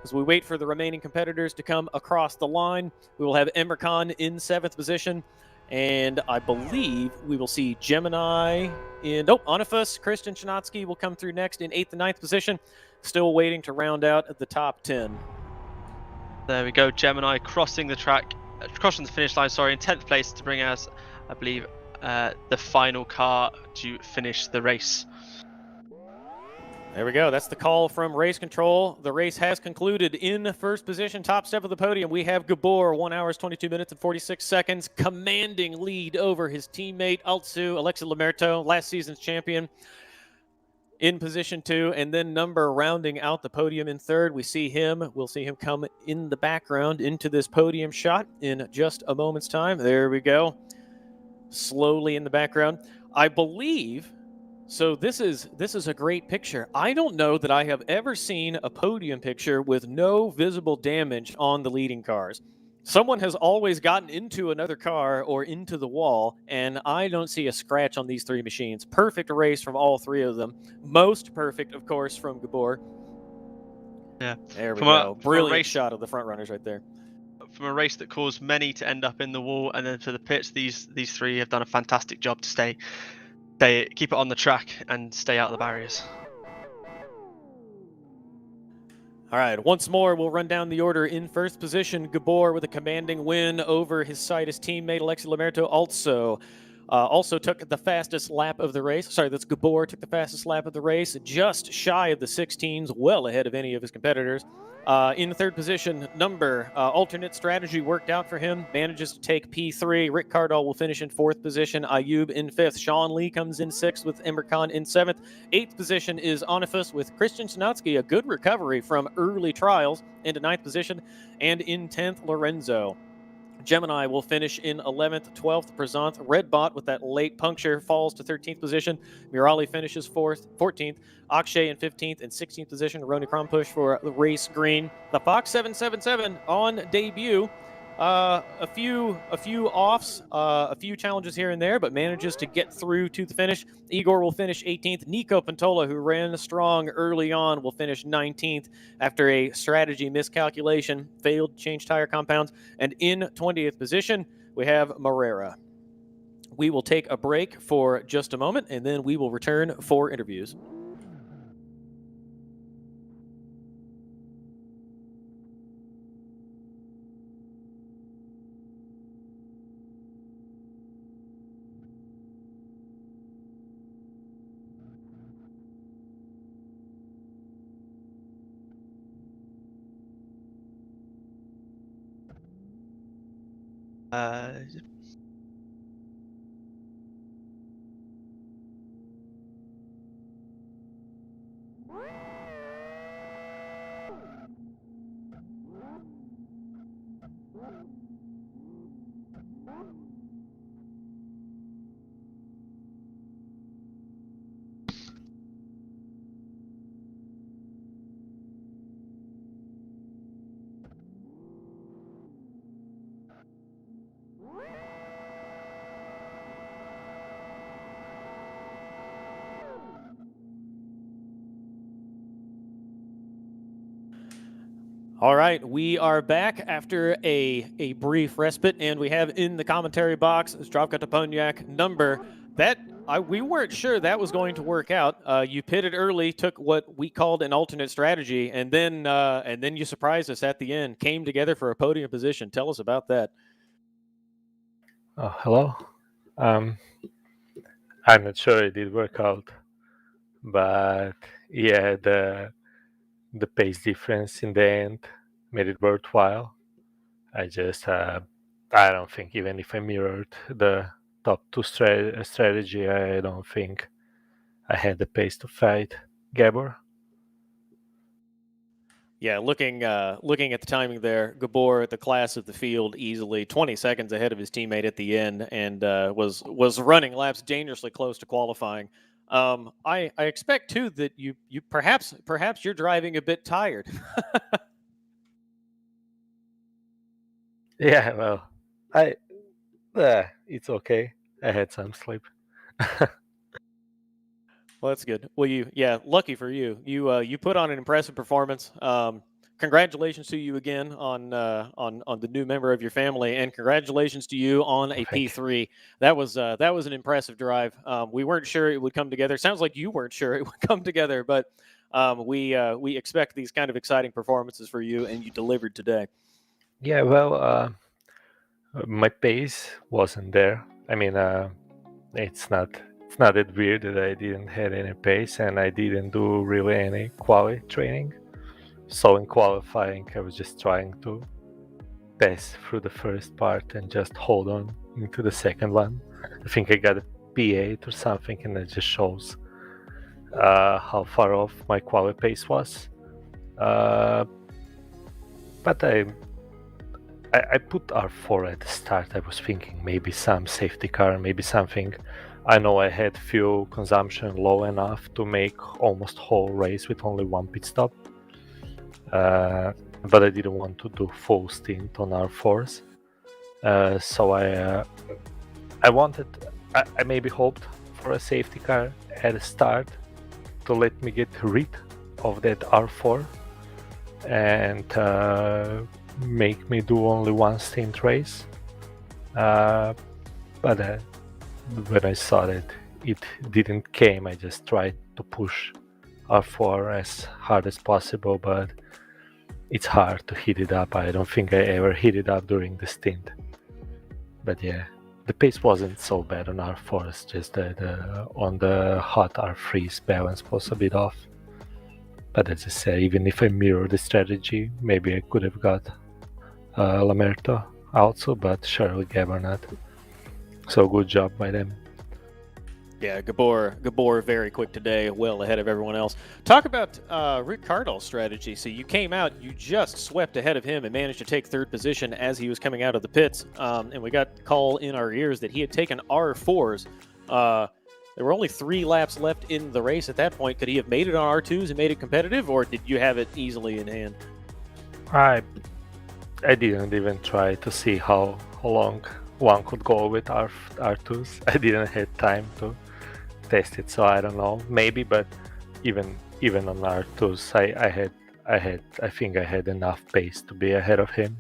As we wait for the remaining competitors to come across the line, we will have Emre Khan in 7th position. And I believe we will see Gemini in, Onifus, Christian Schnotsky will come through next in 8th and 9th position. Still waiting to round out the top 10. There we go, Gemini crossing the finish line, in 10th place to bring us, I believe, the final car to finish the race. There we go. That's the call from race control. The race has concluded. In first position, top step of the podium, we have Gabor, 1 hour, 22 minutes, and 46 seconds. Commanding lead over his teammate, Altsu, Alexis Lamerto, last season's champion, in position 2. And then number rounding out the podium in third. We'll see him come in the background into this podium shot in just a moment's time. There we go. Slowly in the background. I believe... So this is a great picture. I don't know that I have ever seen a podium picture with no visible damage on the leading cars. Someone has always gotten into another car or into the wall, and I don't see a scratch on these three machines. Perfect race from all three of them. Most perfect, of course, from Gabor. Yeah. There we go. Brilliant shot of the front runners right there. From a race that caused many to end up in the wall and then to the pits, these three have done a fantastic job to keep it on the track and stay out of the barriers. All right, once more, we'll run down the order. In first position, Gabor with a commanding win over his Citus teammate, Alexis Lamerto, also took the fastest lap of the race. Sorry, that's Gabor, took the fastest lap of the race, just shy of the 16s, well ahead of any of his competitors. In third position, number alternate strategy worked out for him, manages to take P3. Rick Cardall will finish in fourth position. Ayub in fifth. Sean Lee comes in sixth with Emre Khan in seventh. Eighth position is Onifus with Christian Schnotsky, a good recovery from early trials, into ninth position. And in 10th, Lorenzo. Gemini will finish in 11th, 12th. Prezant, Redbot with that late puncture falls to 13th position. Murali finishes 14th. Akshay in 15th and 16th position. Roni Krompush for the race green. The Fox 777 on debut. A few offs, a few challenges here and there, but manages to get through to the finish. Igor will finish 18th. Nico Pantola, who ran strong early on, will finish 19th after a strategy miscalculation, failed to change tire compounds. And in 20th position, we have Morera. We will take a break for just a moment, and then we will return for interviews. All right, we are back after a brief respite, and we have in the commentary box Zdravka Toponiak number that we weren't sure that was going to work out. You pitted early, took what we called an alternate strategy, and then you surprised us at the end. Came together for a podium position. Tell us about that. Oh, hello. I'm not sure it did work out, but yeah, the pace difference in the end made it worthwhile. I don't think even if I mirrored the top two strategy, I don't think I had the pace to fight Gabor. Yeah, looking at the timing there, Gabor, the class of the field, easily 20 seconds ahead of his teammate at the end, and was running laps dangerously close to qualifying. I expect too that you perhaps you're driving a bit tired. Yeah, well, it's okay. I had some sleep. Well, that's good. Well, lucky for you. You put on an impressive performance. Congratulations to you again on the new member of your family, and congratulations to you on a P3. That was an impressive drive. We weren't sure it would come together. Sounds like you weren't sure it would come together, but we expect these kind of exciting performances for you, and you delivered today. Yeah, well, my pace wasn't there. I mean, it's not that weird that I didn't have any pace, and I didn't do really any quali training. So in qualifying, I was just trying to pass through the first part and just hold on into the second one. I think I got a P8 or something, and it just shows how far off my quali pace was. But I put R4 at the start. I was thinking maybe some safety car, maybe something. I know I had fuel consumption low enough to make almost whole race with only one pit stop. But I didn't want to do full stint on R4s. So I maybe hoped for a safety car at the start to let me get rid of that R4 and make me do only one stint race. But when I saw that it didn't came, I just tried to push R4 as hard as possible, but it's hard to heat it up. I don't think I ever heat it up during the stint. But yeah, the pace wasn't so bad on R4s, just that on the hot R3s balance was a bit off. But as I say, even if I mirror the strategy, maybe I could have got Lamerto also, but surely Gabor not. So good job by them. Yeah, Gabor very quick today, well ahead of everyone else. Talk about Rick Cardall's strategy. So you came out, you just swept ahead of him and managed to take third position as he was coming out of the pits. And we got call in our ears that he had taken R4s. There were only 3 laps left in the race at that point. Could he have made it on R2s and made it competitive, or did you have it easily in hand? I didn't even try to see how long one could go with R2s. I didn't have time to test it, so I don't know. Maybe, but even on R2s, I think I had enough pace to be ahead of him.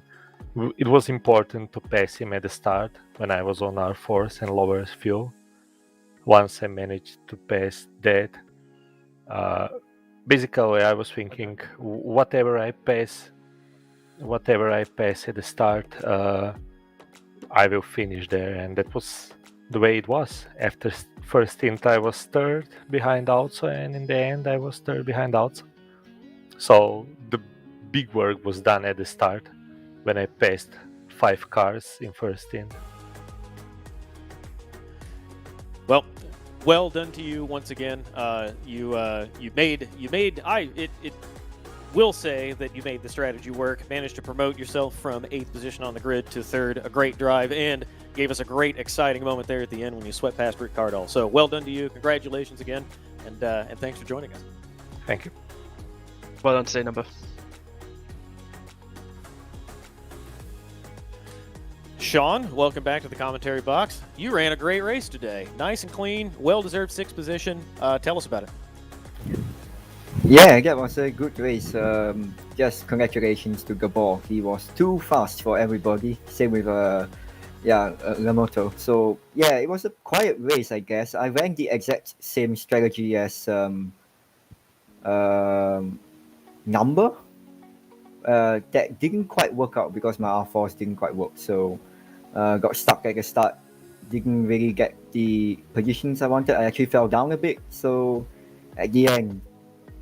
It was important to pass him at the start when I was on R4s and lower fuel. Once I managed to pass that, basically I was thinking whatever I pass at the start, I will finish there, and that was the way it was. After first stint I was third behind Alzo, and in the end I was third behind Alzo. So the big work was done at the start when I passed 5 cars in first stint. Well done to you once again. You made. It will say that you made the strategy work, managed to promote yourself from 8th position on the grid to 3rd, a great drive, and gave us a great exciting moment there at the end when you swept past Rick Cardall. So well done to you. Congratulations again, and thanks for joining us. Thank you. Well done today, number. Sean, welcome back to the commentary box. You ran a great race today. Nice and clean, well-deserved 6th position. Tell us about it. Yeah, that was a good race. Just congratulations to Gabor. He was too fast for everybody. Same with Lamoto. So yeah, it was a quiet race, I guess. I ran the exact same strategy as Number. That didn't quite work out because my R-Force didn't quite work. So got stuck at the start. Didn't really get the positions I wanted. I actually fell down a bit. So at the end,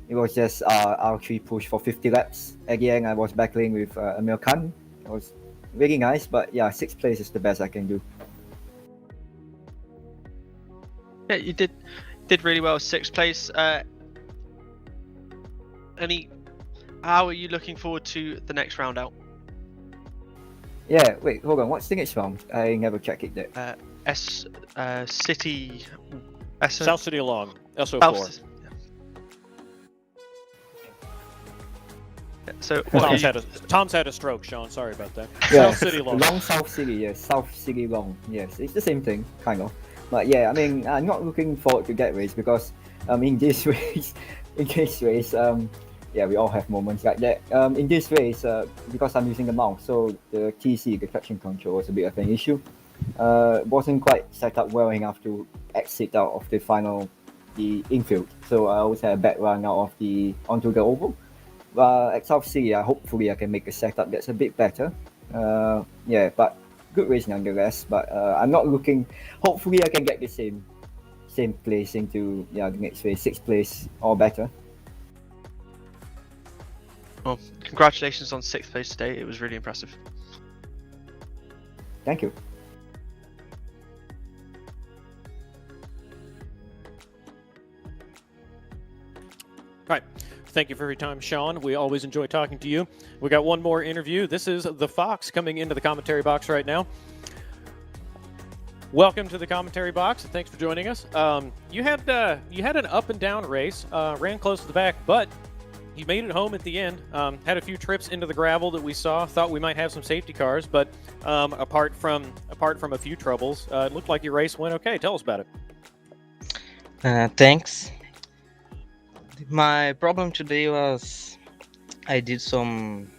it was just R3 push for 50 laps. At the end, I was battling with Amir Khan. It was really nice, but yeah, 6th place is the best I can do. Yeah, you did really well. 6th place. How are you looking forward to the next round out? Yeah, wait, hold on. What's the next round? I never checked it there. City. South City Long, SO4. So Tom's had a stroke, Sean. Sorry about that. Yeah, South City Long. Long South City, yes. South City Long, yes. It's the same thing, kind of. But yeah, I mean, I'm not looking forward to that race because in this race, yeah, we all have moments like that. In this race, because I'm using the mouse, so the TC, the traction control, was a bit of an issue. Wasn't quite set up well enough to exit out of the infield. So I always had a bad run out of onto the oval. At South City, hopefully I can make a setup that's a bit better. Yeah, but good race nonetheless. But I'm not looking. Hopefully I can get the same place into the next race, 6th place or better. Well, congratulations on 6th place today. It was really impressive. Thank you. All right. Thank you for your time, Sean. We always enjoy talking to you. We got one more interview. This is the Fox coming into the commentary box right now. Welcome to the commentary box. Thanks for joining us. You had an up and down race. Ran close to the back, but you made it home at the end. Had a few trips into the gravel that we saw. Thought we might have some safety cars, but apart from a few troubles, it looked like your race went okay. Tell us about it. Thanks. My problem today was I did some.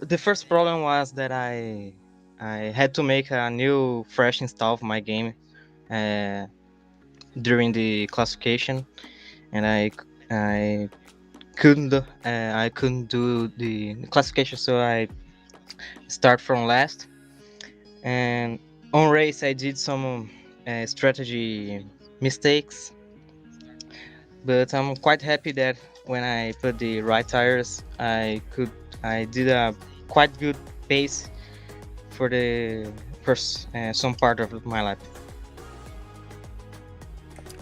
The first problem was that I had to make a new fresh install of my game during the classification, and I couldn't do the classification, so I start from last. And on race I did some strategy mistakes. But I'm quite happy that when I put the right tires, I did a quite good pace for the first some part of my lap.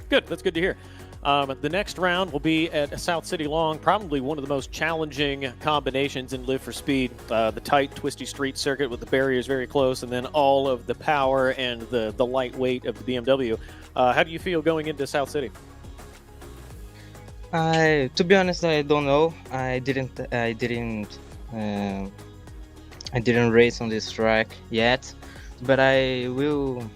Good. That's good to hear. The next round will be at South City Long, probably one of the most challenging combinations in Live for Speed. The tight, twisty street circuit with the barriers very close, and then all of the power and the lightweight of the BMW. How do you feel going into South City? To be honest, I don't know. I didn't race on this track yet, but I will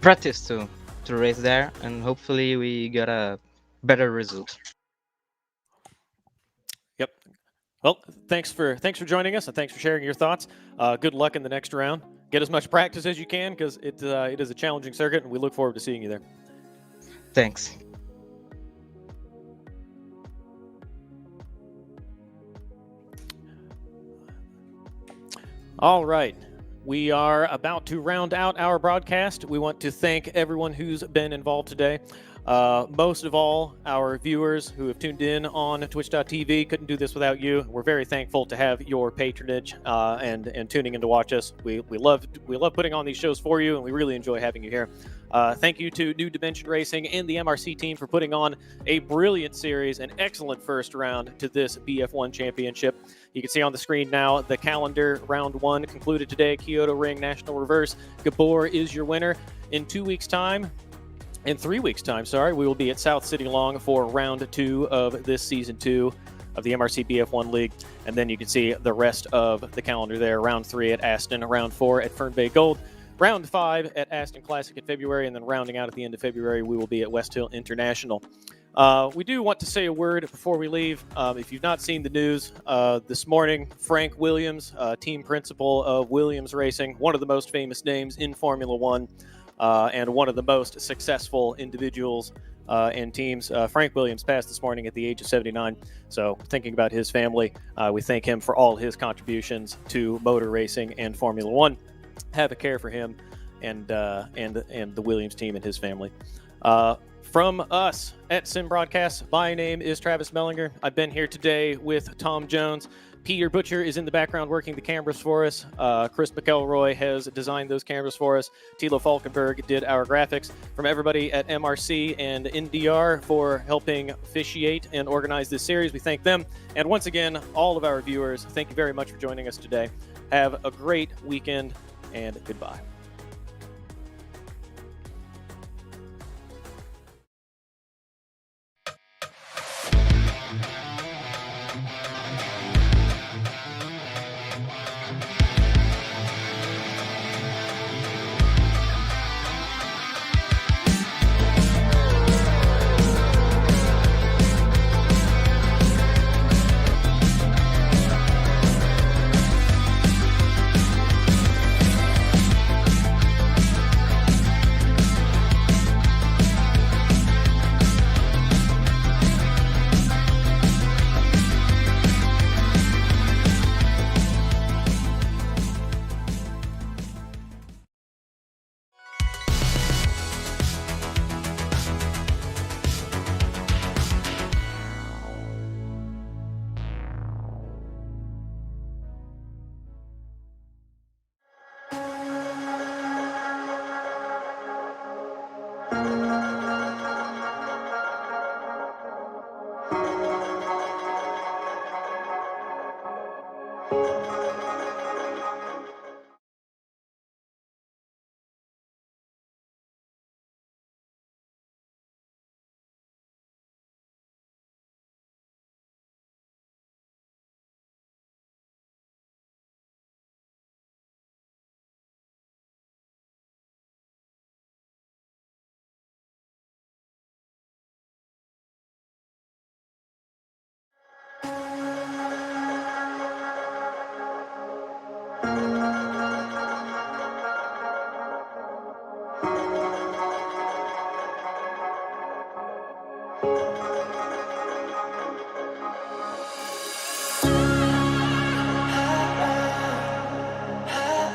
practice to race there, and hopefully we get a better result. Yep. Well, thanks for joining us, and thanks for sharing your thoughts. Good luck in the next round. Get as much practice as you can, because it is a challenging circuit, and we look forward to seeing you there. Thanks. All right. We are about to round out our broadcast. We want to thank everyone who's been involved today. Most of all, our viewers who have tuned in on twitch.tv. Couldn't do this without you. We're very thankful to have your patronage and tuning in to watch us. We love putting on these shows for you, and we really enjoy having you here. Thank you to New Dimension Racing and the MRC team for putting on a brilliant series, an excellent first round to this BF1 championship. You can see on the screen now the calendar. Round 1 concluded today. Kyoto Ring National Reverse. Gabor is your winner. In 3 weeks' time, we will be at South City Long for round 2 of this season 2 of the MRC BF1 League. And then you can see the rest of the calendar there. Round 3 at Aston, round 4 at Fern Bay Gold, round 5 at Aston Classic in February, and then rounding out at the end of February, we will be at West Hill International. We do want to say a word before we leave. If you've not seen the news, this morning, Frank Williams, team principal of Williams Racing, one of the most famous names in Formula One, and one of the most successful individuals and teams. Frank Williams passed this morning at the age of 79. So thinking about his family, we thank him for all his contributions to motor racing and Formula One. Have a care for him and the Williams team and his family. From us at Sim Broadcast, my name is Travis Mehlinger. I've been here today with Tom Jones. Peter Butcher is in the background working the cameras for us. Chris McElroy has designed those cameras for us. Tilo Falkenberg did our graphics. From everybody at MRC and NDR for helping officiate and organize this series, we thank them. And once again, all of our viewers, thank you very much for joining us today. Have a great weekend, and goodbye.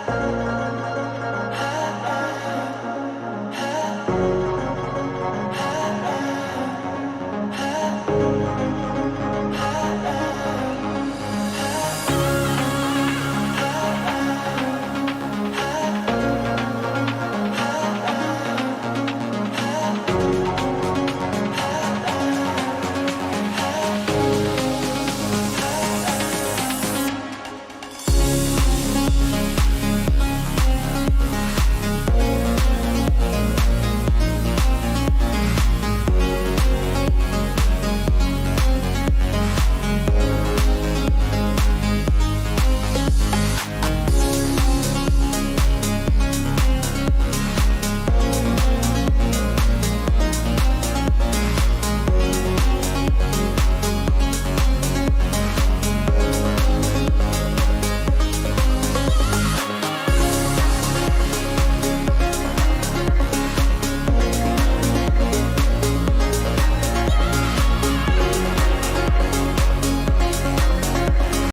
Bye.